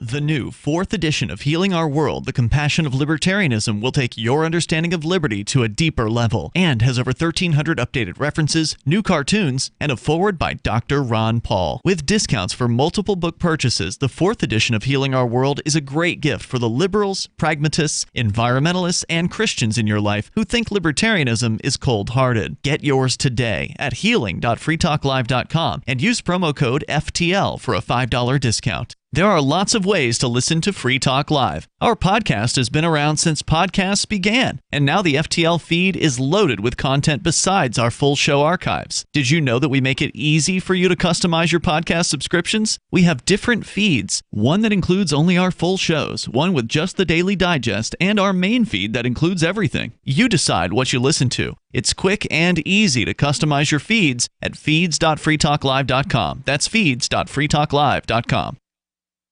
The new 4th edition of Healing Our World, The Compassion of Libertarianism, will take your understanding of liberty to a deeper level and has over 1,300 updated references, new cartoons, and a foreword by Dr. Ron Paul. With discounts for multiple book purchases, the 4th edition of Healing Our World is a great gift for the liberals, pragmatists, environmentalists, and Christians in your life who think libertarianism is cold-hearted. Get yours today at healing.freetalklive.com and use promo code FTL for a $5 discount. There are lots of ways to listen to Free Talk Live. Our podcast has been around since podcasts began, and now the FTL feed is loaded with content besides our full show archives. Did you know that we make it easy for you to customize your podcast subscriptions? We have different feeds, one that includes only our full shows, one with just the Daily Digest, and our main feed that includes everything. You decide what you listen to. It's quick and easy to customize your feeds at feeds.freetalklive.com. That's feeds.freetalklive.com.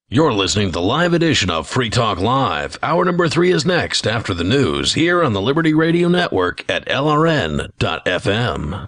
You're listening to the live edition of Free Talk Live. Hour number 3 is next after the news here on the Liberty Radio Network at LRN.FM.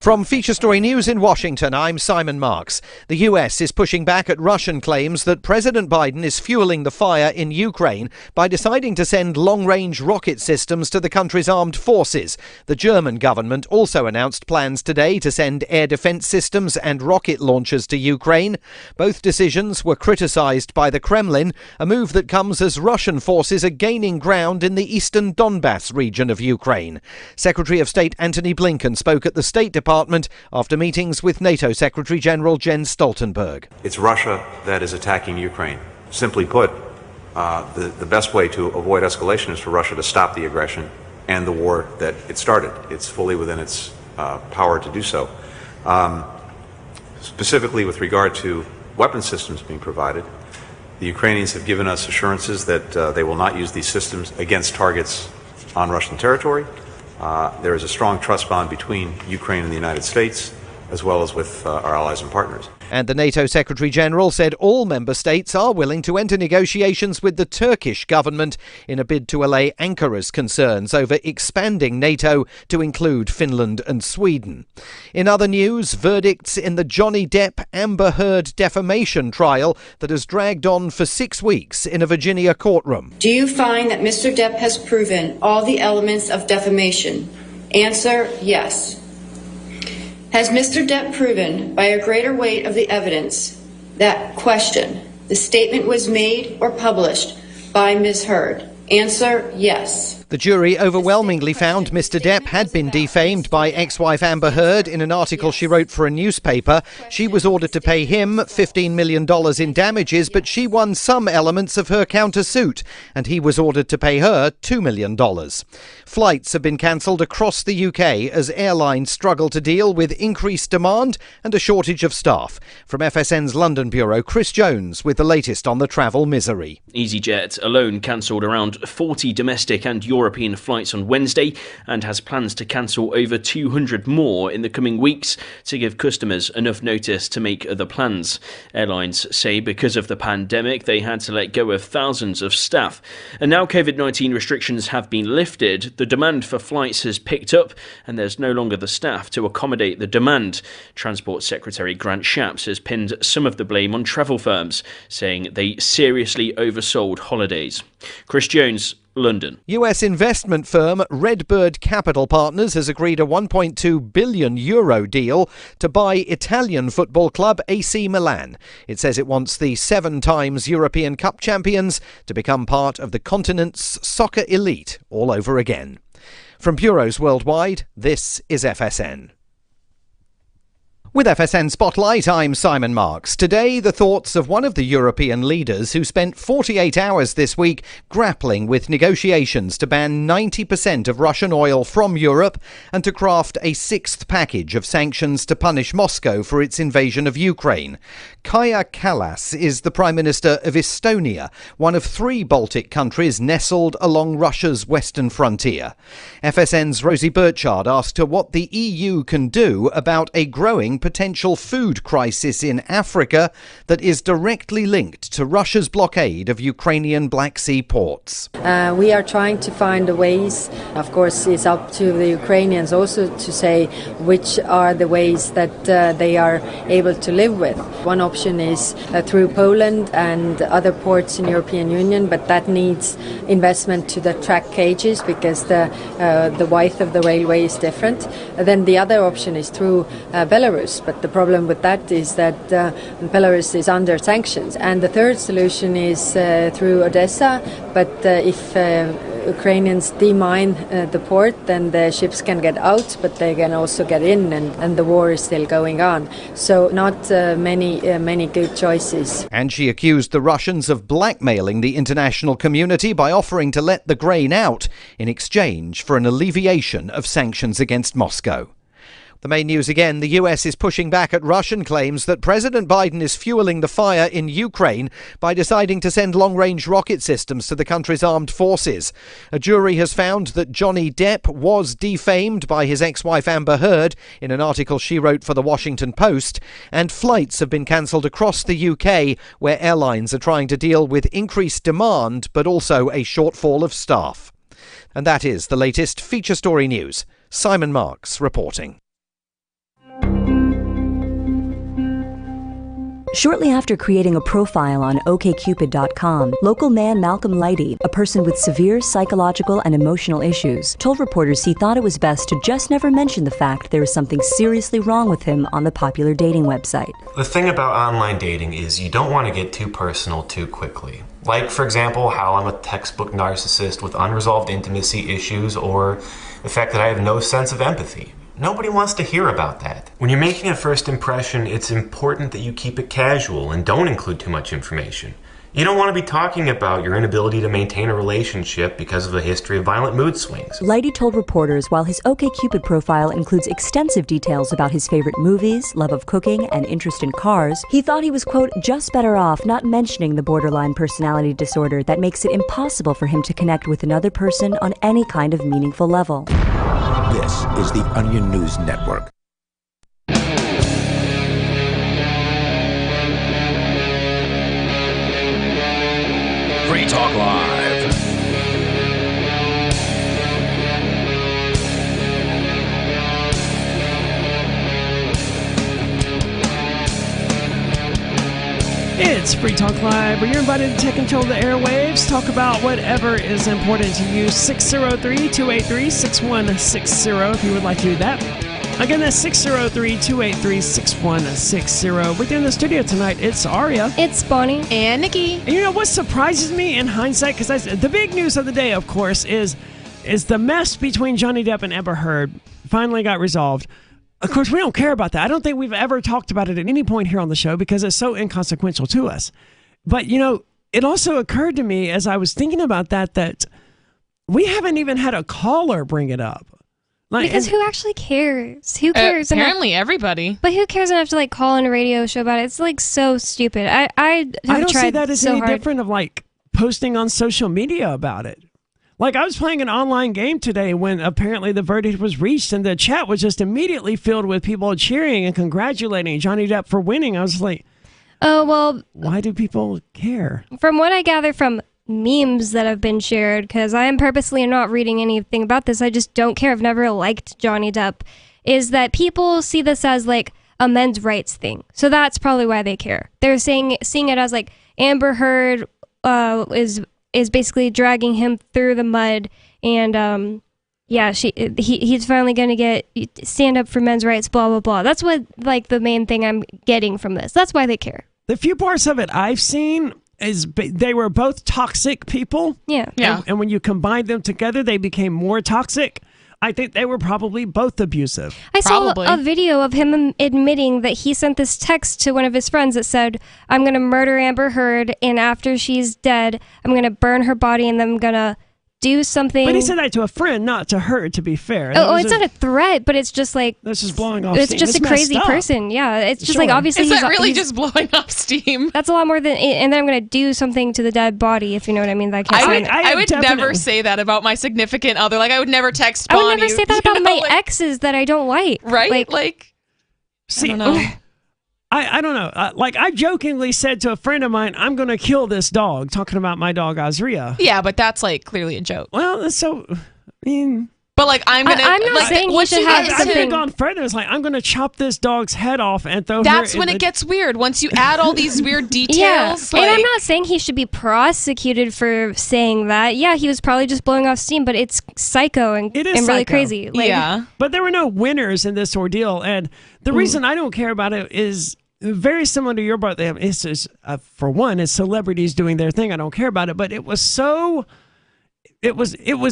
From Feature Story News in Washington, I'm Simon Marks. The US is pushing back at Russian claims that President Biden is fueling the fire in Ukraine by deciding to send long-range rocket systems to the country's armed forces. The German government also announced plans today to send air defense systems and rocket launchers to Ukraine. Both decisions were criticized by the Kremlin, a move that comes as Russian forces are gaining ground in the eastern Donbass region of Ukraine. Secretary of State Antony Blinken spoke at the State Department after meetings with NATO Secretary-General Jens Stoltenberg. It's Russia that is attacking Ukraine. Simply put, the best way to avoid escalation is for Russia to stop the aggression and the war that it started. It's fully within its power to do so. Specifically with regard to weapon systems being provided, the Ukrainians have given us assurances that they will not use these systems against targets on Russian territory. There is a strong trust bond between Ukraine and the United States, as well as with our allies and partners. And the NATO Secretary-General said all member states are willing to enter negotiations with the Turkish government in a bid to allay Ankara's concerns over expanding NATO to include Finland and Sweden. In other news, verdicts in the Johnny Depp Amber Heard defamation trial that has dragged on for 6 weeks in a Virginia courtroom. Do you find that Mr. Depp has proven all the elements of defamation? Answer, yes. Has Mr. Depp proven by a greater weight of the evidence that question, the statement was made or published by Ms. Heard? Answer, yes. The jury overwhelmingly found Mr. Depp had been defamed by ex-wife Amber Heard in an article she wrote for a newspaper. She was ordered to pay him $15 million in damages, but she won some elements of her countersuit, and he was ordered to pay her $2 million. Flights have been cancelled across the UK as airlines struggle to deal with increased demand and a shortage of staff. From FSN's London bureau, Chris Jones with the latest on the travel misery. EasyJet alone cancelled around 40 domestic and European flights on Wednesday and has plans to cancel over 200 more in the coming weeks to give customers enough notice to make other plans. Airlines say because of the pandemic they had to let go of thousands of staff. And now COVID-19 restrictions have been lifted, the demand for flights has picked up and there's no longer the staff to accommodate the demand. Transport Secretary Grant Shapps has pinned some of the blame on travel firms, saying they seriously oversold holidays. Chris Jones, London. US investment firm Redbird Capital Partners has agreed a €1.2 billion deal to buy Italian football club AC Milan. It says it wants the 7 times European Cup champions to become part of the continent's soccer elite all over again. From bureaus worldwide, this is FSN. With FSN Spotlight, I'm Simon Marks. Today, the thoughts of one of the European leaders who spent 48 hours this week grappling with negotiations to ban 90% of Russian oil from Europe and to craft a 6th package of sanctions to punish Moscow for its invasion of Ukraine. Kaja Kallas is the Prime Minister of Estonia, one of 3 Baltic countries nestled along Russia's western frontier. FSN's Rosie Burchard asked her what the EU can do about a growing potential food crisis in Africa that is directly linked to Russia's blockade of Ukrainian Black Sea ports. We are trying to find ways. Of course, it's up to the Ukrainians also to say which are the ways that they are able to live with. One option is through Poland and other ports in European Union, but that needs investment to the track cages because the width of the railway is different. Then the other option is through Belarus. But the problem with that is that Belarus is under sanctions. And the third solution is through Odessa. But if Ukrainians demine the port, then the ships can get out, but they can also get in, and the war is still going on. So not many good choices. And she accused the Russians of blackmailing the international community by offering to let the grain out in exchange for an alleviation of sanctions against Moscow. The main news again, the US is pushing back at Russian claims that President Biden is fueling the fire in Ukraine by deciding to send long-range rocket systems to the country's armed forces. A jury has found that Johnny Depp was defamed by his ex-wife Amber Heard in an article she wrote for the Washington Post, and flights have been cancelled across the UK where airlines are trying to deal with increased demand but also a shortfall of staff. And that is the latest feature story news. Simon Marks reporting. Shortly after creating a profile on OkCupid.com, local man Malcolm Lighty, a person with severe psychological and emotional issues, told reporters he thought it was best to just never mention the fact there was something seriously wrong with him on the popular dating website. The thing about online dating is you don't want to get too personal too quickly. Like, for example, how I'm a textbook narcissist with unresolved intimacy issues, or the fact that I have no sense of empathy. Nobody wants to hear about that. When you're making a first impression, it's important that you keep it casual and don't include too much information. You don't want to be talking about your inability to maintain a relationship because of a history of violent mood swings. Lighty told reporters while his OkCupid profile includes extensive details about his favorite movies, love of cooking, and interest in cars, he thought he was, quote, just better off not mentioning the borderline personality disorder that makes it impossible for him to connect with another person on any kind of meaningful level. This is the Onion News Network. Free Talk Live. It's Free Talk Live, where you're invited to take control of the airwaves, talk about whatever is important to you. 603-283-6160 if you would like to do that. Again, that's 603-283-6160. Within the studio tonight, it's Aria. It's Bonnie. And Nikki. And you know what surprises me in hindsight? Because the big news of the day, of course, is the mess between Johnny Depp and Amber Heard finally got resolved. Of course, we don't care about that. I don't think we've ever talked about it at any point here on the show because it's so inconsequential to us. But, you know, it also occurred to me as I was thinking about that we haven't even had a caller bring it up. Because who actually cares? Who cares? Apparently everybody. But who cares enough to like call in a radio show about it? It's like so stupid. I don't tried see that as so any hard. different of like posting on social media about it. Like I was playing an online game today when apparently the verdict was reached and the chat was just immediately filled with people cheering and congratulating Johnny Depp for winning. I was like, oh, well. Why do people care? From what I gather from memes that have been shared, because I am purposely not reading anything about this, I just don't care. I've never liked Johnny Depp, is that people see this as like a men's rights thing. So that's probably why they care. They're seeing it as like Amber Heard is basically dragging him through the mud, and he's finally gonna stand up for men's rights, blah blah blah. That's what like the main thing I'm getting from this. That's why they care. The few parts of it I've seen is they were both toxic people. Yeah. And when you combine them together, they became more toxic. I think they were probably both abusive. I saw a video of him admitting that he sent this text to one of his friends that said, I'm going to murder Amber Heard, and after she's dead, I'm going to burn her body, and then I'm going to do something. But he said that to a friend, not to her, to be fair. It's not a threat, but it's just like... This is blowing off steam. It's just a crazy person. Yeah, it's just like, obviously... Is that really just blowing off steam? That's a lot more than... And then I'm going to do something to the dead body, if you know what I mean. I would never say that about my significant other. Like, I would never text Bonnie. I would never say that about my exes that I don't like. Right? See, I don't know. I don't know. I jokingly said to a friend of mine, I'm going to kill this dog, talking about my dog, Azria. Yeah, but that's, like, clearly a joke. Well, so, I mean... But, like, I'm going to... I'm not saying he should have I could have gone further. It's like, I'm going to chop this dog's head off and throw her... That's when it gets weird. Once you add all these weird details. Yeah. And I'm not saying he should be prosecuted for saying that. Yeah, he was probably just blowing off steam, but it's psycho and really psycho. crazy. Yeah. But there were no winners in this ordeal. And the reason I don't care about it is... very similar to your birthday. It's for one, it's celebrities doing their thing. I don't care about it, but it was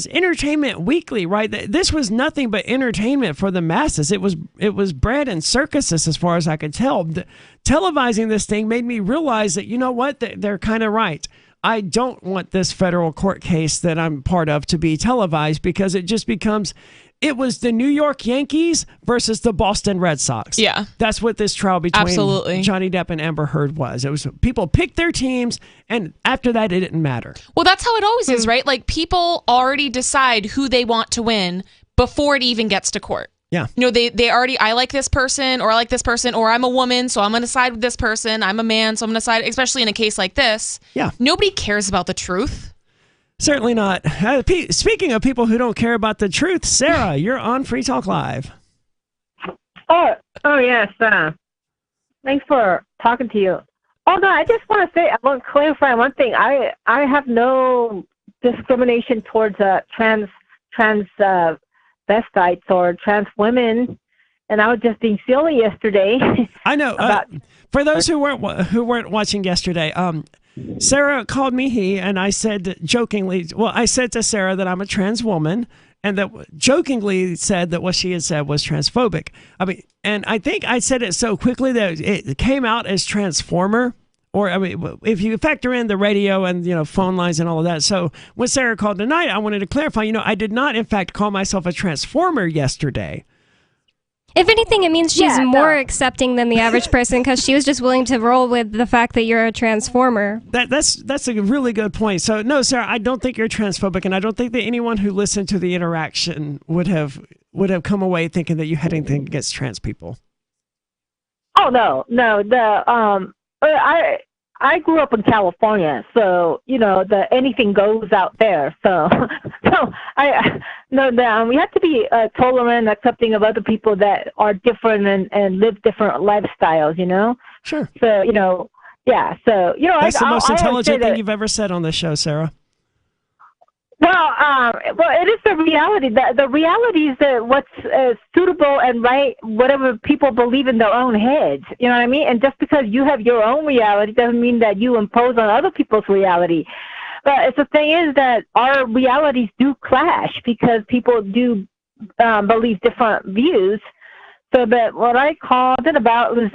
Entertainment Weekly, right? This was nothing but entertainment for the masses. It was bread and circuses as far as I could tell. Televising this thing made me realize that, you know what, they're kind of right. I don't want this federal court case that I'm part of to be televised because it just becomes... It was the New York Yankees versus the Boston Red Sox. Yeah. That's what this trial between Absolutely. Johnny Depp and Amber Heard was. It was people picked their teams, and after that, it didn't matter. Well, that's how it always is, right? Like, people already decide who they want to win before it even gets to court. Yeah. You know, they already, I like this person, or I like this person, or I'm a woman, so I'm going to side with this person. I'm a man, so I'm going to side, especially in a case like this. Yeah. Nobody cares about the truth. Certainly not. Speaking of people who don't care about the truth, Sarah, you're on Free Talk Live. Oh yes. Thanks for talking to you. Oh no, I just want to say, I want to clarify one thing. I have no discrimination towards transvestites or trans women, and I was just being silly yesterday. I know. For those who weren't watching yesterday, Sarah called me he, and I said jokingly, I said to Sarah that I'm a trans woman, and that jokingly said that what she had said was transphobic. I mean, and I think I said it so quickly that it came out as transformer. Or, I mean, if you factor in the radio and, phone lines and all of that. So when Sarah called tonight, I wanted to clarify, I did not, in fact, call myself a transformer yesterday. If anything, it means she's more accepting than the average person because she was just willing to roll with the fact that you're a transformer. That's a really good point. So, no, Sarah, I don't think you're transphobic, and I don't think that anyone who listened to the interaction would have come away thinking that you had anything against trans people. Oh, no. I grew up in California, so anything goes out there. So we have to be tolerant, accepting of other people that are different and live different lifestyles. Sure. So yeah. So that's the most intelligent thing you've ever said on this show, Sarah. Well, it is the reality. The reality is that what's suitable and right, whatever people believe in their own heads. You know what I mean? And just because you have your own reality doesn't mean that you impose on other people's reality. But the thing is that our realities do clash because people do believe different views. So that what I called it about was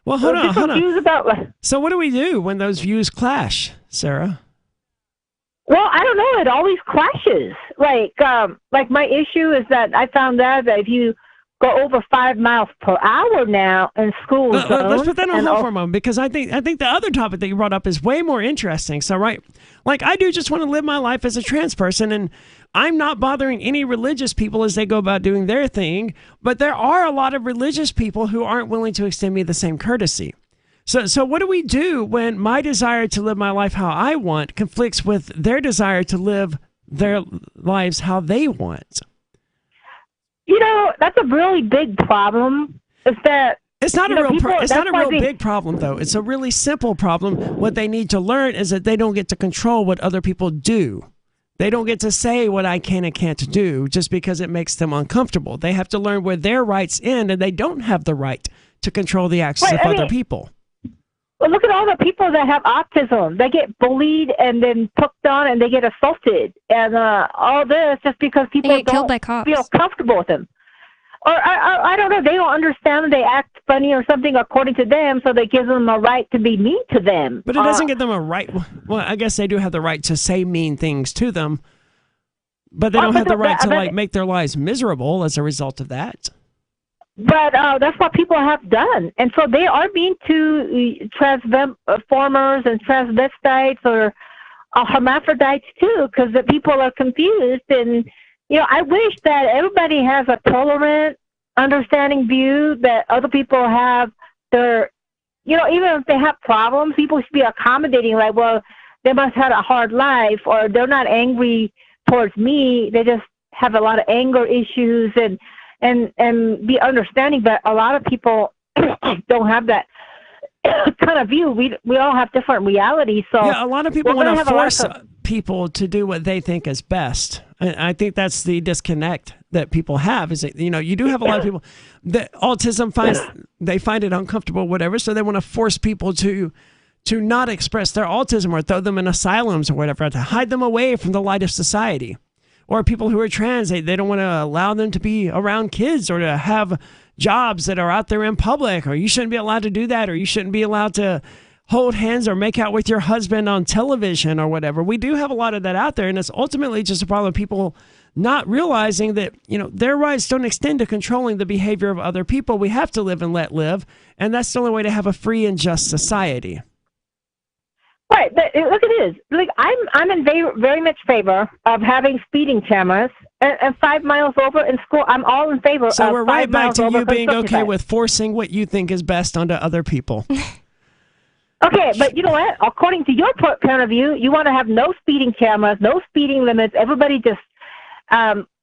hold on. views about. So what do we do when those views clash, Sarah? Well, I don't know. It always clashes. Like my issue is that I found out that if you go over 5 miles per hour now in school zones. Let's put that on hold for a moment because I think the other topic that you brought up is way more interesting. So, right, like I do just want to live my life as a trans person, and I'm not bothering any religious people as they go about doing their thing, but there are a lot of religious people who aren't willing to extend me the same courtesy. So what do we do when my desire to live my life how I want conflicts with their desire to live their lives how they want? That's a really big problem. It's not a real big problem, though. It's a really simple problem. What they need to learn is that they don't get to control what other people do. They don't get to say what I can and can't do just because it makes them uncomfortable. They have to learn where their rights end, and they don't have the right to control the actions of other people. Well, look at all the people that have autism. They get bullied and then picked on and they get assaulted. And all this just because people don't feel comfortable with them. Or I don't know. They don't understand. They act funny or something according to them, so they give them a right to be mean to them. But it doesn't give them a right. Well, I guess they do have the right to say mean things to them. But they don't have the right to make their lives miserable as a result of that. But that's what people have done. And so they are being to transformers and transvestites or hermaphrodites too, because the people are confused. And, I wish that everybody has a tolerant, understanding view that other people have their, even if they have problems, people should be accommodating, like, well, they must have a hard life or they're not angry towards me. They just have a lot of anger issues and be understanding, but a lot of people don't have that kind of view. We all have different realities. So yeah, a lot of people want to force people to do what they think is best. And I think that's the disconnect that people have. Is that you do have a lot of people that autism they find it uncomfortable, whatever. So they want to force people to not express their autism or throw them in asylums or whatever, to hide them away from the light of society. Or people who are trans, they don't want to allow them to be around kids or to have jobs that are out there in public, or you shouldn't be allowed to do that, or you shouldn't be allowed to hold hands or make out with your husband on television or whatever. We do have a lot of that out there, and it's ultimately just a problem of people not realizing that, their rights don't extend to controlling the behavior of other people. We have to live and let live, and that's the only way to have a free and just society. Right, but look at this. Like I'm in very much favor of having speeding cameras and 5 miles over in school. I'm all in favor. So of we're right back to you being okay with forcing what you think is best onto other people. Okay, but you know what? According to your point of view, you want to have no speeding cameras, no speeding limits. Everybody just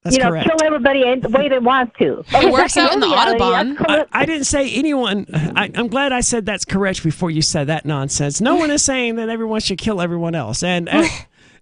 That's correct. Kill everybody the way they want to. It works out in the reality, Audubon. I didn't say anyone. I'm glad I said that's correct before you said that nonsense. No one is saying that everyone should kill everyone else. And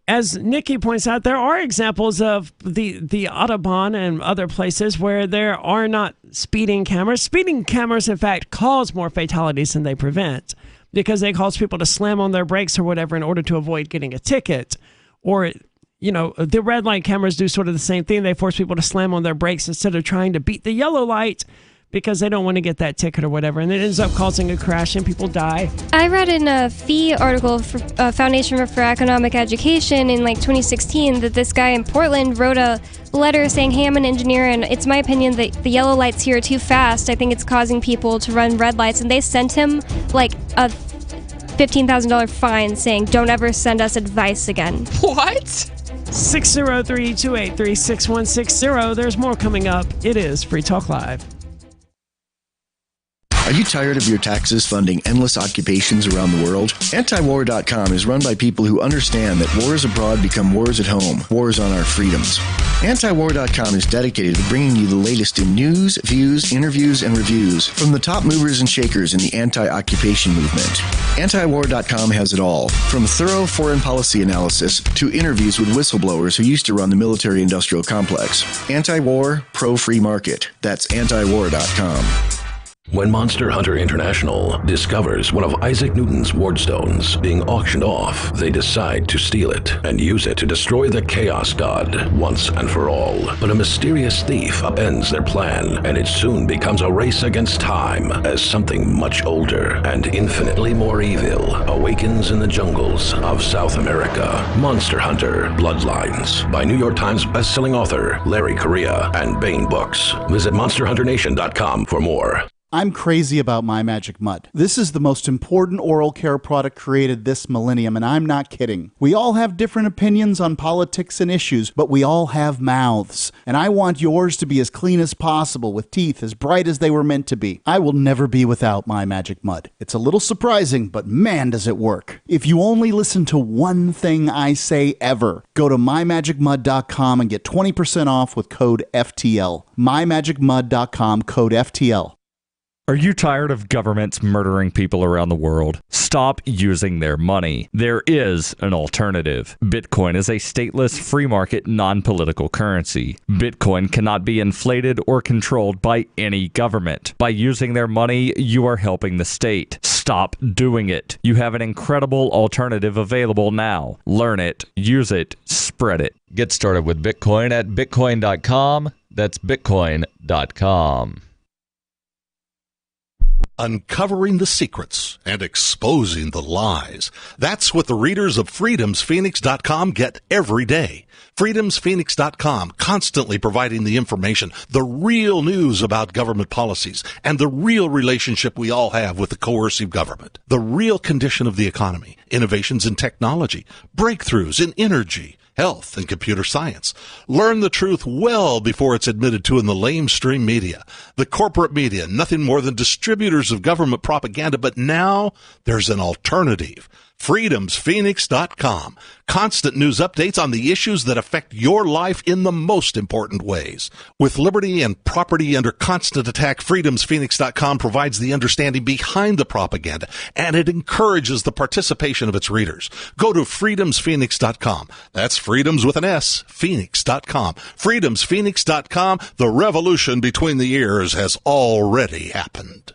as Nikki points out, there are examples of the Audubon and other places where there are not speeding cameras. Speeding cameras, in fact, cause more fatalities than they prevent because they cause people to slam on their brakes or whatever in order to avoid getting a ticket. Or, the red light cameras do sort of the same thing. They force people to slam on their brakes instead of trying to beat the yellow light because they don't want to get that ticket or whatever, and it ends up causing a crash and people die. I read in a FEE article for Foundation for Economic Education in 2016 that this guy in Portland wrote a letter saying, hey, I'm an engineer and it's my opinion that the yellow lights here are too fast. I think it's causing people to run red lights, and they sent him a $15,000 fine saying, don't ever send us advice again. What? 603-283-6160. There's more coming up. It is Free Talk Live. Are you tired of your taxes funding endless occupations around the world? Antiwar.com is run by people who understand that wars abroad become wars at home, wars on our freedoms. Antiwar.com is dedicated to bringing you the latest in news, views, interviews, and reviews from the top movers and shakers in the anti-occupation movement. Antiwar.com has it all, from thorough foreign policy analysis to interviews with whistleblowers who used to run the military-industrial complex. Anti-war, pro-free market. That's antiwar.com. When Monster Hunter International discovers one of Isaac Newton's wardstones being auctioned off, they decide to steal it and use it to destroy the Chaos God once and for all. But a mysterious thief upends their plan, and it soon becomes a race against time as something much older and infinitely more evil awakens in the jungles of South America. Monster Hunter Bloodlines by New York Times bestselling author Larry Correia and Baen Books. Visit monsterhunternation.com for more. I'm crazy about My Magic Mud. This is the most important oral care product created this millennium, and I'm not kidding. We all have different opinions on politics and issues, but we all have mouths. And I want yours to be as clean as possible, with teeth as bright as they were meant to be. I will never be without My Magic Mud. It's a little surprising, but man, does it work. If you only listen to one thing I say ever, go to mymagicmud.com and get 20% off with code FTL. mymagicmud.com, code FTL. Are you tired of governments murdering people around the world? Stop using their money. There is an alternative. Bitcoin is a stateless, free market, non-political currency. Bitcoin cannot be inflated or controlled by any government. By using their money, you are helping the state. Stop doing it. You have an incredible alternative available now. Learn it, use it, spread it. Get started with Bitcoin at bitcoin.com. That's bitcoin.com. Uncovering the secrets and exposing the lies. That's what the readers of freedomsphoenix.com get every day. freedomsphoenix.com, constantly providing the information, the real news about government policies, and the real relationship we all have with the coercive government. The real condition of the economy, innovations in technology, breakthroughs in energy, health, and computer science. Learn the truth well before it's admitted to in the lamestream media. The corporate media, nothing more than distributors of government propaganda, but now there's an alternative. freedomsphoenix.com. Constant news updates on the issues that affect your life in the most important ways. With liberty and property under constant attack, freedomsphoenix.com provides the understanding behind the propaganda, and it encourages the participation of its readers. Go to freedomsphoenix.com. That's freedoms with an S, phoenix.com. freedomsphoenix.com. The revolution between the ears has already happened.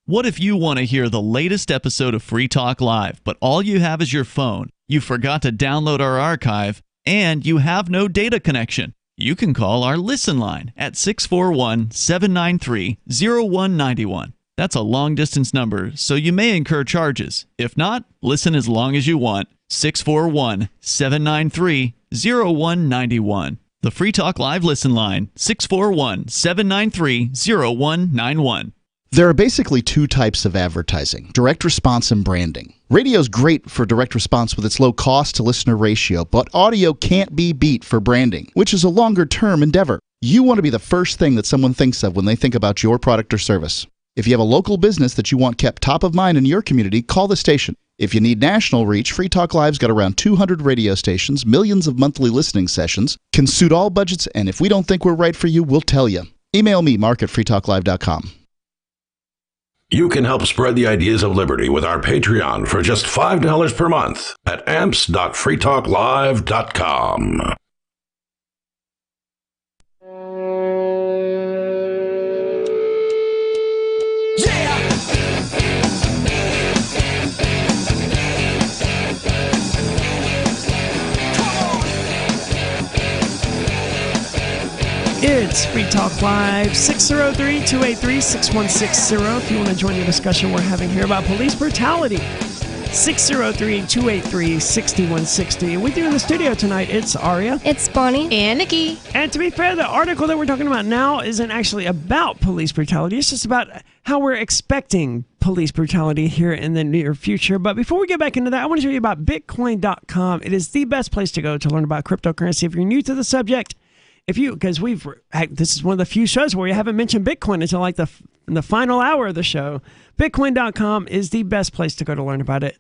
What if you want to hear the latest episode of Free Talk Live, but all you have is your phone, you forgot to download our archive, and you have no data connection? You can call our Listen line at 641-793-0191. That's a long-distance number, so you may incur charges. If not, listen as long as you want. 641-793-0191. The Free Talk Live Listen line, 641-793-0191. There are basically two types of advertising, direct response and branding. Radio's great for direct response with its low cost to listener ratio, but audio can't be beat for branding, which is a longer-term endeavor. You want to be the first thing that someone thinks of when they think about your product or service. If you have a local business that you want kept top of mind in your community, call the station. If you need national reach, Free Talk Live's got around 200 radio stations, millions of monthly listening sessions, can suit all budgets, and if we don't think we're right for you, we'll tell you. Email me, mark@freetalklive.com. You can help spread the ideas of liberty with our Patreon for just $5 per month at amps.freetalklive.com. It's Free Talk Live, 603-283-6160. If you want to join the discussion we're having here about police brutality, 603-283-6160. With you in the studio tonight, it's Aria. It's Bonnie. And Nikki. And to be fair, the article that we're talking about now isn't actually about police brutality. It's just about how we're expecting police brutality here in the near future. But before we get back into that, I want to show you about Bitcoin.com. It is the best place to go to learn about cryptocurrency. If you're new to the subject, because this is one of the few shows where we haven't mentioned Bitcoin until like the final hour of the show. Bitcoin.com is the best place to go to learn about it.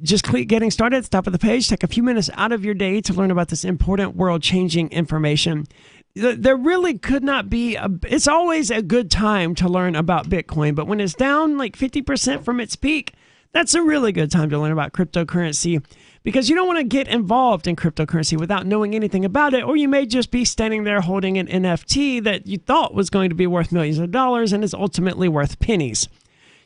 Just click getting started at the top of the page. Take a few minutes out of your day to learn about this important world-changing information. There really could not be it's always a good time to learn about Bitcoin, but when it's down like 50% from its peak, that's a really good time to learn about cryptocurrency, because you don't want to get involved in cryptocurrency without knowing anything about it, or you may just be standing there holding an NFT that you thought was going to be worth millions of dollars and is ultimately worth pennies.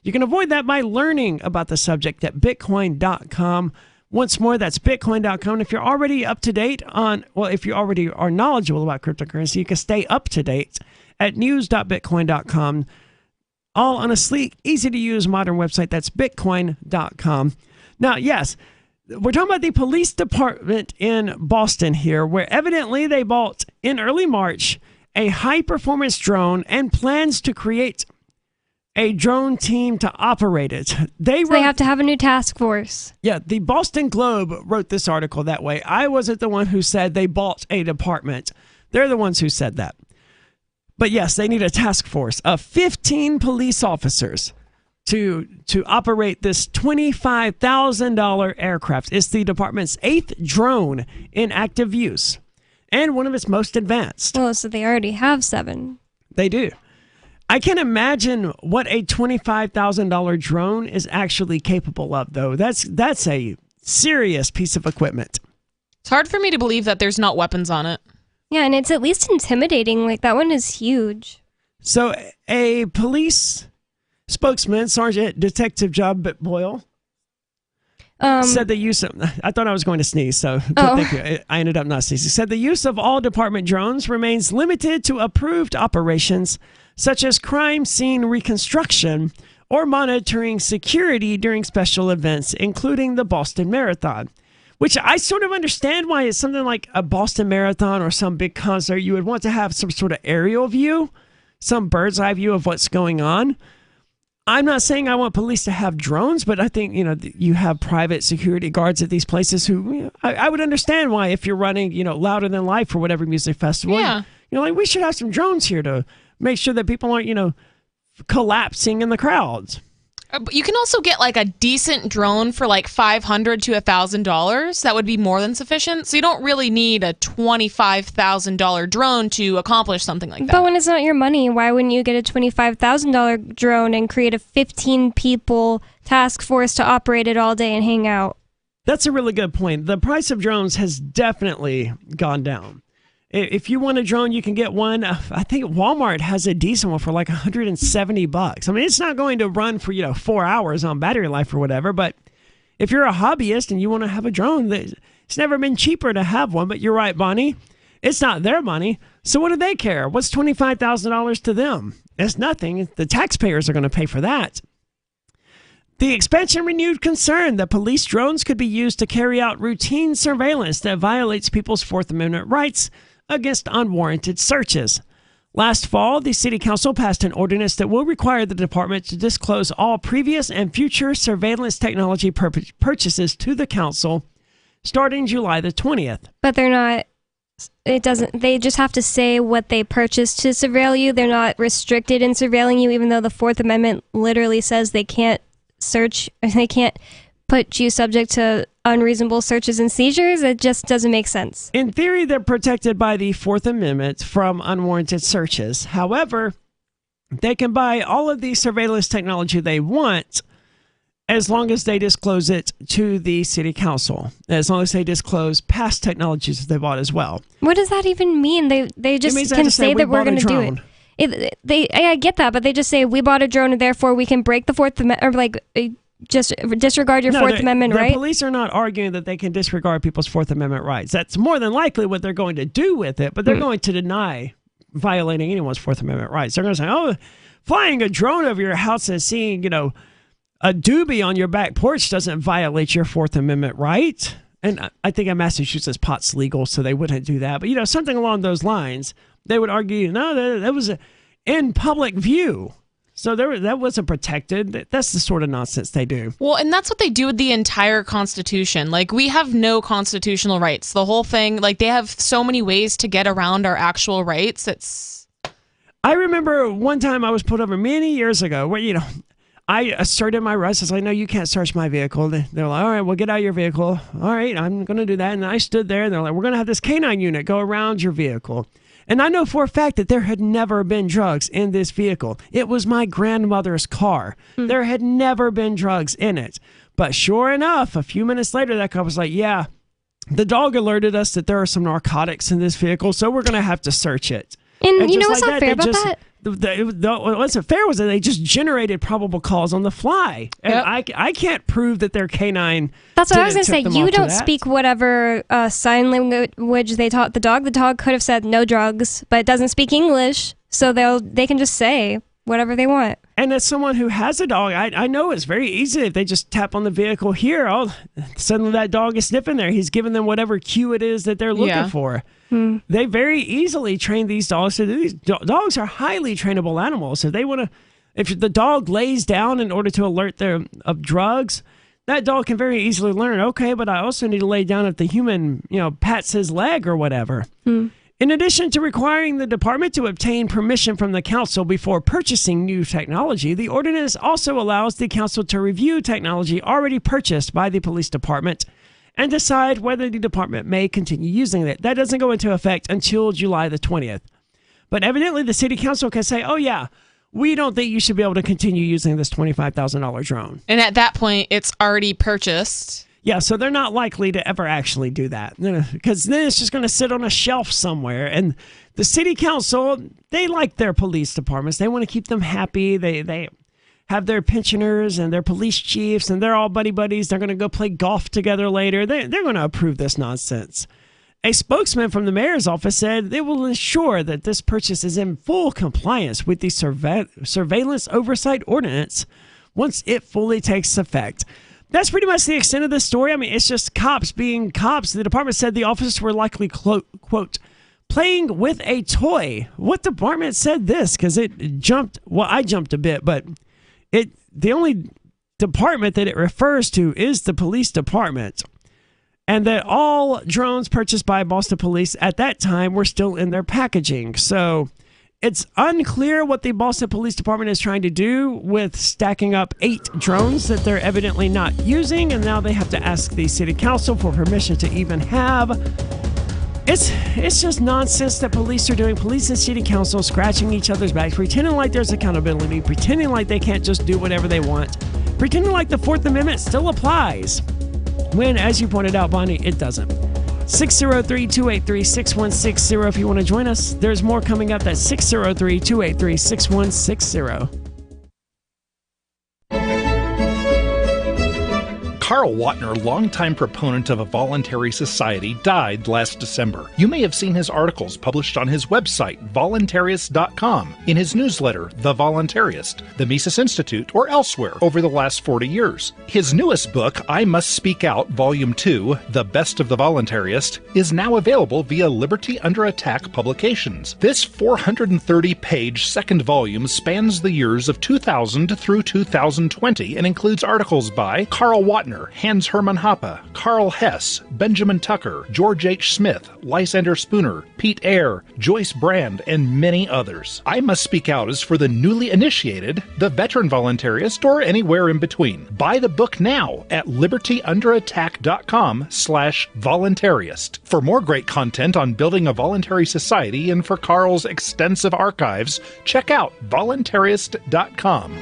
You can avoid that by learning about the subject at bitcoin.com. Once more, that's bitcoin.com. And if you're already up to date if you already are knowledgeable about cryptocurrency, you can stay up to date at news.bitcoin.com. All on a sleek, easy-to-use modern website. That's bitcoin.com. Now, yes, we're talking about the police department in Boston here, where evidently they bought in early March a high-performance drone and plans to create a drone team to operate it. They have to have a new task force. Yeah, the Boston Globe wrote this article that way. I wasn't the one who said they bought a department. They're the ones who said that. But yes, they need a task force of 15 police officers to operate this $25,000 aircraft. It's the department's 8th drone in active use and one of its most advanced. Well, so they already have 7. They do. I can't imagine what a $25,000 drone is actually capable of, though. That's a serious piece of equipment. It's hard for me to believe that there's not weapons on it. Yeah, and it's at least intimidating. Like, that one is huge. So a police spokesman, Sergeant Detective Job Boyle, said the use of... I thought I was going to sneeze, so thank you. I ended up not sneezing. Said the use of all department drones remains limited to approved operations such as crime scene reconstruction or monitoring security during special events, including the Boston Marathon. Which I sort of understand why it's something like a Boston Marathon or some big concert. You would want to have some sort of aerial view, some bird's eye view of what's going on. I'm not saying I want police to have drones, but I think, you have private security guards at these places who, I would understand why if you're running, Louder Than Life or whatever music festival, we should have some drones here to make sure that people aren't, collapsing in the crowds. But you can also get like a decent drone for like $500 to $1,000. That would be more than sufficient. So you don't really need a $25,000 drone to accomplish something like that. But when it's not your money, why wouldn't you get a $25,000 drone and create a 15-people task force to operate it all day and hang out? That's a really good point. The price of drones has definitely gone down. If you want a drone, you can get one. I think Walmart has a decent one for like $170. I mean, it's not going to run for 4 hours on battery life or whatever. But if you're a hobbyist and you want to have a drone, it's never been cheaper to have one. But you're right, Bonnie. It's not their money. So what do they care? What's $25,000 to them? It's nothing. The taxpayers are going to pay for that. The expansion renewed concern that police drones could be used to carry out routine surveillance that violates people's Fourth Amendment rights against unwarranted searches. Last fall, the City Council passed an ordinance that will require the department to disclose all previous and future surveillance technology purchases to the council starting July the 20th. But they're not... They just have to say what they purchased to surveil you. They're not restricted in surveilling you, even though the Fourth Amendment literally says they can't search, they can't put you subject to unreasonable searches and seizures. It just doesn't make sense. In theory, they're protected by the Fourth Amendment from unwarranted searches. However, they can buy all of the surveillance technology they want as long as they disclose it to the city council, as long as they disclose past technologies that they bought as well. What does that even mean? They just can say that we're going to do it. I get that, but they just say we bought a drone and therefore we can break the Fourth Amendment, or just disregard your Fourth Amendment right? The police are not arguing that they can disregard people's Fourth Amendment rights. That's more than likely what they're going to do with it, but they're going to deny violating anyone's Fourth Amendment rights. They're going to say, oh, flying a drone over your house and seeing, a doobie on your back porch doesn't violate your Fourth Amendment right. And I think in Massachusetts, pot's legal, so they wouldn't do that. But, something along those lines, they would argue, no, that was in public view. So that wasn't protected. That's the sort of nonsense they do. Well, and that's what they do with the entire Constitution. Like, we have no constitutional rights. The whole thing, they have so many ways to get around our actual rights. I remember one time I was pulled over many years ago where, I asserted my rights. I was like, no, you can't search my vehicle. They're like, all right, well, get out of your vehicle. All right, I'm going to do that. And I stood there, and they're like, we're going to have this canine unit go around your vehicle. And I know for a fact that there had never been drugs in this vehicle. It was my grandmother's car. There had never been drugs in it. But sure enough, a few minutes later, that cop was like, yeah, the dog alerted us that there are some narcotics in this vehicle, so we're going to have to search it. And you know what's not fair about that? What wasn't fair was that they just generated probable cause on the fly. And I can't prove that their canine. That's what I was going to say. You don't speak whatever sign language they taught the dog. The dog could have said no drugs, but it doesn't speak English. So they can just say whatever they want. And as someone who has a dog, I know it's very easy if they just tap on the vehicle here. Suddenly that dog is sniffing there. He's giving them whatever cue it is that they're looking for. They very easily train these dogs. So these dogs are highly trainable animals. If the dog lays down in order to alert them of drugs, that dog can very easily learn, okay, but I also need to lay down if the human, pats his leg or whatever. In addition to requiring the department to obtain permission from the council before purchasing new technology, the ordinance also allows the council to review technology already purchased by the police department and decide whether the department may continue using it. That doesn't go into effect until July the 20th. But evidently the city council can say, oh yeah, we don't think you should be able to continue using this $25,000 drone. And at that point, it's already purchased. Yeah, so they're not likely to ever actually do that, because then it's just going to sit on a shelf somewhere. And the city council, they like their police departments. They want to keep them happy. They have their pensioners and their police chiefs, and they're all buddies. They're going to go play golf together later. They're going to approve this nonsense. A spokesman from the mayor's office said they will ensure that this purchase is in full compliance with the surveillance oversight ordinance once it fully takes effect. That's pretty much the extent of the story. I mean, it's just cops being cops. The department said the officers were likely, quote, playing with a toy. What department said this? Because it jumped. Well, I jumped a bit, but the only department that it refers to is the police department. And that all drones purchased by Boston Police at that time were still in their packaging. So it's unclear what the Boston Police Department is trying to do with stacking up 8 drones that they're evidently not using, and now they have to ask the city council for permission to even have. It's just nonsense that police are doing. Police and city council scratching each other's backs, pretending like there's accountability, pretending like they can't just do whatever they want, pretending like the Fourth Amendment still applies, when, as you pointed out, Bonnie, it doesn't. 603-283-6160 if you want to join us. There's more coming up. That's 603-283-6160. Carl Watner, longtime proponent of a voluntary society, died last December. You may have seen his articles published on his website, voluntarist.com, in his newsletter, The Voluntarist, the Mises Institute, or elsewhere over the last 40 years. His newest book, I Must Speak Out, Volume 2, The Best of the Voluntarist, is now available via Liberty Under Attack Publications. This 430-page second volume spans the years of 2000 through 2020 and includes articles by Carl Watner, Hans Hermann Hoppe, Carl Hess, Benjamin Tucker, George H. Smith, Lysander Spooner, Pete Eyre, Joyce Brand, and many others. I Must Speak Out is for the newly initiated, the veteran voluntarist, or anywhere in between. Buy the book now at libertyunderattack.com/voluntarist. For more great content on building a voluntary society and for Carl's extensive archives, check out voluntarist.com.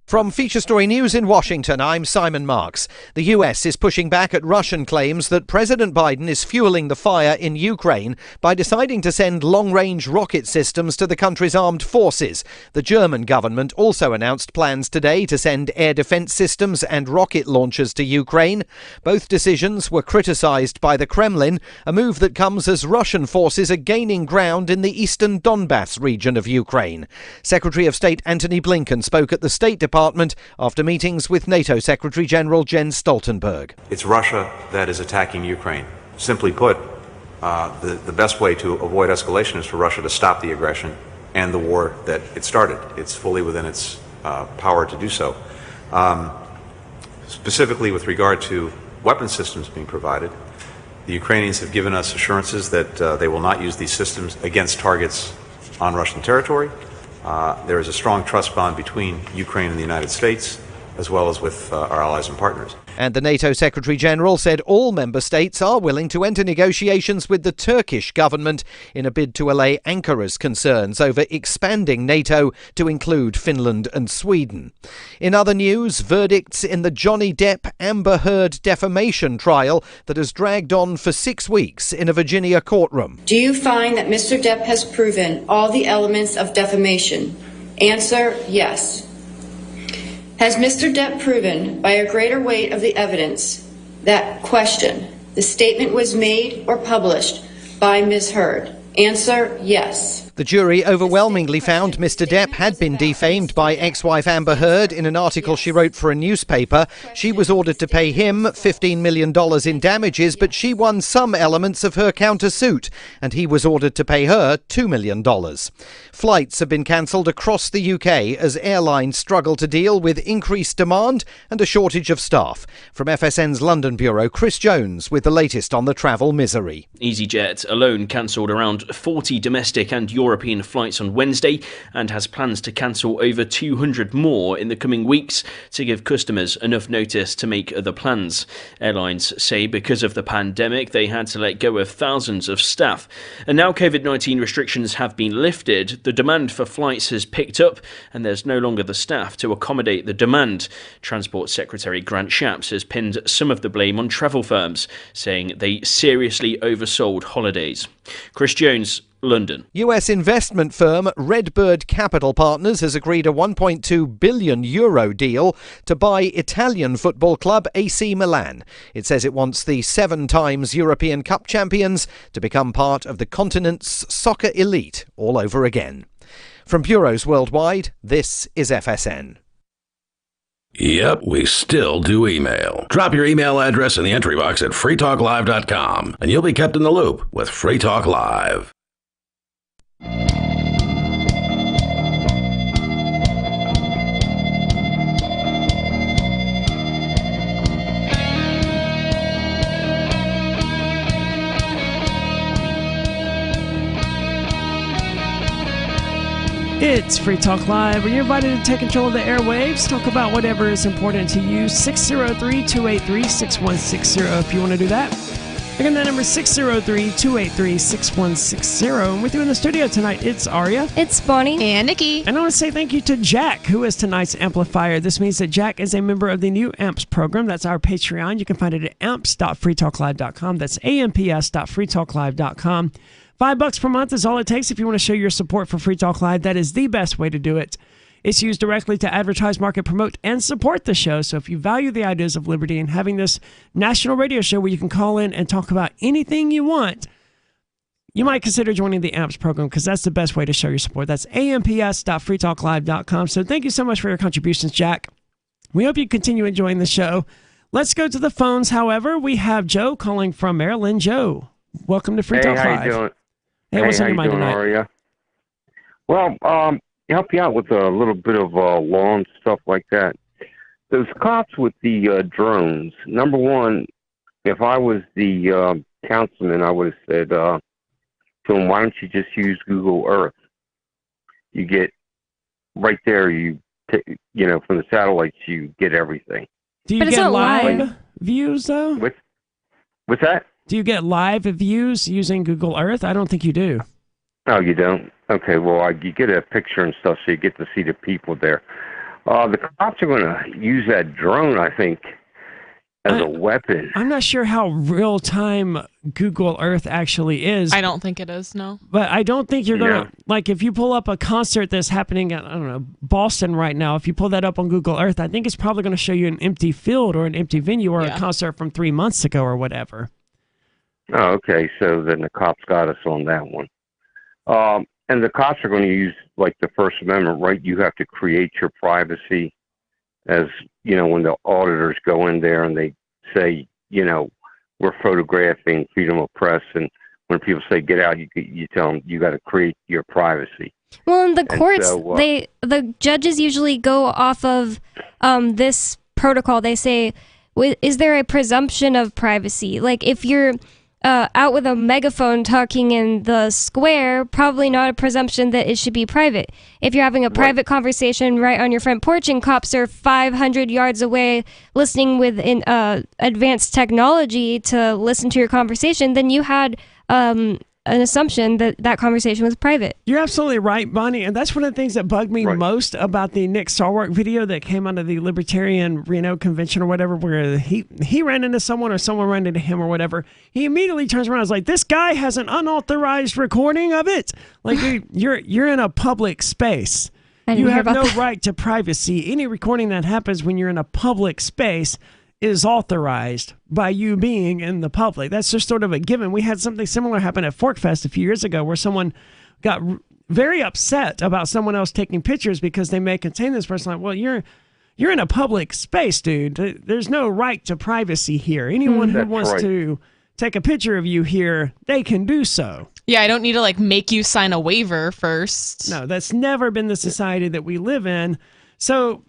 From Feature Story News in Washington, I'm Simon Marks. The US is pushing back at Russian claims that President Biden is fueling the fire in Ukraine by deciding to send long-range rocket systems to the country's armed forces. The German government also announced plans today to send air defense systems and rocket launchers to Ukraine. Both decisions were criticized by the Kremlin, a move that comes as Russian forces are gaining ground in the eastern Donbass region of Ukraine. Secretary of State Antony Blinken spoke at the State Department after meetings with NATO Secretary General Jens Stoltenberg. It's Russia that is attacking Ukraine. Simply put, the best way to avoid escalation is for Russia to stop the aggression and the war that it started. It's fully within its power to do so. Specifically with regard to weapon systems being provided, the Ukrainians have given us assurances that they will not use these systems against targets on Russian territory. There is a strong trust bond between Ukraine and the United States, as well as with our allies and partners. And the NATO Secretary General said all member states are willing to enter negotiations with the Turkish government in a bid to allay Ankara's concerns over expanding NATO to include Finland and Sweden. In other news, verdicts in the Johnny Depp Amber Heard defamation trial that has dragged on for 6 weeks in a Virginia courtroom. Do you find that Mr. Depp has proven all the elements of defamation? Answer, yes. Has Mr. Depp proven by a greater weight of the evidence that, question, the statement was made or published by Ms. Heard? Answer, yes. The jury overwhelmingly found Mr. Depp had been defamed by ex-wife Amber Heard in an article she wrote for a newspaper. She was ordered to pay him $15 million in damages, but she won some elements of her countersuit, and he was ordered to pay her $2 million. Flights have been cancelled across the UK as airlines struggle to deal with increased demand and a shortage of staff. From FSN's London bureau, Chris Jones with the latest on the travel misery. EasyJet alone cancelled around 40 domestic and European flights on Wednesday and has plans to cancel over 200 more in the coming weeks to give customers enough notice to make other plans. Airlines say because of the pandemic they had to let go of thousands of staff. And now COVID-19 restrictions have been lifted, the demand for flights has picked up and there's no longer the staff to accommodate the demand. Transport Secretary Grant Shapps has pinned some of the blame on travel firms, saying they seriously oversold holidays. Chris Jones, London. US investment firm Redbird Capital Partners has agreed a €1.2 billion deal to buy Italian football club AC Milan. It says it wants the 7 times European Cup champions to become part of the continent's soccer elite all over again. From bureaus worldwide, this is FSN. Yep, we still do email. Drop your email address in the entry box at freetalklive.com and you'll be kept in the loop with Free Talk Live. It's Free Talk Live, where you're invited to take control of the airwaves, talk about whatever is important to you. 603-283-6160 if you want to do that. Again, that number is 603-283-6160. And with you in the studio tonight, it's Aria. It's Bonnie. And Nikki. And I want to say thank you to Jack, who is tonight's amplifier. This means that Jack is a member of the new AMPS program. That's our Patreon. You can find it at amps.freetalklive.com. That's amps.freetalklive.com. $5 per month is all it takes if you want to show your support for Free Talk Live. That is the best way to do it. It's used directly to advertise, market, promote, and support the show. So if you value the ideas of liberty and having this national radio show where you can call in and talk about anything you want, you might consider joining the AMPS program because that's the best way to show your support. That's amps.freetalklive.com. So thank you so much for your contributions, Jack. We hope you continue enjoying the show. Let's go to the phones, however. We have Joe calling from Maryland. Joe, welcome to Free Talk Live. How you doing? Hey, what's on your mind tonight? Aria? Well, help you out with a little bit of lawn stuff like that. those cops with the drones. Number one, if I was the councilman, I would have said to him, "Why don't you just use Google Earth? You get right there. From the satellites, you get everything." Do you get live views though? What's that? Do you get live views using Google Earth? I don't think you do. Oh, you don't? Okay, well, you get a picture and stuff, so you get to see the people there. The cops are going to use that drone, I think, as a weapon. I'm not sure how real-time Google Earth actually is. I don't think it is, no. But I don't think you're going to, like, if you pull up a concert that's happening at, I don't know, Boston right now, if you pull that up on Google Earth, I think it's probably going to show you an empty field or an empty venue or a concert from 3 months ago or whatever. Oh, okay, so then the cops got us on that one. And the cops are going to use, like, the First Amendment, right? You have to create your privacy as, when the auditors go in there and they say, we're photographing freedom of press. And when people say get out, you tell them you got to create your privacy. Well, in the courts, the judges usually go off of this protocol. They say, is there a presumption of privacy? Like, if you're out with a megaphone talking in the square, probably not a presumption that it should be private. If you're having a private conversation right on your front porch and cops are 500 yards away listening with advanced technology to listen to your conversation, then you had an assumption that that conversation was private. You're absolutely right, Bonnie, and that's one of the things that bugged me most about the Nick Sarwark video that came out of the Libertarian Reno Convention or whatever, where he ran into someone or someone ran into him or whatever. He immediately turns around and is like, this guy has an unauthorized recording of it. Like, dude, you're in a public space. You have no right to privacy. Any recording that happens when you're in a public space is authorized by you being in the public. That's just sort of a given. We had something similar happen at Forkfest a few years ago where someone got very upset about someone else taking pictures because they may contain this person. Like, well, you're in a public space, dude. There's no right to privacy here. Anyone who wants to take a picture of you here, they can do so. Yeah, I don't need to make you sign a waiver first. No, that's never been the society that we live in. So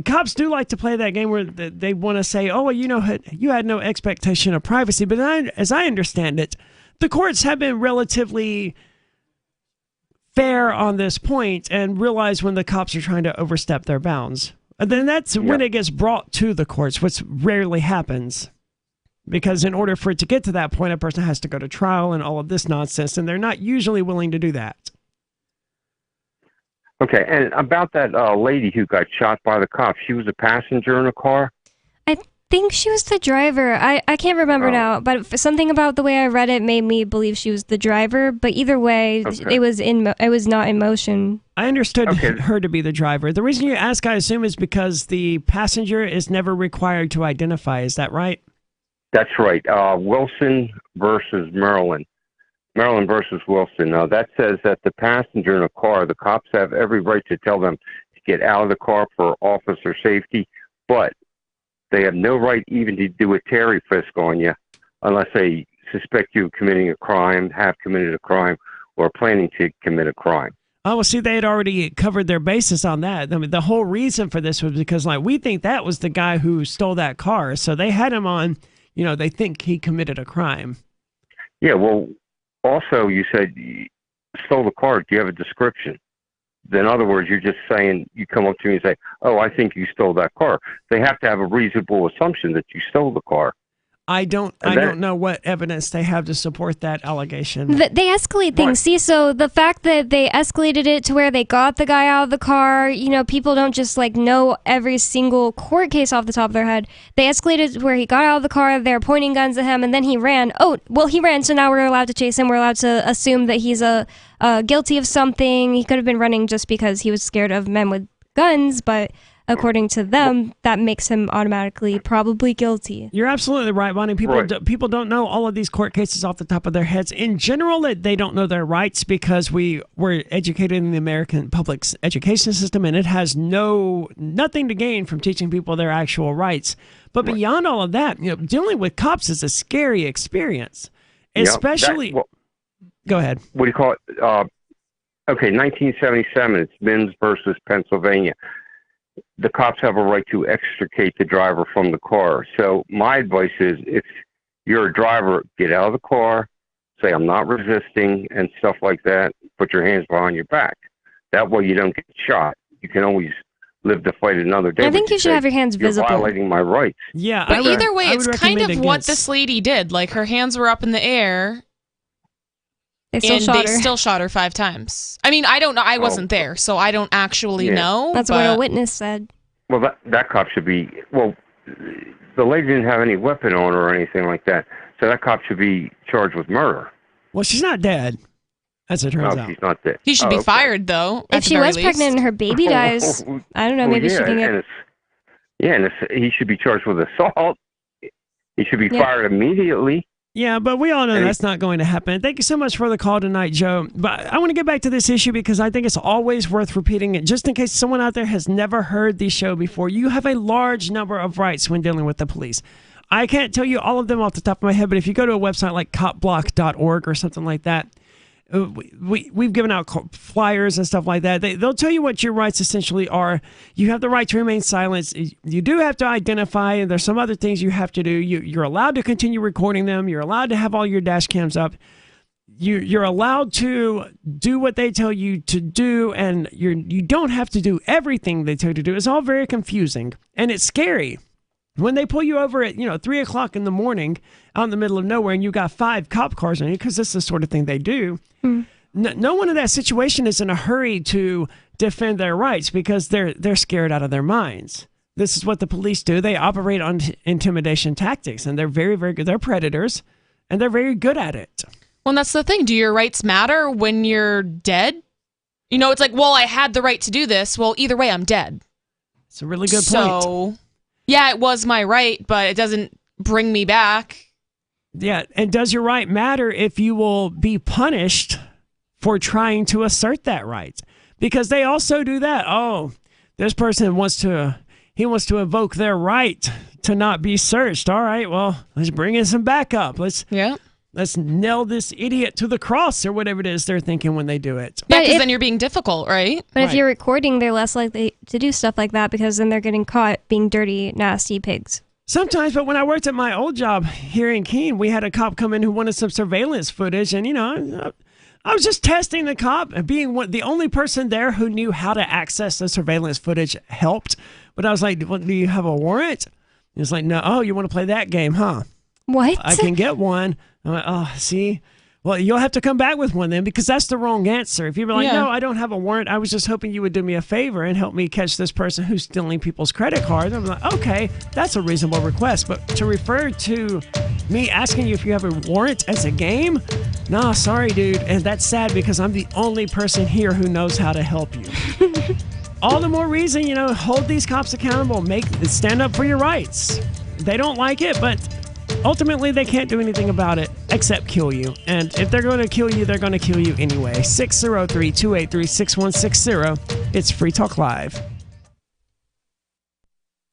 cops do like to play that game where they want to say, oh, well, you had no expectation of privacy. But as I understand it, the courts have been relatively fair on this point and realize when the cops are trying to overstep their bounds. And then that's when it gets brought to the courts, which rarely happens. Because in order for it to get to that point, a person has to go to trial and all of this nonsense, and they're not usually willing to do that. Okay, and about that lady who got shot by the cops, she was a passenger in a car? I think she was the driver. I can't remember now, but something about the way I read it made me believe she was the driver. But either way, it was not in motion. I understood her to be the driver. The reason you ask, I assume, is because the passenger is never required to identify. Is that right? That's right. Wilson versus Maryland. Maryland versus Wilson. That says that the passenger in a car, the cops have every right to tell them to get out of the car for officer safety, but they have no right even to do a Terry frisk on you unless they suspect you of committing a crime, have committed a crime, or planning to commit a crime. Oh, well, see, they had already covered their bases on that. I mean, the whole reason for this was because, we think that was the guy who stole that car, so they had him on, they think he committed a crime. Yeah, well, also, you said you stole the car. Do you have a description? In other words, you're just saying, you come up to me and say, oh, I think you stole that car. They have to have a reasonable assumption that you stole the car. I don't know what evidence they have to support that allegation. They escalate things. See, so the fact that they escalated it to where they got the guy out of the car, people don't just know every single court case off the top of their head. They escalated to where he got out of the car, they're pointing guns at him, and then he ran. Oh, well, he ran, so now we're allowed to chase him. We're allowed to assume that he's guilty of something. He could have been running just because he was scared of men with guns, but according to them, that makes him automatically probably guilty. You're absolutely right, Bonnie. People don't know all of these court cases off the top of their heads. In general, they don't know their rights because we were educated in the American public education system, and it has nothing to gain from teaching people their actual rights. But beyond all of that, dealing with cops is a scary experience, especially. Go ahead. What do you call it? 1977. It's Mims versus Pennsylvania. the cops have a right to extricate the driver from the car. So my advice is, if you're a driver, get out of the car, say, I'm not resisting and stuff like that. Put your hands behind your back. That way you don't get shot. You can always live to fight another day. I think you should have your hands visible. You're violating my rights. Yeah. But either way, it's kind of what this lady did. Like, her hands were up in the air. They still shot her 5 times. I mean, I don't know. I wasn't there, so I don't actually know. That's what a witness said. Well, that cop should be... Well, the lady didn't have any weapon on her or anything like that, so that cop should be charged with murder. Well, she's not dead, as it turns out. She's not dead. He should be fired, though. If she was pregnant and her baby dies, I don't know, maybe she can get... He should be charged with assault. He should be fired immediately. Yeah, but we all know that's not going to happen. Thank you so much for the call tonight, Joe. But I want to get back to this issue because I think it's always worth repeating it. Just in case someone out there has never heard the show before, you have a large number of rights when dealing with the police. I can't tell you all of them off the top of my head, but if you go to a website like copblock.org or something like that, we've given out flyers and stuff like that. They'll tell you what your rights essentially are. You have the right to remain silent. You do have to identify, and there's some other things you have to do. You're allowed to continue recording them. You're allowed to have all your dash cams up. You're allowed to do what they tell you to do, and you don't have to do everything they tell you to do. It's all very confusing, and it's scary. When they pull you over at 3 o'clock in the morning out in the middle of nowhere and you got 5 cop cars on you, because this is the sort of thing they do, no one in that situation is in a hurry to defend their rights because they're scared out of their minds. This is what the police do. They operate on intimidation tactics, and they're very, very good. They're predators, and they're very good at it. Well, that's the thing. Do your rights matter when you're dead? It's like, well, I had the right to do this. Well, either way, I'm dead. It's a really good point. Yeah, it was my right, but it doesn't bring me back. Yeah, and does your right matter if you will be punished for trying to assert that right? Because they also do that. Oh, this person wants to invoke their right to not be searched. All right, well, let's bring in some backup. Let's nail this idiot to the cross or whatever it is they're thinking when they do it. Yeah, because then you're being difficult, right? But if you're recording, they're less likely to do stuff like that because then they're getting caught being dirty, nasty pigs. Sometimes, but when I worked at my old job here in Keene, we had a cop come in who wanted some surveillance footage, and I was just testing the cop, and being the only person there who knew how to access the surveillance footage helped. But I was like, well, do you have a warrant? He was like, no. Oh, you want to play that game, huh? What? I can get one. I'm like, oh, see? Well, you'll have to come back with one then because that's the wrong answer. If you were like, no, I don't have a warrant. I was just hoping you would do me a favor and help me catch this person who's stealing people's credit cards. I'm like, okay, that's a reasonable request. But to refer to me asking you if you have a warrant as a game? Nah, sorry, dude. And that's sad because I'm the only person here who knows how to help you. All the more reason, hold these cops accountable. Stand up for your rights. They don't like it, but ultimately, they can't do anything about it except kill you. And if they're going to kill you, they're going to kill you anyway. 603-283-6160. It's Free Talk Live.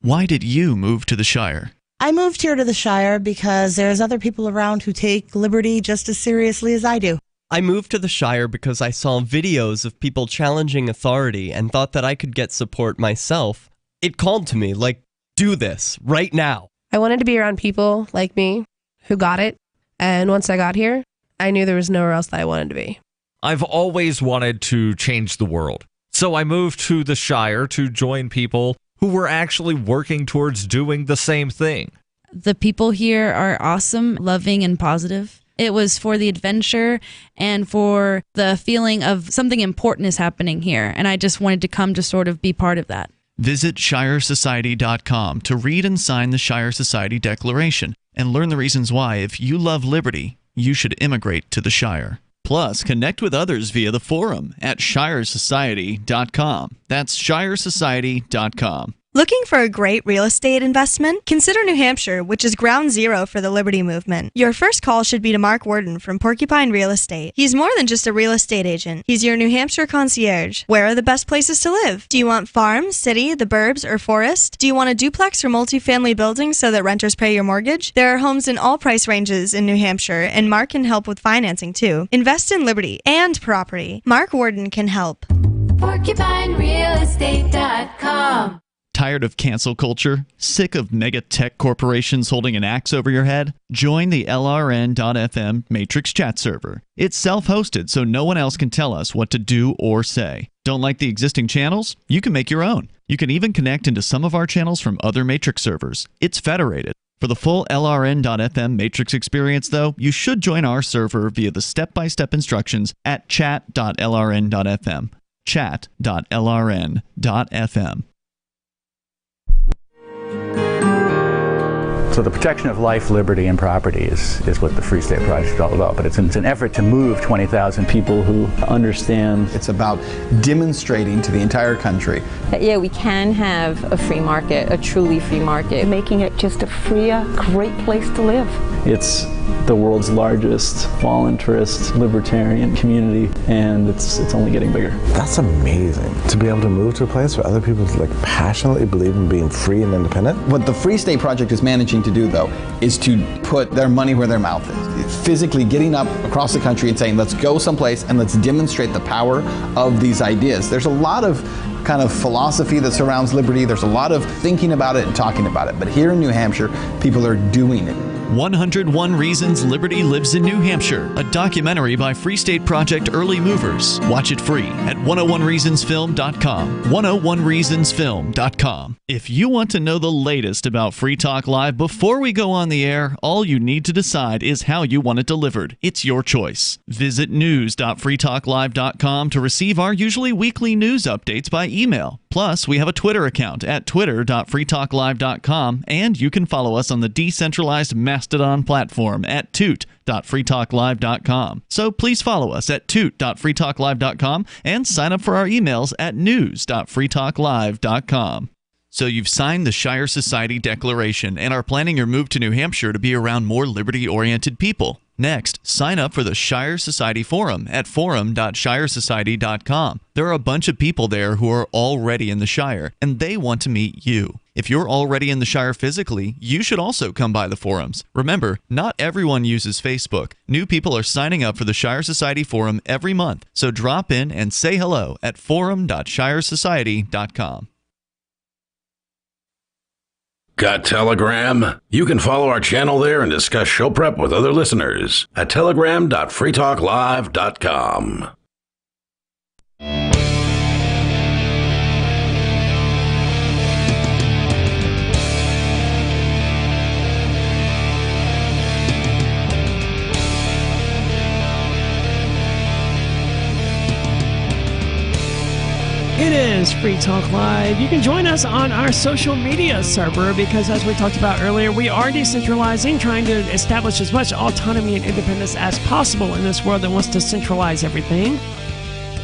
Why did you move to the Shire? I moved here to the Shire because there's other people around who take liberty just as seriously as I do. I moved to the Shire because I saw videos of people challenging authority and thought that I could get support myself. It called to me, like, do this right now. I wanted to be around people like me who got it. And once I got here, I knew there was nowhere else that I wanted to be. I've always wanted to change the world. So I moved to the Shire to join people who were actually working towards doing the same thing. The people here are awesome, loving, and positive. It was for the adventure and for the feeling of something important is happening here. And I just wanted to come to sort of be part of that. Visit ShireSociety.com to read and sign the Shire Society Declaration and learn the reasons why, if you love liberty, you should immigrate to the Shire. Plus, connect with others via the forum at ShireSociety.com. That's ShireSociety.com. Looking for a great real estate investment? Consider New Hampshire, which is ground zero for the Liberty Movement. Your first call should be to Mark Worden from Porcupine Real Estate. He's more than just a real estate agent. He's your New Hampshire concierge. Where are the best places to live? Do you want farm, city, the burbs, or forest? Do you want a duplex or multifamily building so that renters pay your mortgage? There are homes in all price ranges in New Hampshire, and Mark can help with financing too. Invest in liberty and property. Mark Worden can help. PorcupineRealestate.com Tired of cancel culture? Sick of mega tech corporations holding an axe over your head? Join the LRN.FM Matrix chat server. It's self-hosted, so no one else can tell us what to do or say. Don't like the existing channels? You can make your own. You can even connect into some of our channels from other Matrix servers. It's federated. For the full LRN.FM Matrix experience, though, you should join our server via the step-by-step instructions at chat.lrn.fm. chat.lrn.fm. So the protection of life, liberty, and property is what the Free State Project is all about. But it's an effort to move 20,000 people who understand. It's about demonstrating to the entire country that, yeah, we can have a free market, a truly free market. Making it just a freer, great place to live. It's the world's largest voluntarist libertarian community, and it's only getting bigger. That's amazing, to be able to move to a place where other people passionately believe in being free and independent. What the Free State Project is managing to do, though, is to put their money where their mouth is. Physically getting up across the country and saying, let's go someplace and let's demonstrate the power of these ideas. There's a lot of kind of philosophy that surrounds liberty. There's a lot of thinking about it and talking about it. But here in New Hampshire, people are doing it. 101 Reasons Liberty Lives in New Hampshire, a documentary by Free State Project early movers. Watch it free at 101reasonsfilm.com. 101reasonsfilm.com. If you want to know the latest about Free Talk Live before we go on the air, all you need to decide is how you want it delivered. It's your choice. Visit news.freetalklive.com to receive our usually weekly news updates by email. Plus, we have a Twitter account at twitter.freetalklive.com, and you can follow us on the decentralized Mastodon platform at toot.freetalklive.com. So please follow us at toot.freetalklive.com and sign up for our emails at news.freetalklive.com. So you've signed the Shire Society Declaration and are planning your move to New Hampshire to be around more liberty-oriented people. Next, sign up for the Shire Society Forum at forum.shiresociety.com. There are a bunch of people there who are already in the Shire, and they want to meet you. If you're already in the Shire physically, you should also come by the forums. Remember, not everyone uses Facebook. New people are signing up for the Shire Society Forum every month, so drop in and say hello at forum.shiresociety.com. Got Telegram? You can follow our channel there and discuss show prep with other listeners at telegram.freetalklive.com. It is Free Talk Live. You can join us on our social media server because, as we talked about earlier, we are decentralizing, trying to establish as much autonomy and independence as possible in this world that wants to centralize everything.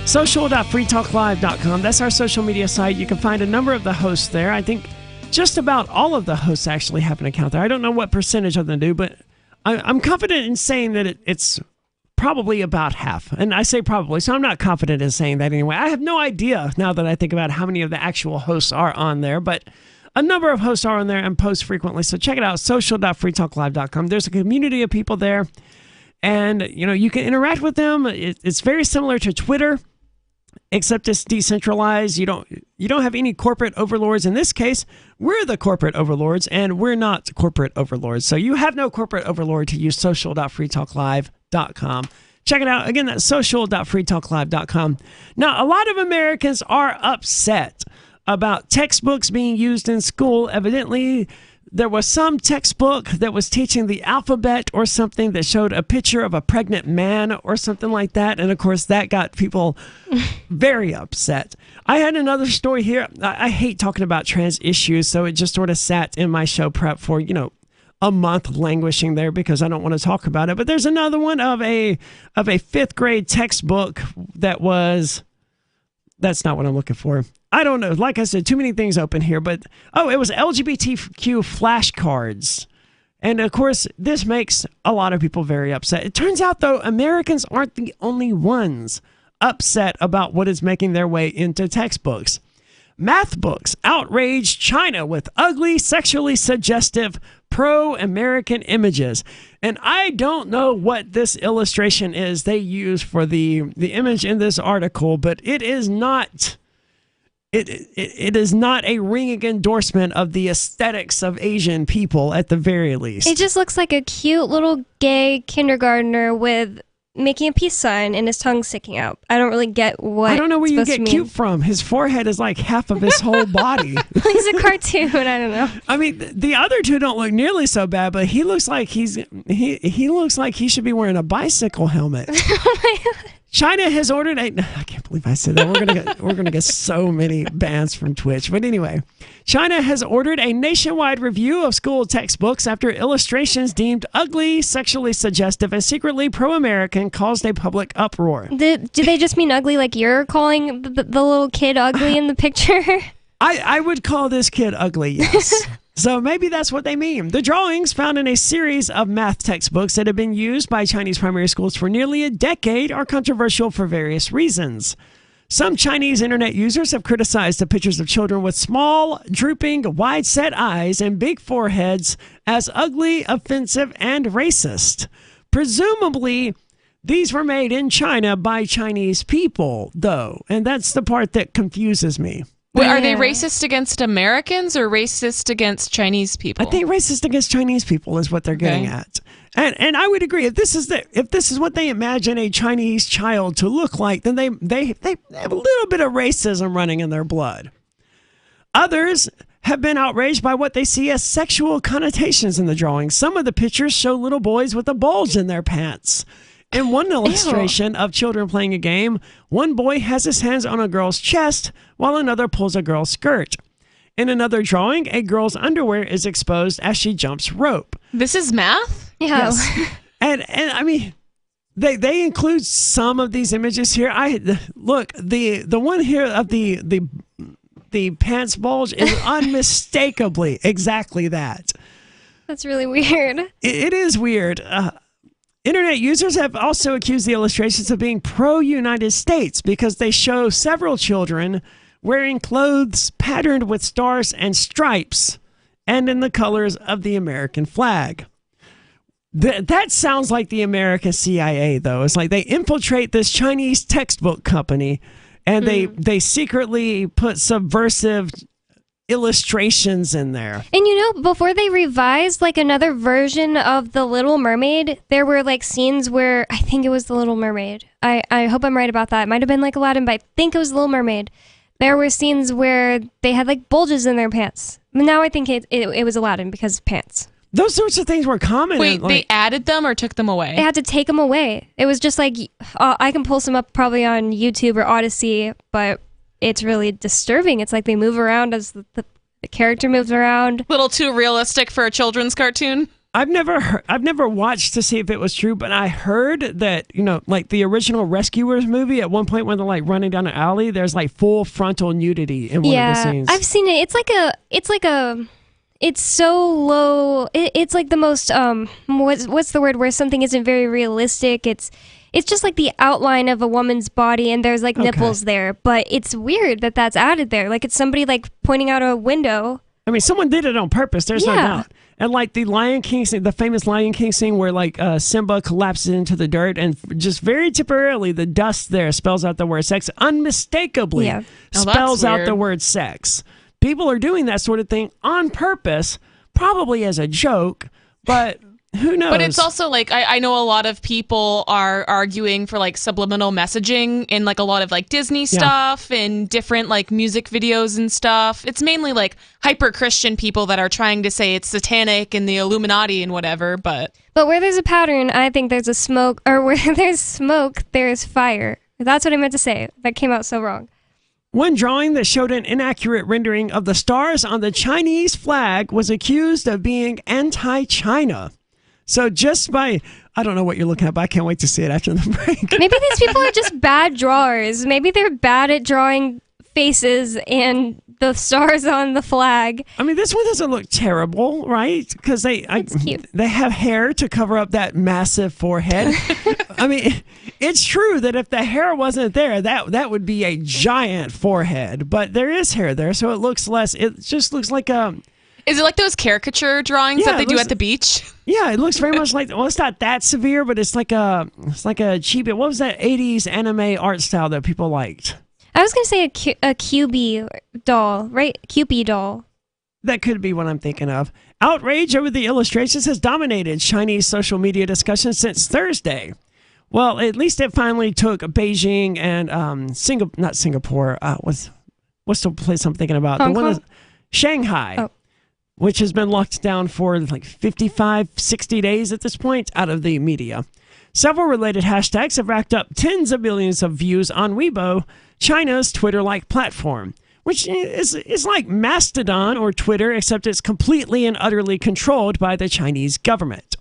Social.freetalklive.com. That's our social media site. You can find a number of the hosts there. I think just about all of the hosts actually have an account there. I don't know what percentage of them do, but I'm confident in saying that it's probably about half. And I say probably, so I'm not confident in saying that anyway. I have no idea now that I think about how many of the actual hosts are on there, but a number of hosts are on there and post frequently. So check it out, social.freetalklive.com. There's a community of people there, and you can interact with them. It's very similar to Twitter, except it's decentralized. You don't have any corporate overlords. In this case, we're the corporate overlords, and we're not corporate overlords. So you have no corporate overlord to use social.freetalklive.com. Check it out. Again, that's social.freetalklive.com. Now, a lot of Americans are upset about textbooks being used in school. Evidently, there was some textbook that was teaching the alphabet or something that showed a picture of a pregnant man or something like that. And of course, that got people very upset. I had another story here. I hate talking about trans issues, so it just sort of sat in my show prep for, a month languishing there because I don't want to talk about it. But there's another one of a fifth grade textbook that's not what I'm looking for. I don't know. Like I said, too many things open here, but it was LGBTQ flashcards. And of course, this makes a lot of people very upset. It turns out, though, Americans aren't the only ones upset about what is making their way into textbooks. Math books outrage China with ugly, sexually suggestive, pro-American images. And I don't know what this illustration is they use for the image in this article, but it is not it is not a ringing endorsement of the aesthetics of Asian people at the very least. It just looks like a cute little gay kindergartner with making a peace sign and his tongue sticking out. I don't really get what. I don't know where you it's supposed get to cute mean. from. His forehead is like half of his whole body. He's a cartoon. I don't know. I mean, the other two don't look nearly so bad, but he looks like he looks like he should be wearing a bicycle helmet. China has ordered I can't believe I said that. We're gonna get so many bans from Twitch. But anyway, China has ordered a nationwide review of school textbooks after illustrations deemed ugly, sexually suggestive, and secretly pro-American caused a public uproar. Do they just mean ugly like you're calling the little kid ugly in the picture? I would call this kid ugly, yes. So maybe that's what they mean. The drawings found in a series of math textbooks that have been used by Chinese primary schools for nearly a decade are controversial for various reasons. Some Chinese internet users have criticized the pictures of children with small, drooping, wide-set eyes and big foreheads as ugly, offensive, and racist. Presumably, these were made in China by Chinese people, though, and that's the part that confuses me. Wait, are they racist against Americans or racist against Chinese people? I think racist against Chinese people is what they're getting at. And I would agree if this is what they imagine a Chinese child to look like, then they have a little bit of racism running in their blood. Others have been outraged by what they see as sexual connotations in the drawings. Some of the pictures show little boys with a bulge in their pants. In one illustration of children playing a game, one boy has his hands on a girl's chest while another pulls a girl's skirt. In another drawing, a girl's underwear is exposed as she jumps rope. This is math? Yeah. Yes. And I mean, they include some of these images here. Look, the one here of the pants bulge is unmistakably exactly that. That's really weird. It is weird. Internet users have also accused the illustrations of being pro-United States because they show several children wearing clothes patterned with stars and stripes and in the colors of the American flag. That sounds like the American CIA, though. It's like they infiltrate this Chinese textbook company and they secretly put subversive illustrations in there. And before they revised like another version of The Little Mermaid, there were like scenes where I think it was The Little Mermaid. I hope I'm right about that. It might have been like Aladdin, but I think it was The Little Mermaid. There were scenes where they had like bulges in their pants. But now I think it was Aladdin because of pants. Those sorts of things were common. Wait, they added them or took them away? They had to take them away. It was just like, I can pull some up probably on YouTube or Odyssey, but it's really disturbing. It's like they move around as the character moves around. A little too realistic for a children's cartoon. I've never watched to see if it was true, but I heard that, like the original Rescuers movie, at one point when they're like running down an alley, there's like full frontal nudity in one of the scenes. I've seen it. It's so low. It's like the most, what's the word where something isn't very realistic. It's just like the outline of a woman's body and there's like nipples there, but it's weird that that's added there. Like it's somebody like pointing out a window. I mean, someone did it on purpose. There's no doubt. And like the Lion King scene, the famous Lion King scene where like Simba collapses into the dirt and just very temporarily the dust there spells out the word sex, unmistakably spells out the word sex. People are doing that sort of thing on purpose, probably as a joke, but who knows? But it's also like, I know a lot of people are arguing for like subliminal messaging in like a lot of like Disney stuff and different like music videos and stuff. It's mainly like hyper Christian people that are trying to say it's satanic and the Illuminati and whatever, but where there's a pattern, I think there's a smoke, or where there's smoke, there's fire. That's what I meant to say. That came out so wrong. One drawing that showed an inaccurate rendering of the stars on the Chinese flag was accused of being anti-China. So just by, I don't know what you're looking at, but I can't wait to see it after the break. Maybe these people are just bad drawers. Maybe they're bad at drawing faces and the stars on the flag. I mean, this one doesn't look terrible, right? Because they have hair to cover up that massive forehead. I mean, it's true that if the hair wasn't there, that would be a giant forehead. But there is hair there, so it looks less. It just looks like a. Is it like those caricature drawings that they do at the beach? Yeah, it looks very much like. Well, it's not that severe, but it's like a cheap. What was that 80s anime art style that people liked? I was going to say a QB doll, right? Cupid doll. That could be what I'm thinking of. Outrage over the illustrations has dominated Chinese social media discussion since Thursday. Well, at least it finally took Beijing and not Singapore. What's the place I'm thinking about? Hong the one Kong? Shanghai, which has been locked down for like 55, 60 days at this point out of the media. Several related hashtags have racked up tens of millions of views on Weibo, China's Twitter-like platform, which is like Mastodon or Twitter, except it's completely and utterly controlled by the Chinese government.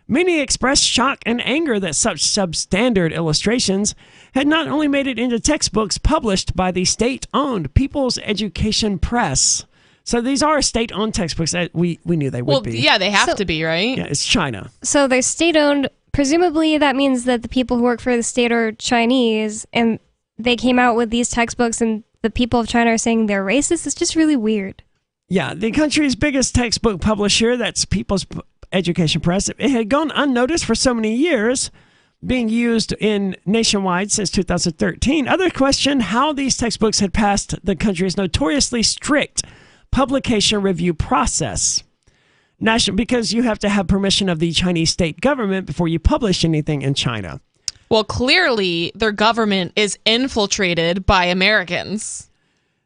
Many expressed shock and anger that such substandard illustrations had not only made it into textbooks published by the state-owned People's Education Press. So these are state-owned textbooks that we knew they would be. Well, yeah, they have to be, right? Yeah, it's China. So they're state-owned. Presumably that means that the people who work for the state are Chinese, and they came out with these textbooks, and the people of China are saying they're racist. It's just really weird. Yeah, the country's biggest textbook publisher, that's People's Education Press, it had gone unnoticed for so many years, being used in nationwide since 2013. Others questioned how these textbooks had passed the country's notoriously strict publication review process. Because you have to have permission of the Chinese state government before you publish anything in China. Well, clearly their government is infiltrated by Americans.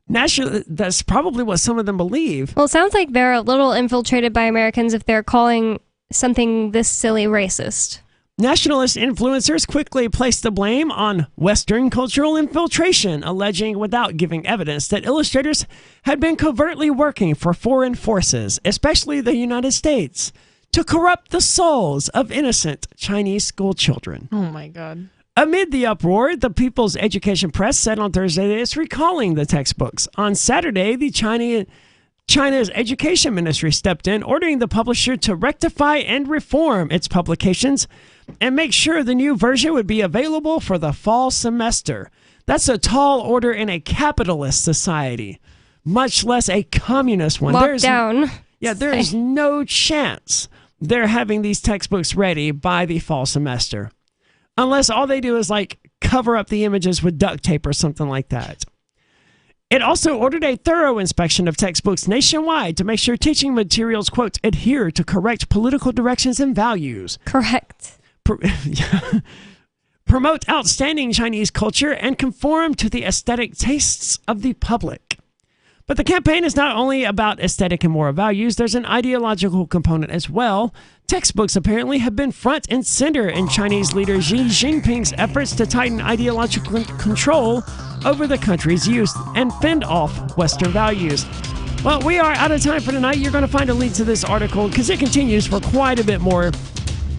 That's probably what some of them believe. Well, it sounds like they're a little infiltrated by Americans if they're calling something this silly racist. Nationalist influencers quickly placed the blame on Western cultural infiltration, alleging without giving evidence that illustrators had been covertly working for foreign forces, especially the United States, to corrupt the souls of innocent Chinese school children. Oh my God. Amid the uproar, the People's Education Press said on Thursday that it's recalling the textbooks. On Saturday, the China's Education Ministry stepped in, ordering the publisher to rectify and reform its publications and make sure the new version would be available for the fall semester. That's a tall order in a capitalist society, much less a communist one. Lockdown. There's no chance they're having these textbooks ready by the fall semester. Unless all they do is like cover up the images with duct tape or something like that. It also ordered a thorough inspection of textbooks nationwide to make sure teaching materials, quote, adhere to correct political directions and values. Correct. Promote outstanding Chinese culture and conform to the aesthetic tastes of the public. But the campaign is not only about aesthetic and moral values, there's an ideological component as well. Textbooks apparently have been front and center in Chinese leader Xi Jinping's efforts to tighten ideological control over the country's youth and fend off Western values. Well, we are out of time for tonight. You're going to find a link to this article because it continues for quite a bit more.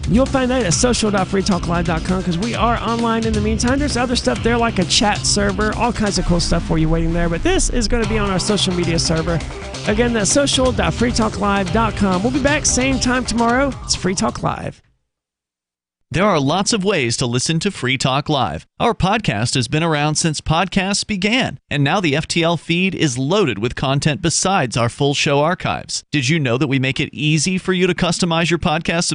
You'll find that at social.freetalklive.com because we are online in the meantime. There's other stuff there like a chat server, all kinds of cool stuff for you waiting there. But this is going to be on our social media server. Again, that's social.freetalklive.com. We'll be back same time tomorrow. It's Free Talk Live. There are lots of ways to listen to Free Talk Live. Our podcast has been around since podcasts began, and now the FTL feed is loaded with content besides our full show archives. Did you know that we make it easy for you to customize your podcast subscription?